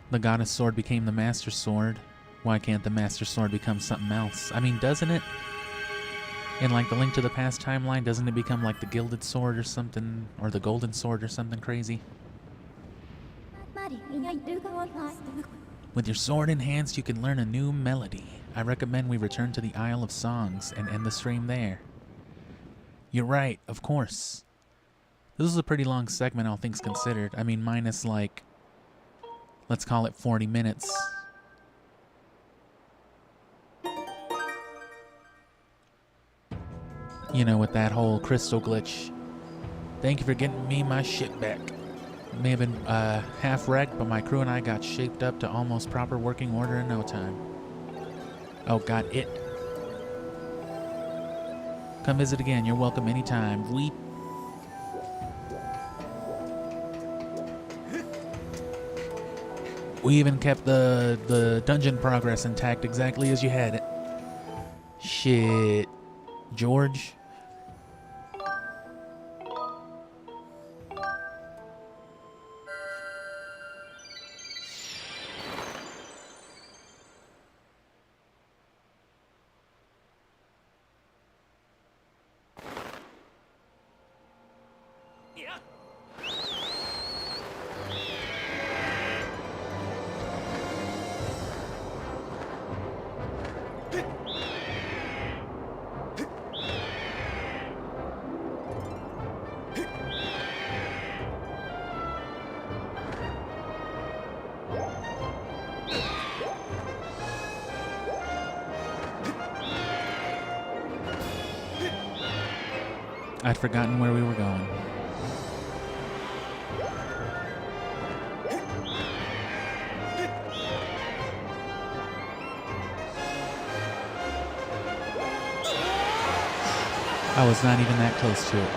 The Goddess Sword became the Master Sword. Why can't the Master Sword become something else? I mean, doesn't it? In, like, the Link to the Past timeline, doesn't it become, like, the Gilded Sword or something? Or the Golden Sword or something crazy? With your sword enhanced, you can learn a new melody. I recommend we return to the Isle of Songs and end the stream there. You're right, of course. This is a pretty long segment, all things considered. I mean, minus, like, let's call it 40 minutes. You know, with that whole crystal glitch. Thank you for getting me my ship back. It may have been half wrecked, but my crew and I got shaped up to almost proper working order in no time. Oh god, it. Come visit again, you're welcome anytime. Weep. We even kept the dungeon progress intact exactly as you had it. Shit. George? I'd forgotten where we were going. I was not even that close to it.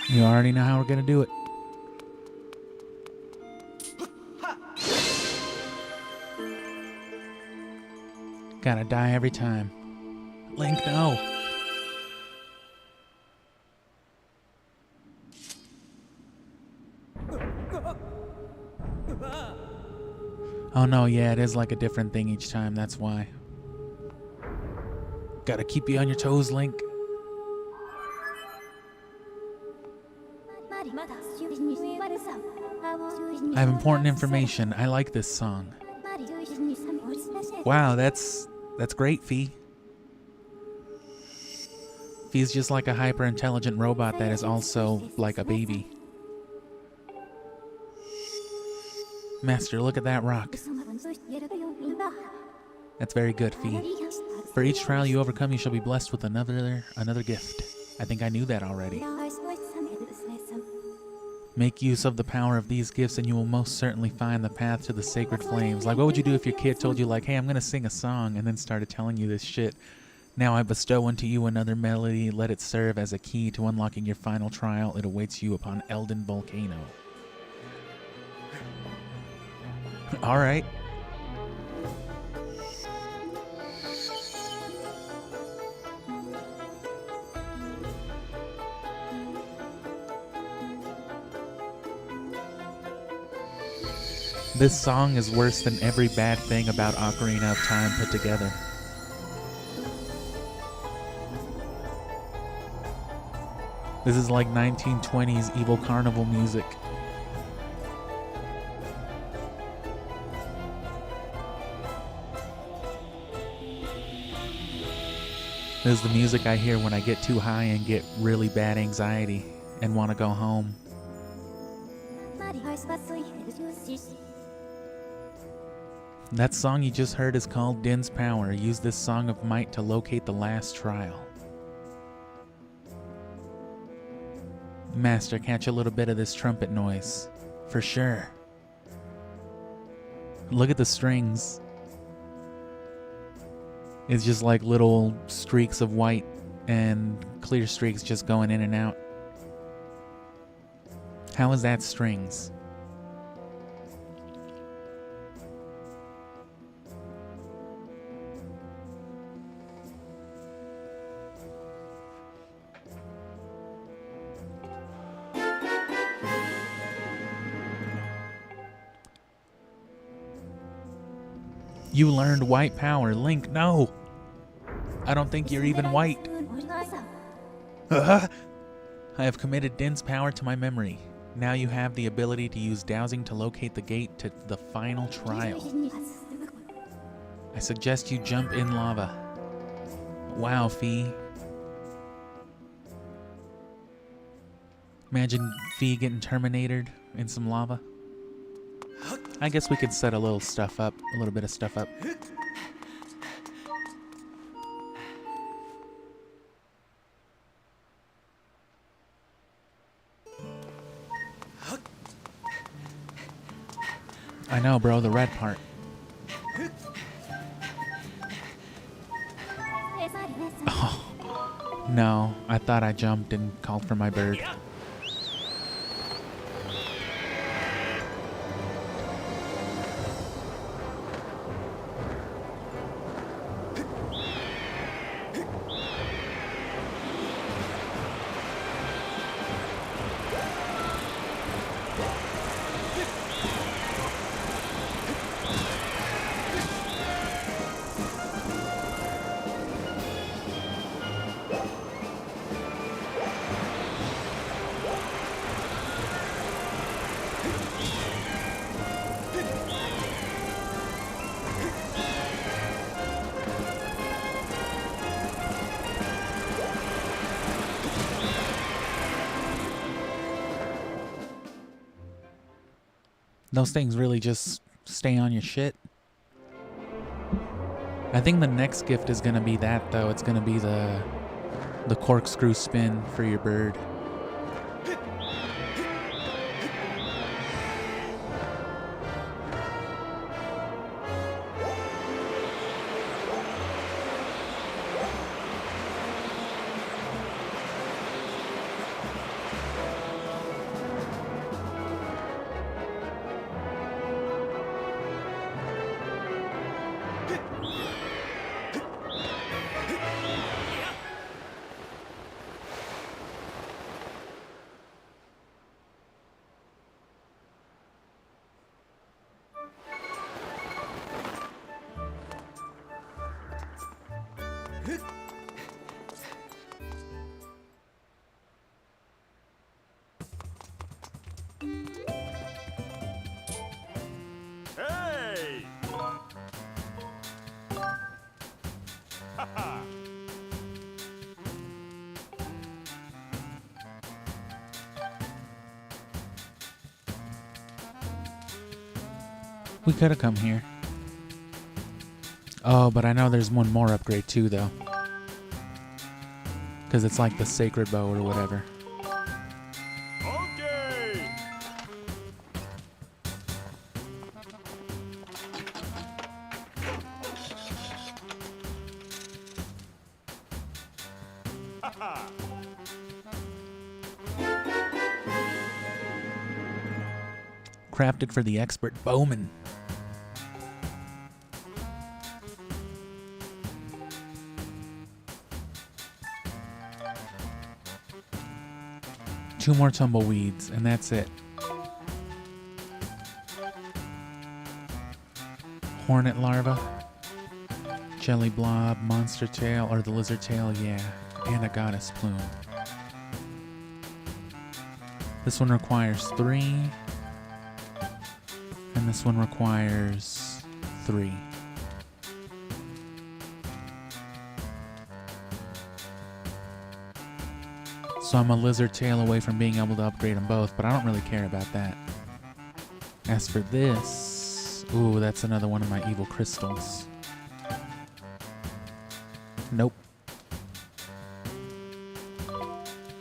You already know how we're gonna do it. Gotta die every time. Link, no. Oh no, yeah, it is like a different thing each time, that's why. Gotta keep you on your toes, Link. I have important information. I like this song. Wow, that's great, Fee. Fee's just like a hyper-intelligent robot that is also like a baby. Master, look at that rock. That's very good, Fee. For each trial you overcome, you shall be blessed with another gift. I think I knew that already. Make use of the power of these gifts and you will most certainly find the path to the sacred flames. Like, what would you do if your kid told you, like, hey, I'm going to sing a song, and then started telling you this shit? Now I bestow unto you another melody. Let it serve as a key to unlocking your final trial. It awaits you upon Elden Volcano. All right. This song is worse than every bad thing about Ocarina of Time put together. This is like 1920s evil carnival music. This is the music I hear when I get too high and get really bad anxiety and want to go home. That song you just heard is called Din's Power. Use this song of might to locate the last trial. Master, catch a little bit of this trumpet noise. For sure. Look at the strings. It's just like little streaks of white and clear streaks just going in and out. How is that strings? You learned white power. Link, no! I don't think you're even white. I have committed Din's power to my memory. Now you have the ability to use dowsing to locate the gate to the final trial. I suggest you jump in lava. Wow, Fee. Imagine Fee getting terminated in some lava. I guess we could set a little stuff up, a little bit of stuff up. I know, bro, the red part. Oh, no, I thought I jumped and called for my bird. those things really just stay on your shit. I think the next gift is gonna be that though. It's gonna be the corkscrew spin for your bird. Hey! We could have come here. Oh, but I know there's one more upgrade too, though. Because it's like the sacred bow or whatever. Okay! Crafted for the expert bowman. Two more tumbleweeds, and that's it. Hornet larva, jelly blob, monster tail, or the lizard tail, yeah, and a goddess plume. This one requires 3, and this one requires 3. So I'm a lizard tail away from being able to upgrade them both, but I don't really care about that. As for this, ooh, that's another one of my evil crystals. Nope.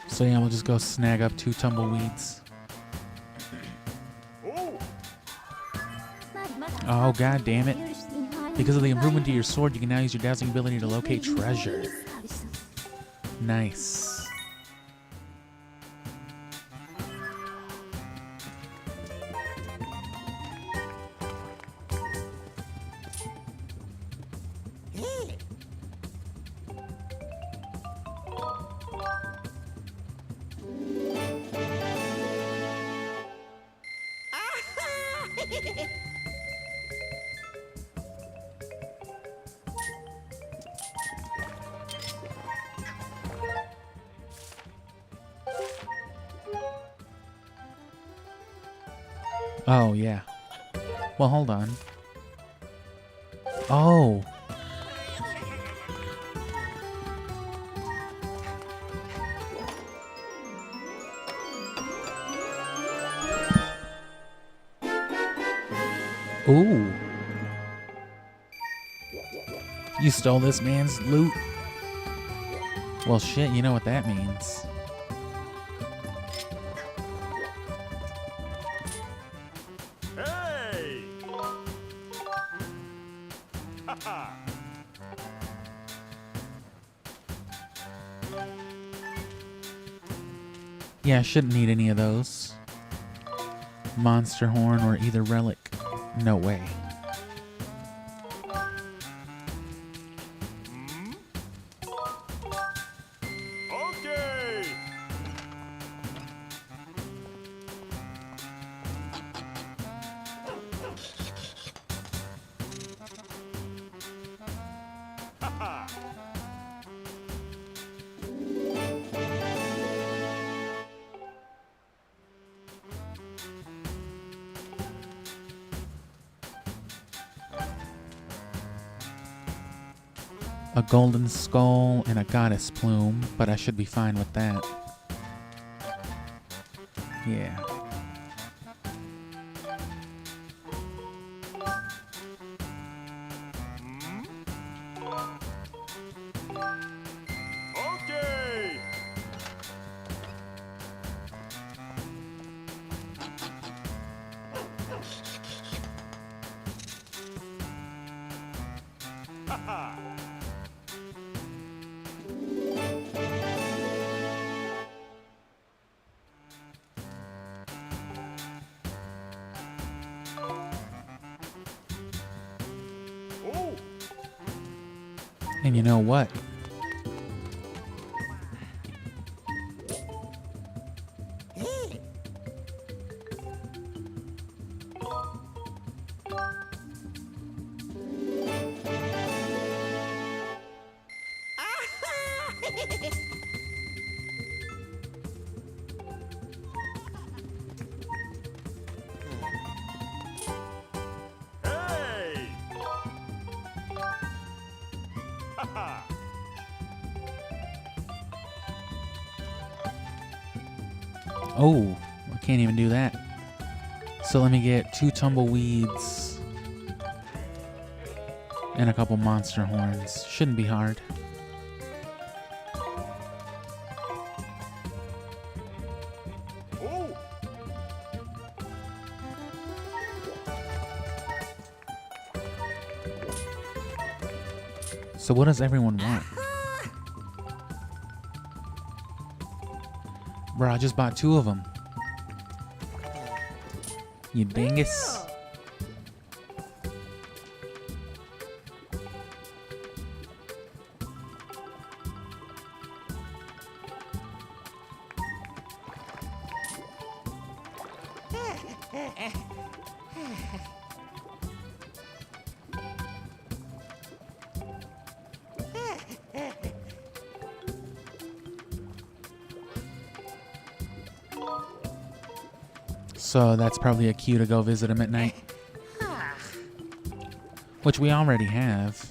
So yeah, we'll just go snag up 2 tumbleweeds. Oh, god damn it. Because of the improvement to your sword, you can now use your dazzling ability to locate treasure. Nice. Oh, yeah. Well, hold on. Oh. Ooh. You stole this man's loot? Well, shit, you know what that means. Hey! Yeah, I shouldn't need any of those. Monster horn or either relic. No way. Okay! A golden skull and a goddess plume, but I should be fine with that. Yeah. Oh! And you know what? Hey! Haha! Oh, I can't even do that. So let me get 2 tumbleweeds and a couple monster horns. Shouldn't be hard. Oh! So what does everyone want? Bro, I just bought 2 of them. You dingus. So that's probably a cue to go visit him at night. Which we already have.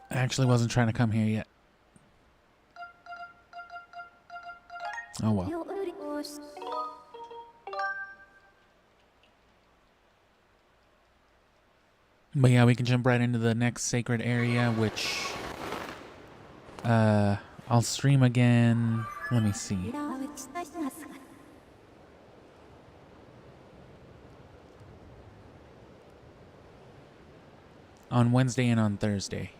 I actually wasn't trying to come here yet. Oh well. But yeah, we can jump right into the next sacred area, which I'll stream again. Let me see. On Wednesday and on Thursday.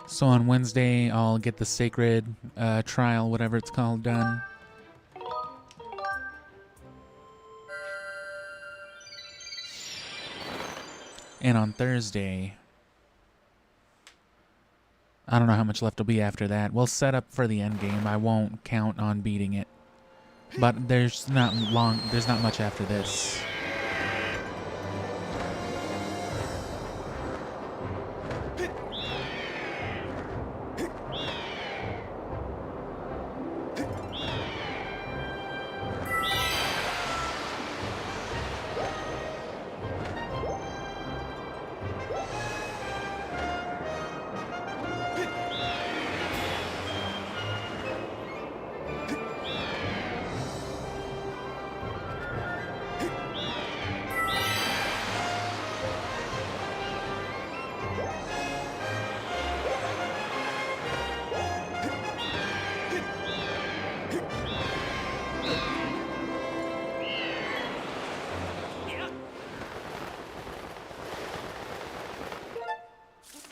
So on Wednesday, I'll get the sacred trial, whatever it's called, done. And on Thursday, I don't know how much left will be after that. We'll set up for the end game. I won't count on beating it. But there's not much after this.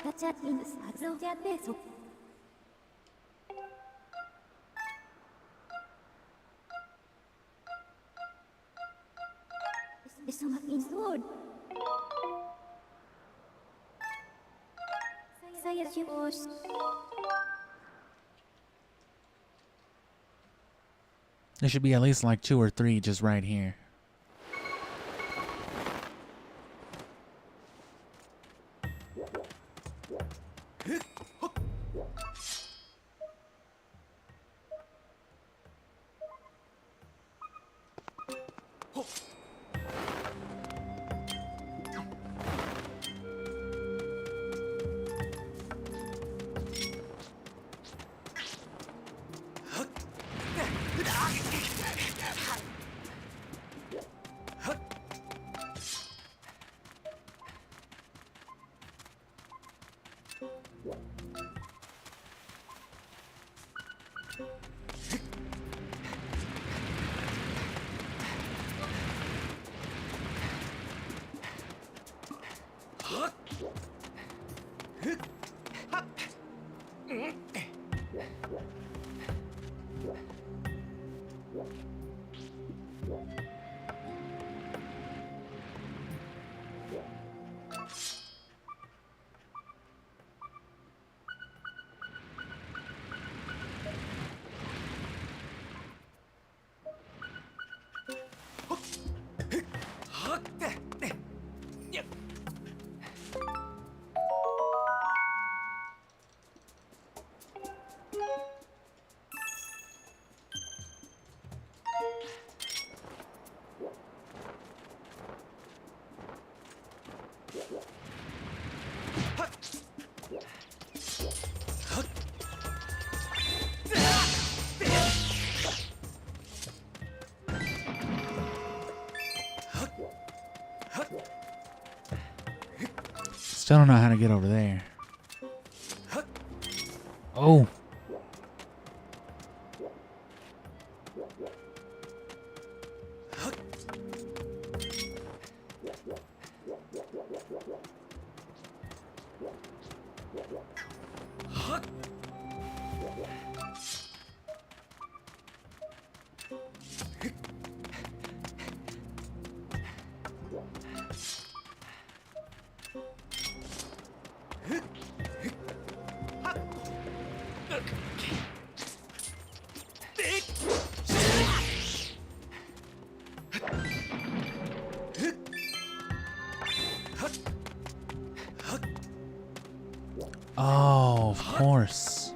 가짜 인스 가짜 배속 Pokemon Sword Skyward Sword There should be at least like 2 or 3 just right here. Still don't know how to get over there. Oh. Oh, of course.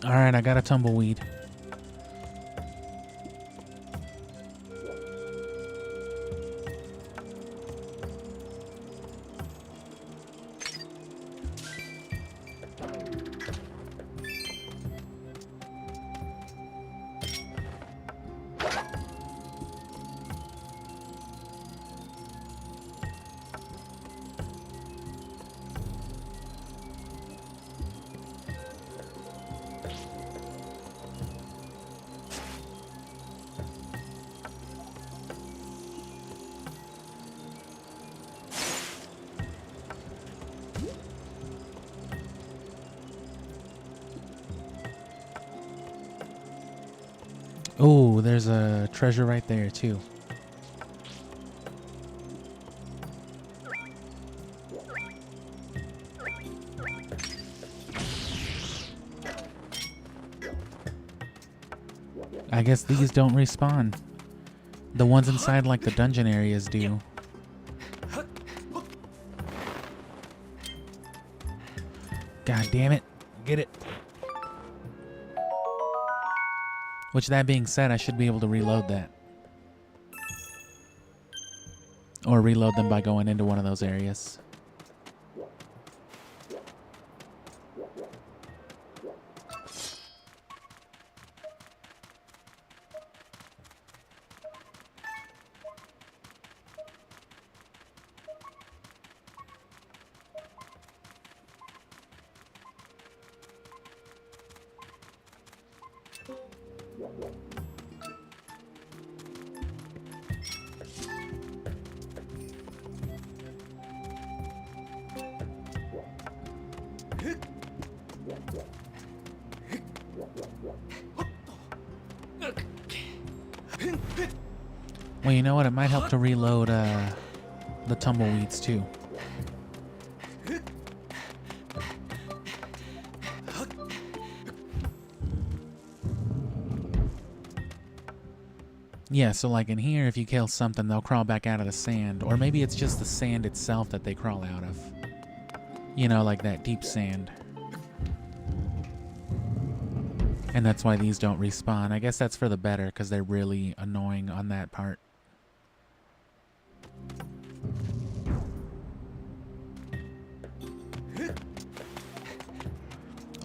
All right, I got a tumbleweed. Oh, there's a treasure right there, too. I guess these don't respawn. The ones inside, like the dungeon areas, do. God damn it. Get it. Which, that being said, I should be able to reload that. Or reload them by going into one of those areas. Well, you know what? It might help to reload the tumbleweeds too. Yeah, so like in here, if you kill something, they'll crawl back out of the sand. Or maybe it's just the sand itself that they crawl out of. You know, like that deep sand. And that's why these don't respawn. I guess that's for the better, because they're really annoying on that part.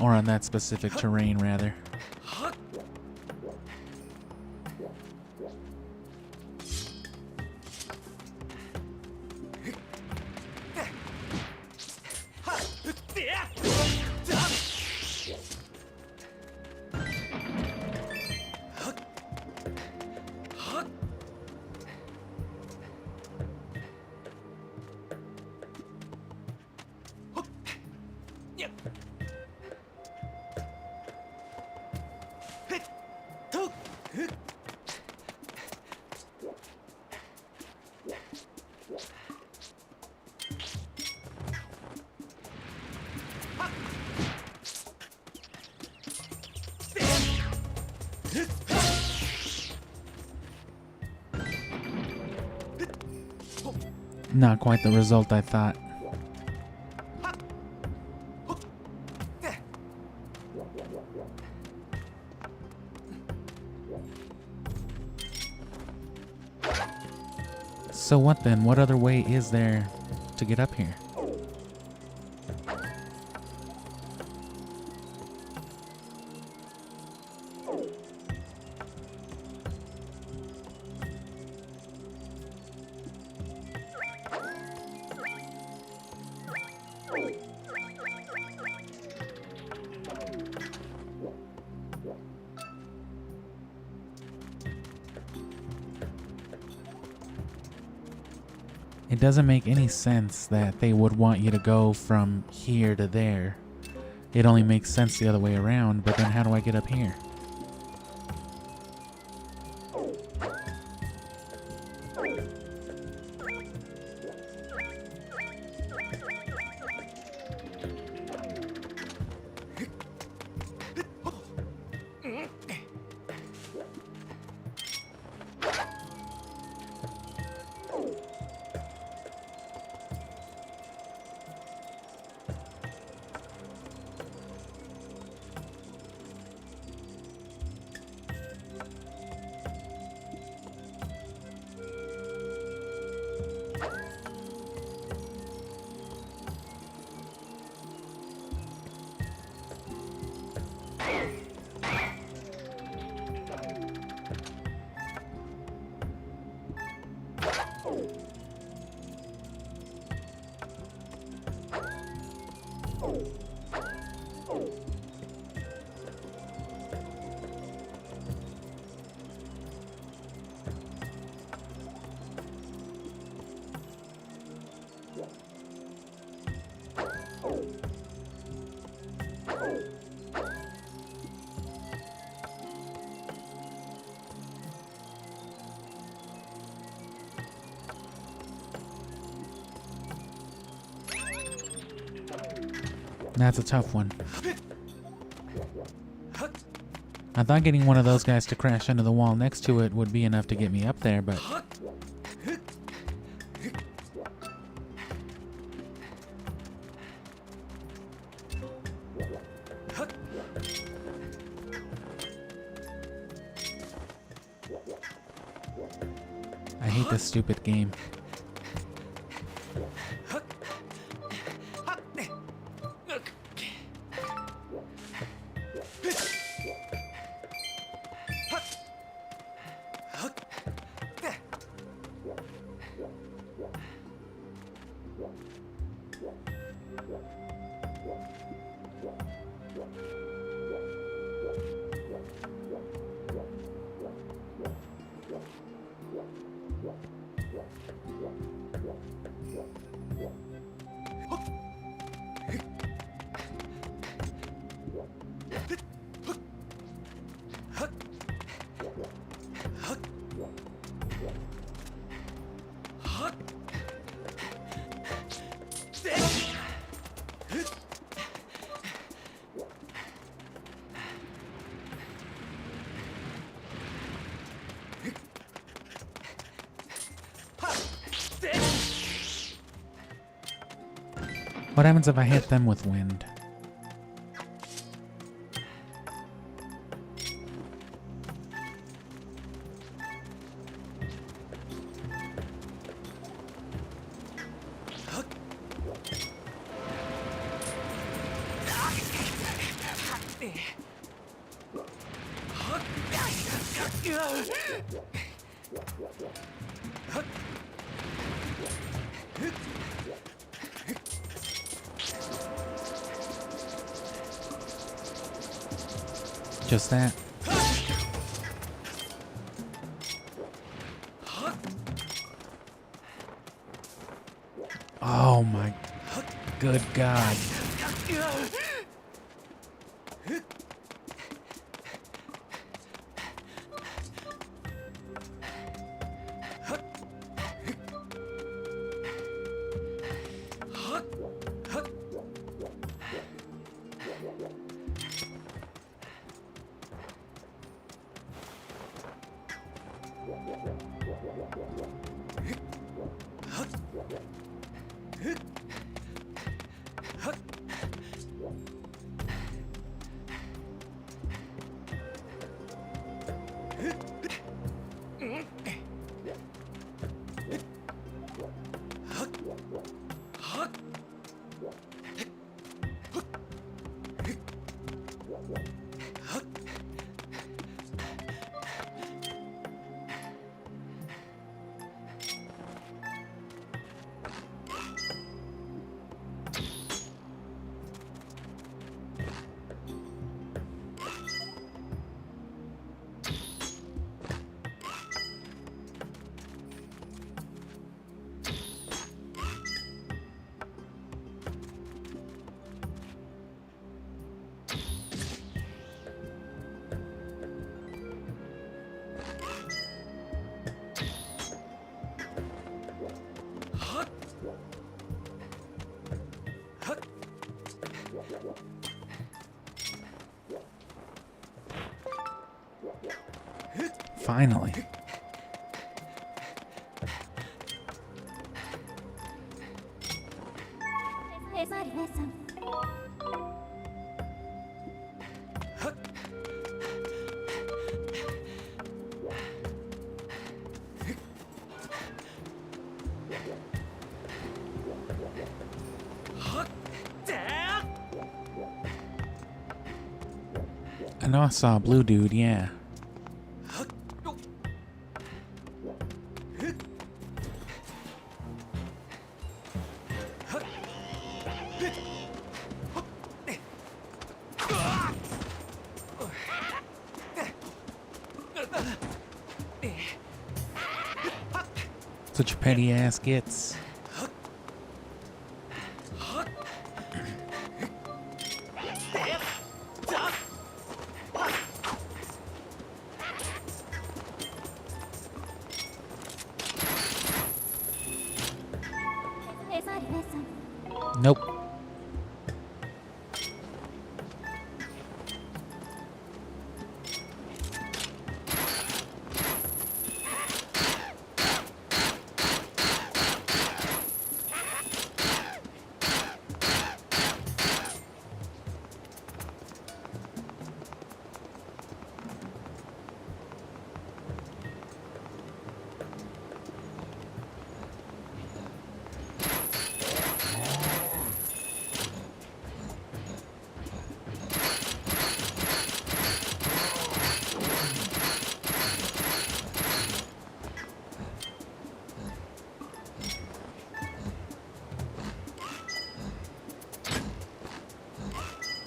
Or on that specific terrain, rather. Not quite the result I thought. So what then? What other way is there to get up here? It doesn't make any sense that they would want you to go from here to there. It only makes sense the other way around, but then how do I get up here? That's a tough one. I thought getting one of those guys to crash into the wall next to it would be enough to get me up there, but... I hate this stupid game. What happens if I hit them with wind? Just that. Oh my good God. Finally. I know I saw a blue dude, yeah. Such a petty ass gets. Nope.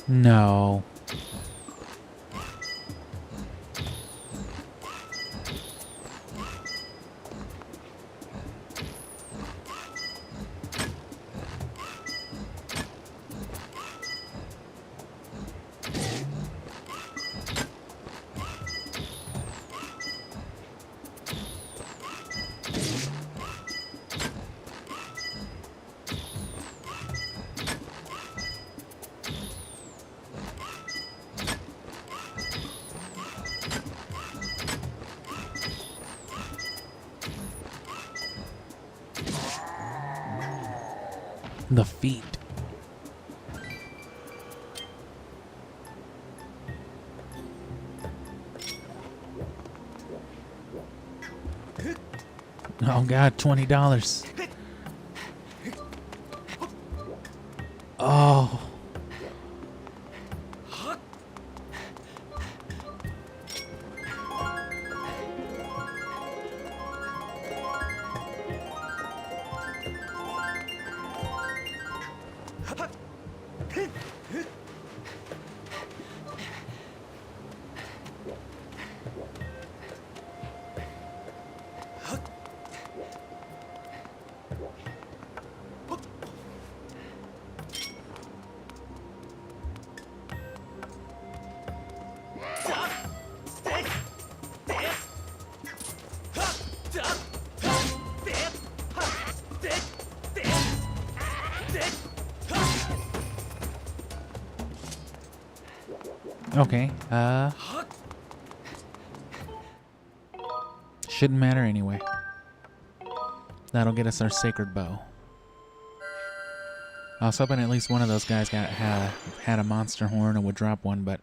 No. The feet. Oh God, $20. Oh. Okay, shouldn't matter anyway. That'll get us our sacred bow. I was hoping at least one of those guys had a monster horn and would drop one, but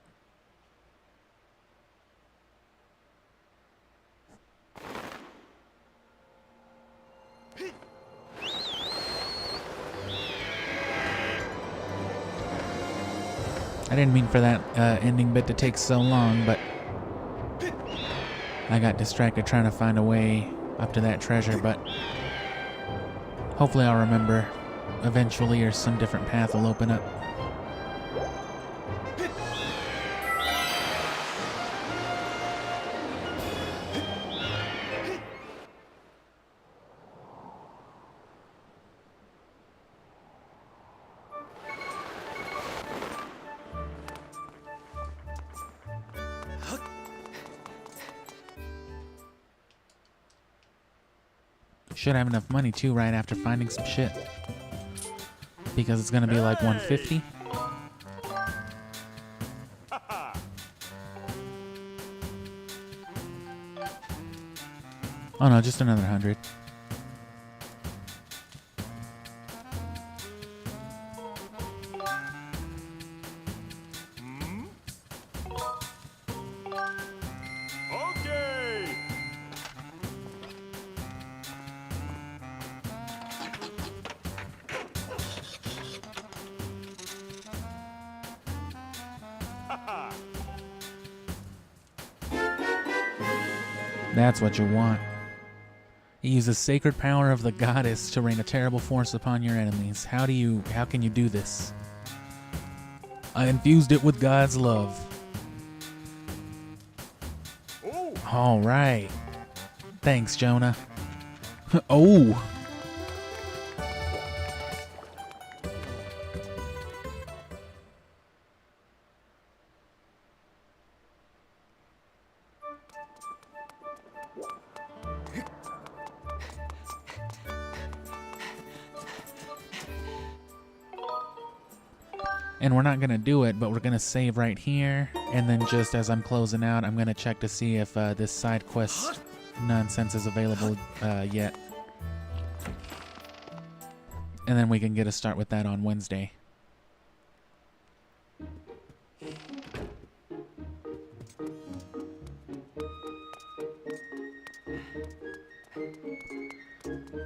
I didn't mean for that ending bit to take so long, but I got distracted trying to find a way up to that treasure, but hopefully I'll remember eventually, or some different path will open up. Should have enough money too right after finding some shit, because it's gonna be like 150. Oh no, just another 100. Okay. That's what you want. He uses sacred power of the goddess to rain a terrible force upon your enemies. How can you do this? I infused it with God's love. Oh. All right. Thanks, Jonah. Oh. And we're not going to do it, but we're going to save right here. And then just as I'm closing out, I'm going to check to see if this side quest nonsense is available yet. And then we can get a start with that on Wednesday.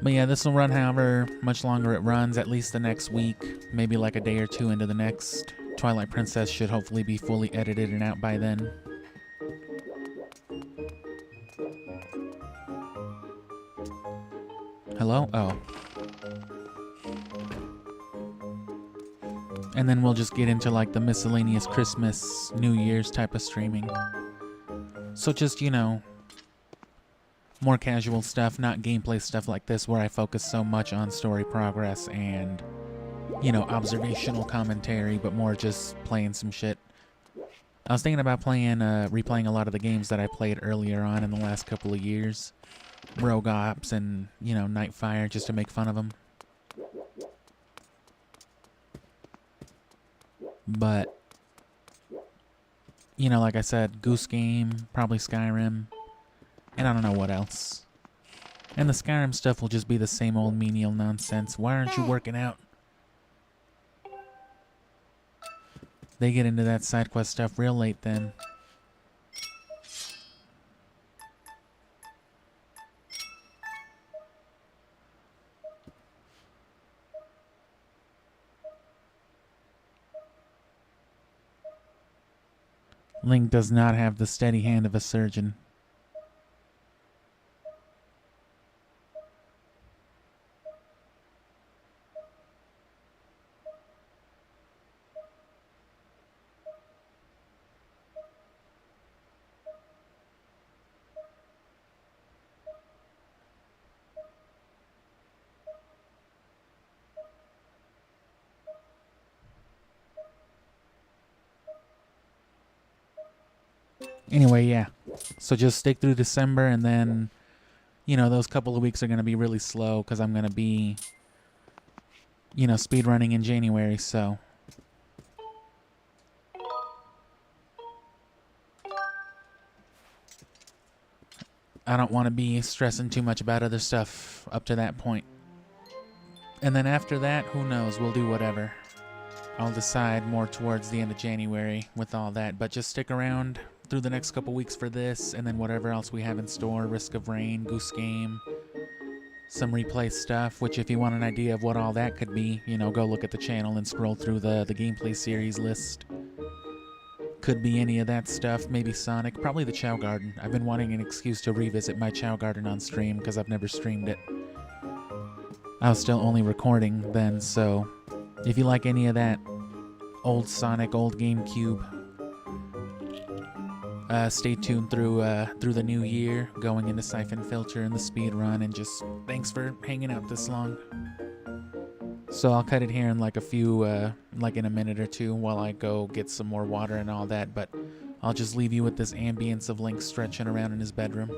But yeah, this will run however much longer it runs, at least the next week, maybe like a day or two into the next. Twilight Princess should hopefully be fully edited and out by then. Hello? Oh. And then we'll just get into like the miscellaneous Christmas, New Year's type of streaming. So just, you know, more casual stuff, not gameplay stuff like this where I focus so much on story progress and, you know, observational commentary, but more just playing some shit. I was thinking about replaying a lot of the games that I played earlier on in the last couple of years. Rogue Ops and, you know, Nightfire, just to make fun of them. But, you know, like I said, Goose Game, probably Skyrim, and I don't know what else. And the Skyrim stuff will just be the same old menial nonsense. Why aren't you working out? They get into that side quest stuff real late then. Link does not have the steady hand of a surgeon. Anyway, yeah. So just stick through December, and then, you know, those couple of weeks are going to be really slow because I'm going to be, you know, speedrunning in January, so. I don't want to be stressing too much about other stuff up to that point. And then after that, who knows, we'll do whatever. I'll decide more towards the end of January with all that, but just stick around through the next couple weeks for this, and then whatever else we have in store, Risk of Rain, Goose Game, some replay stuff, which if you want an idea of what all that could be, you know, go look at the channel and scroll through the gameplay series list. Could be any of that stuff, maybe Sonic, probably the Chow Garden. I've been wanting an excuse to revisit my Chow Garden on stream because I've never streamed it. I was still only recording then, so if you like any of that, old Sonic, old GameCube, stay tuned through the new year, going into Siphon Filter and the speed run, and just thanks for hanging out this long. So I'll cut it here in like a few, like in a minute or two while I go get some more water and all that, but I'll just leave you with this ambience of Link stretching around in his bedroom.